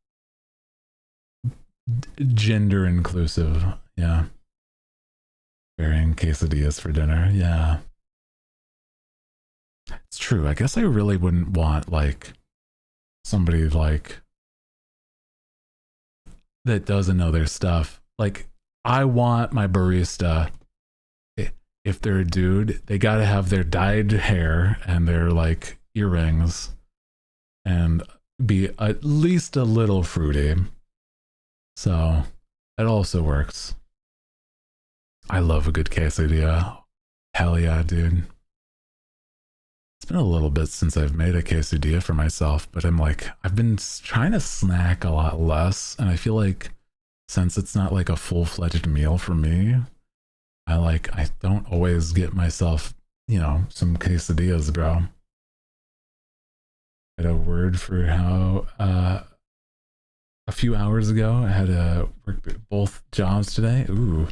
gender inclusive. Yeah. Varying quesadillas for dinner. Yeah. It's true. I guess I really wouldn't want like somebody like that doesn't know their stuff. Like, I want my barista, if they're a dude, they gotta have their dyed hair and their like earrings and be at least a little fruity. So it also works. I love a good quesadilla. Hell yeah, dude. It's been a little bit since I've made a quesadilla for myself, but I'm like, I've been trying to snack a lot less, and I feel like since it's not like a full-fledged meal for me, I don't always get myself, you know, some quesadillas, bro. I had a word for how a few hours ago I had to work both jobs today. Ooh.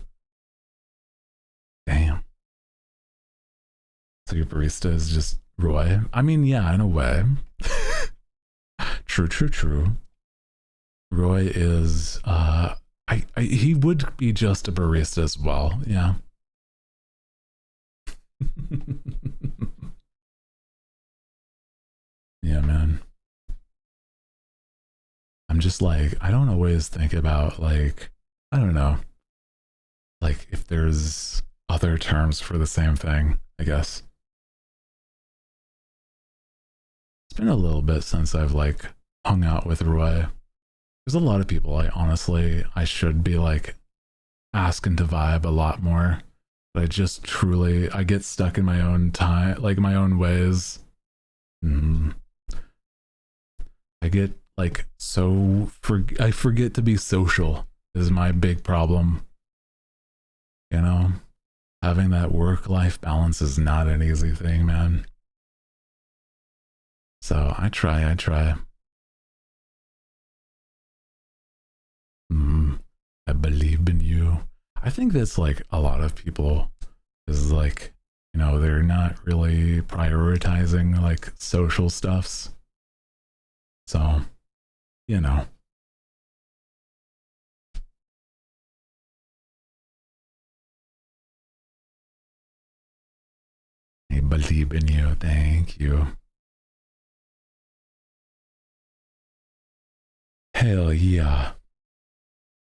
Damn. So your barista is just Roy? I mean, yeah, in a way. True. Roy is he would be just a barista as well, yeah. Yeah, man. I'm just like, I don't always think about like, I don't know, like if there's other terms for the same thing, I guess. It's been a little bit since I've like hung out with Roy. There's a lot of people I should be like asking to vibe a lot more. But I just truly, I get stuck in my own time, like my own ways. I get like I forget to be social is my big problem. You know, having that work-life balance is not an easy thing, man. So I try. I believe in you. I think that's like a lot of people is like, you know, they're not really prioritizing like social stuffs. So, you know. I believe in you. Thank you. Hell yeah.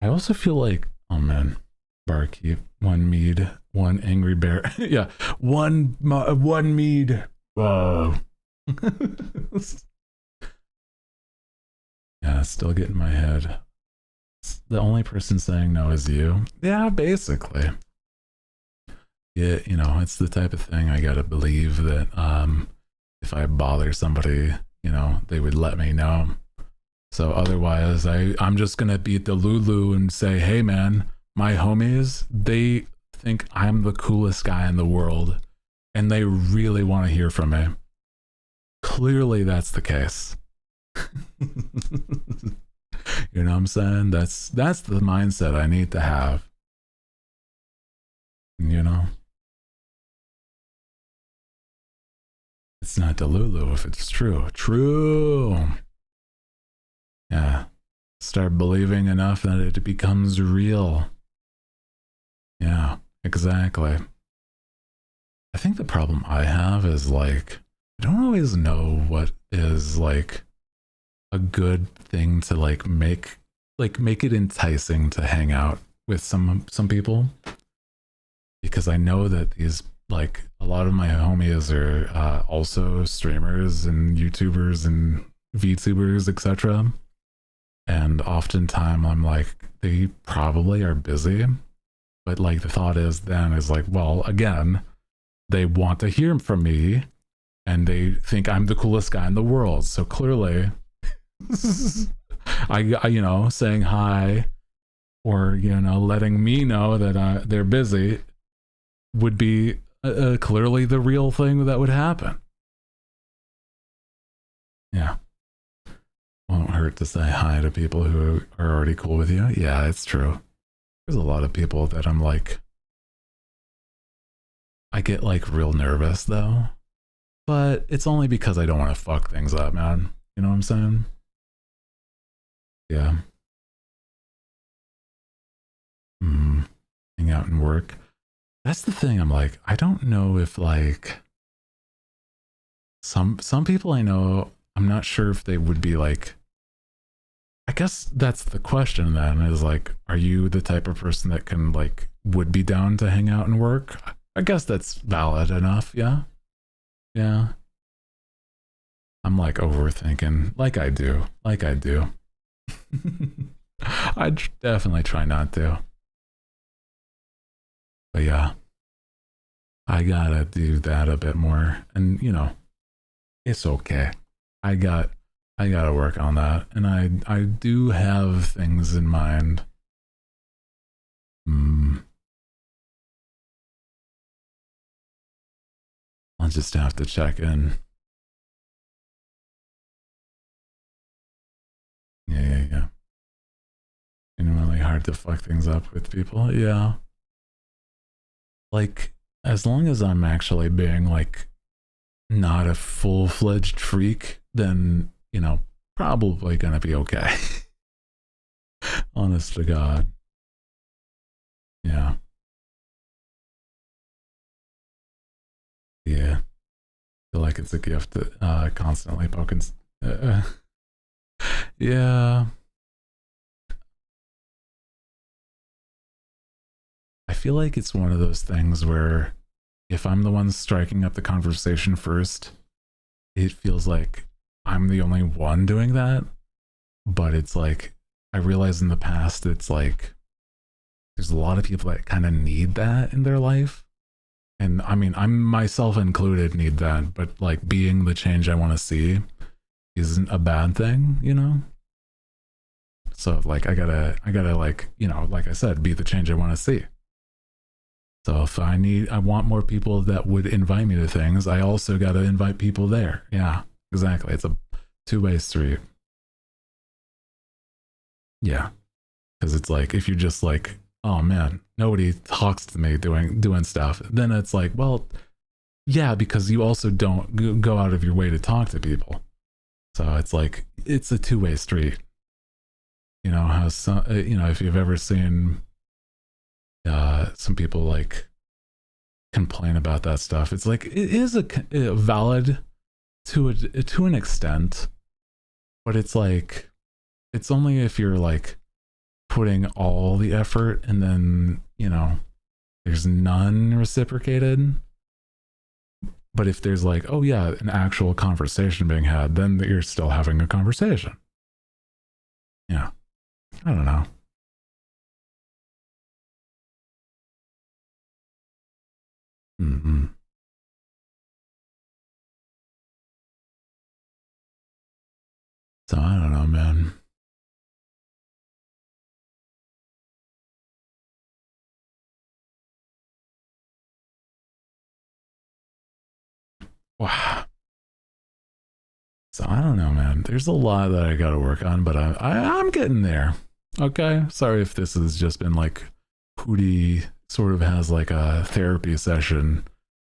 I also feel like, oh man, barkeep, one mead, one angry bear. Yeah, one mead. Whoa. Yeah, still getting my head. The only person saying no is you. Yeah, basically. Yeah, you know, it's the type of thing I gotta believe that if I bother somebody, you know, they would let me know. So otherwise, I'm just gonna be the Lulu and say, hey man, my homies, they think I'm the coolest guy in the world and they really want to hear from me. Clearly that's the case. You know what I'm saying? That's the mindset I need to have. You know? It's not Delulu if it's true. True. Yeah. Start believing enough that it becomes real. Yeah, exactly. I think the problem I have is like, I don't always know what is like a good thing to like make it enticing to hang out with some people. Because I know that these, like, a lot of my homies are also streamers and YouTubers and VTubers, etc. And oftentimes I'm like, they probably are busy. But like the thought is like, well, again, they want to hear from me and they think I'm the coolest guy in the world. So clearly, I you know, saying hi or, you know, letting me know that they're busy would be clearly the real thing that would happen. Yeah. Won't hurt to say hi to people who are already cool with you. Yeah, it's true. There's a lot of people that I'm like, I get like real nervous though, but it's only because I don't want to fuck things up, man. You know what I'm saying? Yeah. Hang out and work. That's the thing. I'm like, I don't know if like some people I know, I'm not sure if they would be like, I guess that's the question then is like, are you the type of person that can like, would be down to hang out and work? I guess that's valid enough. Yeah. Yeah. I'm like overthinking like I do. I definitely try not to. But yeah, I gotta do that a bit more. And you know, it's okay. I gotta work on that. And I do have things in mind. I'll just have to check in. Yeah. Genuinely hard to fuck things up with people. Yeah. Like, as long as I'm actually being like not a full-fledged freak, then, you know, probably gonna be okay. Honest to God. Yeah. Yeah. Feel like it's a gift that constantly poking. Yeah. feel like it's one of those things where if I'm the one striking up the conversation first, it feels like I'm the only one doing that. But it's like, I realized in the past, it's like, there's a lot of people that kind of need that in their life. And I mean, I'm myself included need that, but like being the change I want to see isn't a bad thing, you know? So like, I gotta like, you know, like I said, be the change I want to see. So if I want more people that would invite me to things, I also got to invite people there. Yeah, exactly. It's a two-way street. Yeah. Because it's like, if you're just like, oh man, nobody talks to me doing stuff, then it's like, well, yeah, because you also don't go out of your way to talk to people. So it's like, it's a two-way street. You know, how some, you know, if you've ever seen some people like complain about that stuff, it's like, it is a valid to an extent, but it's like, it's only if you're like putting all the effort and then, you know, there's none reciprocated. But if there's like, oh yeah, an actual conversation being had, then you're still having a conversation. Yeah. I don't know. Mm-hmm. So I don't know, man. Wow. So I don't know, man. There's a lot that I got to work on, but I'm getting there. Okay. Sorry if this has just been like Hooty sort of has like a therapy session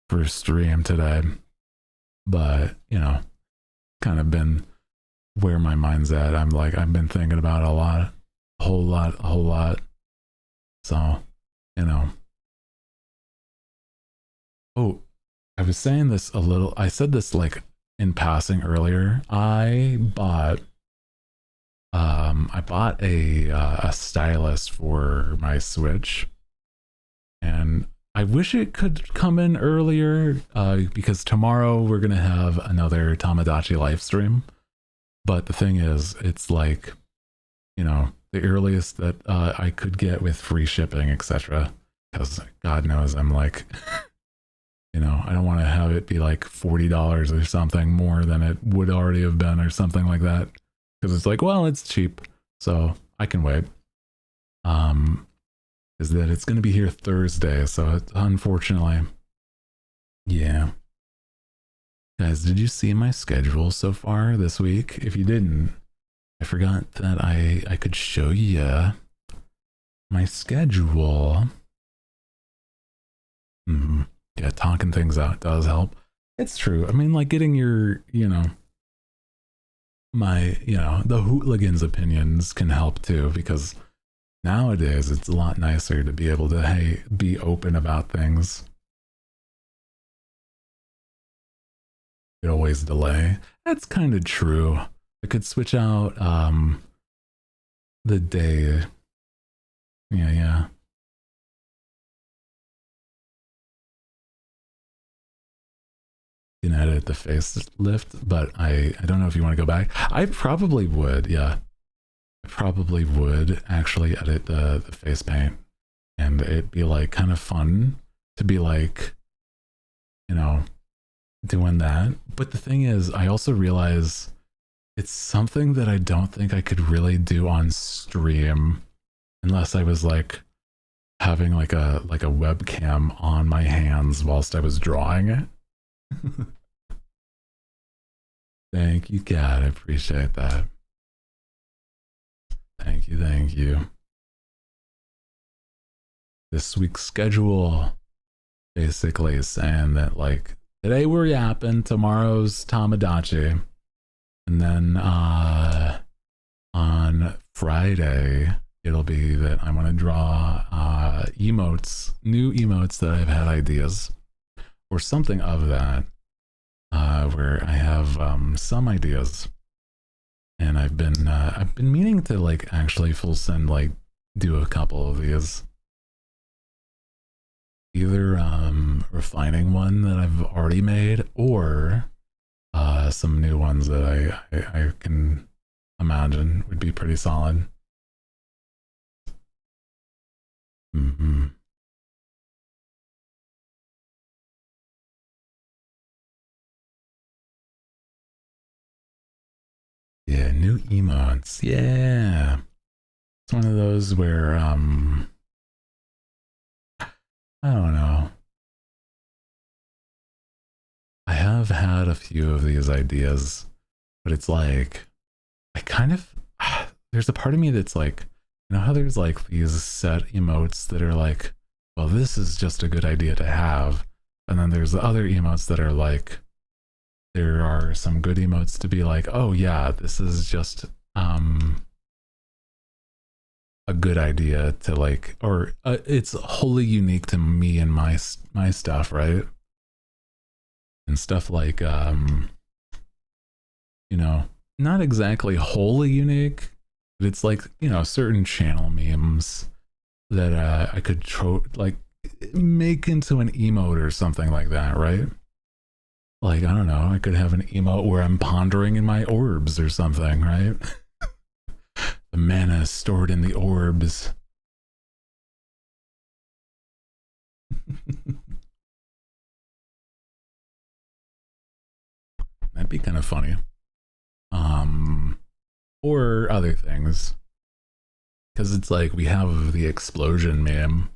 for stream today, but you know, kind of been where my mind's at. I'm like, I've been thinking about it a whole lot. So, you know. Oh, I was saying this a little, I said this like in passing earlier. I bought a stylus for my Switch, and I wish it could come in earlier because tomorrow we're gonna have another Tamagotchi live stream. But the thing is, it's like, you know, the earliest that I could get with free shipping, etc. Because God knows I'm like, you know, I don't want to have it be like $40 or something more than it would already have been or something like that. Because it's like, well, it's cheap, so I can wait. Is that it's going to be here Thursday, so unfortunately, yeah. Guys, did you see my schedule so far this week? If you didn't, I forgot that I could show you my schedule. Yeah, talking things out does help. It's true. I mean, like getting your, you know, the hooligans' opinions can help too, because nowadays it's a lot nicer to be able to, hey, be open about things. It always delay. That's kind of true. I could switch out the day. Yeah. You can edit the facelift, but I don't know if you want to go back. I probably would, yeah. I probably would actually edit the face paint, and it'd be like kind of fun to be like, you know, doing that. But the thing is, I also realize it's something that I don't think I could really do on stream unless I was like having like a webcam on my hands whilst I was drawing it. Thank you, God. I appreciate that. Thank you. This week's schedule basically is saying that like today we're yapping, tomorrow's Tamagotchi, and then on Friday it'll be that I want to draw emotes, new emotes that I've had ideas or something of that, where I have some ideas, and I've been meaning to like actually full send like do a couple of these. either refining one that I've already made, or some new ones that I can imagine would be pretty solid. Mm-hmm. Yeah, new emotes. Yeah. It's one of those where I don't know. I have had a few of these ideas, but it's like I kind of there's a part of me that's like, you know how there's like these set emotes that are like, well, this is just a good idea to have. And then there's the other emotes that are like, there are some good emotes to be like, oh yeah, this is just a good idea to like, or it's wholly unique to me and my stuff, right? And stuff like you know, not exactly wholly unique, but it's like, you know, certain channel memes that I could like make into an emote or something like that, right? Like, I don't know, I could have an emote where I'm pondering in my orbs or something, right? The mana is stored in the orbs. That'd be kind of funny. Or other things. Because it's like we have the explosion meme,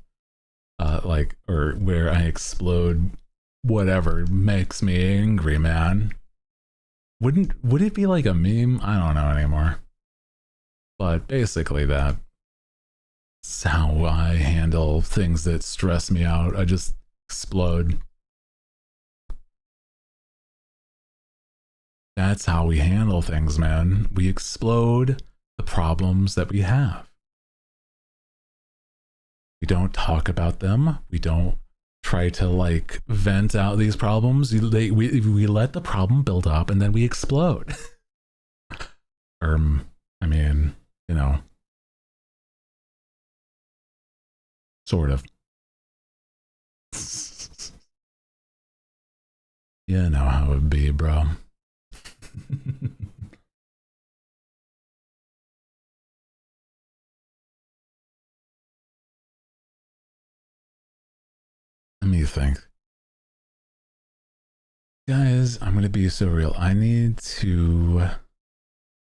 like, or where I explode whatever makes me angry, man. Would it be like a meme? I don't know anymore. But basically that's how I handle things that stress me out. I just explode. That's how we handle things, man. We explode the problems that we have. We don't talk about them. We don't try to like vent out these problems. We let the problem build up and then we explode. I mean, you know, sort of. You know how it be, bro. Let me think. Guys, I'm going to be so real. I need to...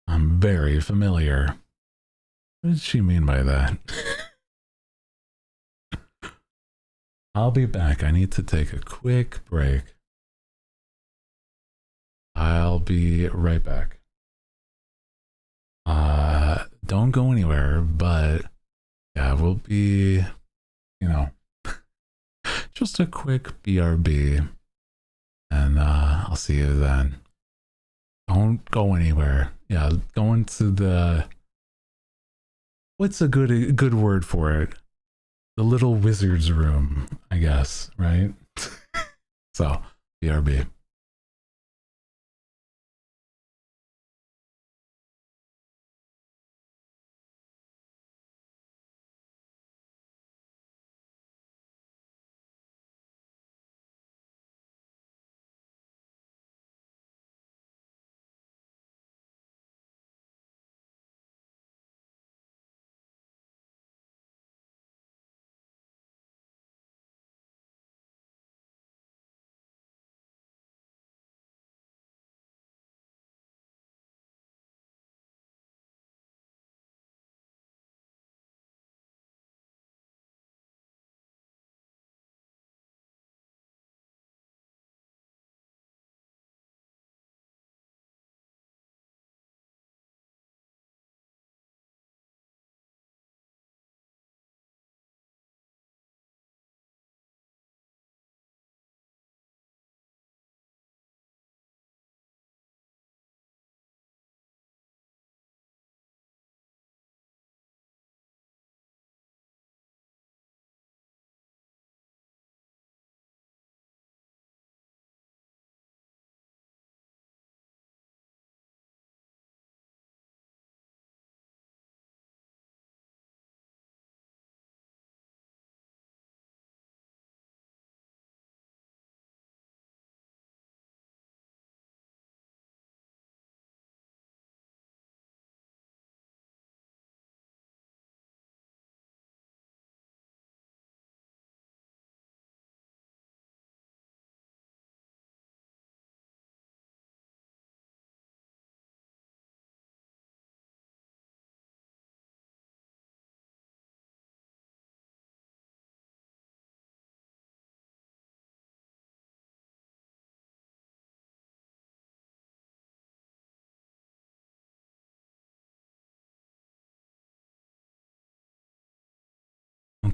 I'm very familiar. What did she mean by that? I'll be back. I need to take a quick break. I'll be right back. Don't go anywhere, but yeah, we'll be, you know, just a quick BRB, and I'll see you then. Don't go anywhere. Yeah, go into the, what's a good word for it? The little wizard's room, I guess, right? So, BRB.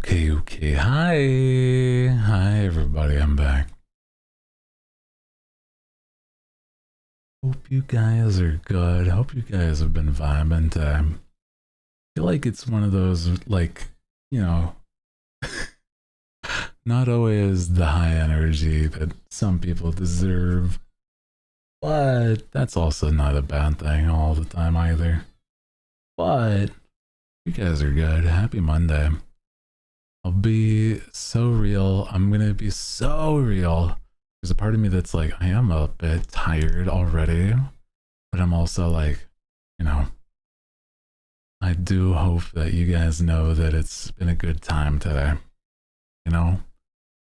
Okay. Hi, everybody. I'm back. Hope you guys are good. Hope you guys have been vibing time. I feel like it's one of those, like, you know, not always the high energy that some people deserve, but that's also not a bad thing all the time either. But you guys are good. Happy Monday. I'll be so real. I'm gonna be so real. There's a part of me that's like, I am a bit tired already, but I'm also like, you know, I do hope that you guys know that it's been a good time today. You know,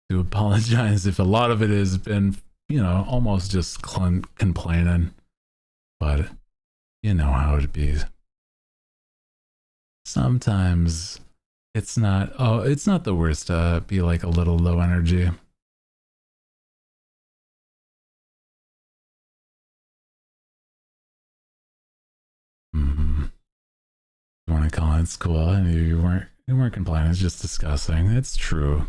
to apologize if a lot of it has been, you know, almost just complaining, but you know how it be. Sometimes it's not the worst to be like a little low energy. You want to call it? It's cool. I knew you weren't complaining. It's just discussing. It's true.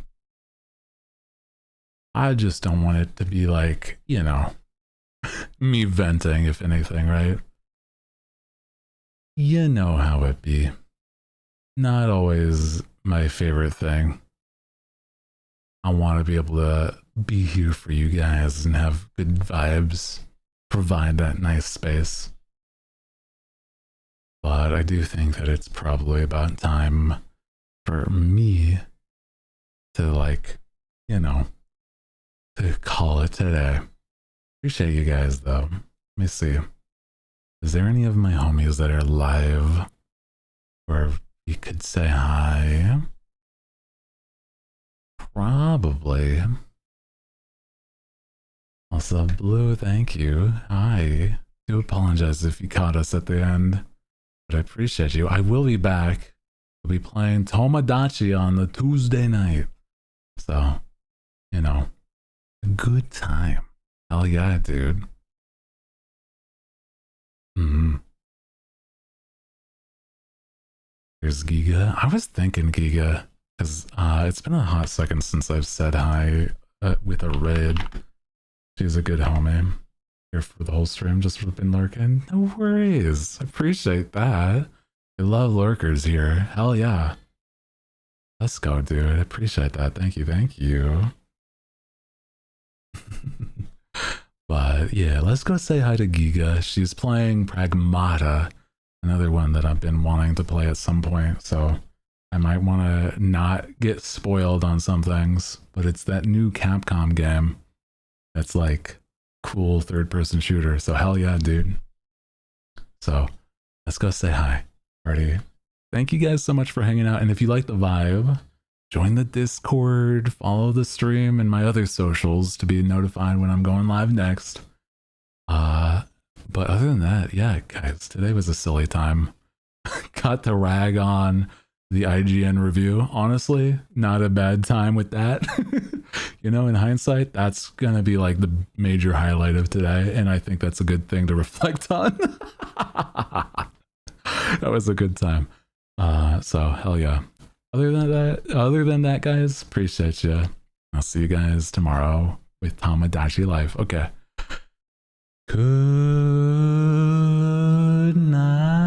I just don't want it to be like, you know, me venting, if anything, right? You know how it be. Not always my favorite thing. I want to be able to be here for you guys and have good vibes, provide that nice space. But I do think that it's probably about time for me to, like, you know, to call it today. Appreciate you guys though. Let me see. Is there any of my homies that are live where you could say hi? Probably. Also, Blue, thank you. Hi. I do apologize if you caught us at the end, but I appreciate you. I will be back. We'll be playing Tomodachi on the Tuesday night. So, you know, a good time. Hell yeah, dude. There's Giga. I was thinking Giga, because it's been a hot second since I've said hi with a raid. She's a good homie. Here for the whole stream, just been lurking. No worries. I appreciate that. I love lurkers here. Hell yeah. Let's go, dude. I appreciate that. Thank you. But yeah, let's go say hi to Giga. She's playing Pragmata, another one that I've been wanting to play at some point, so I might want to not get spoiled on some things, but it's that new Capcom game that's like cool third-person shooter, so hell yeah, dude. So let's go say hi. Alrighty. Thank you guys so much for hanging out, and if you like the vibe, join the Discord, follow the stream and my other socials to be notified when I'm going live next. But other than that, yeah, guys, today was a silly time. Got to rag on the IGN review. Honestly, not a bad time with that. You know, in hindsight, that's gonna be like the major highlight of today, and I think that's a good thing to reflect on. That was a good time. So hell yeah. Other than that, guys, appreciate you. I'll see you guys tomorrow with Tomodachi Life. Okay. Good night.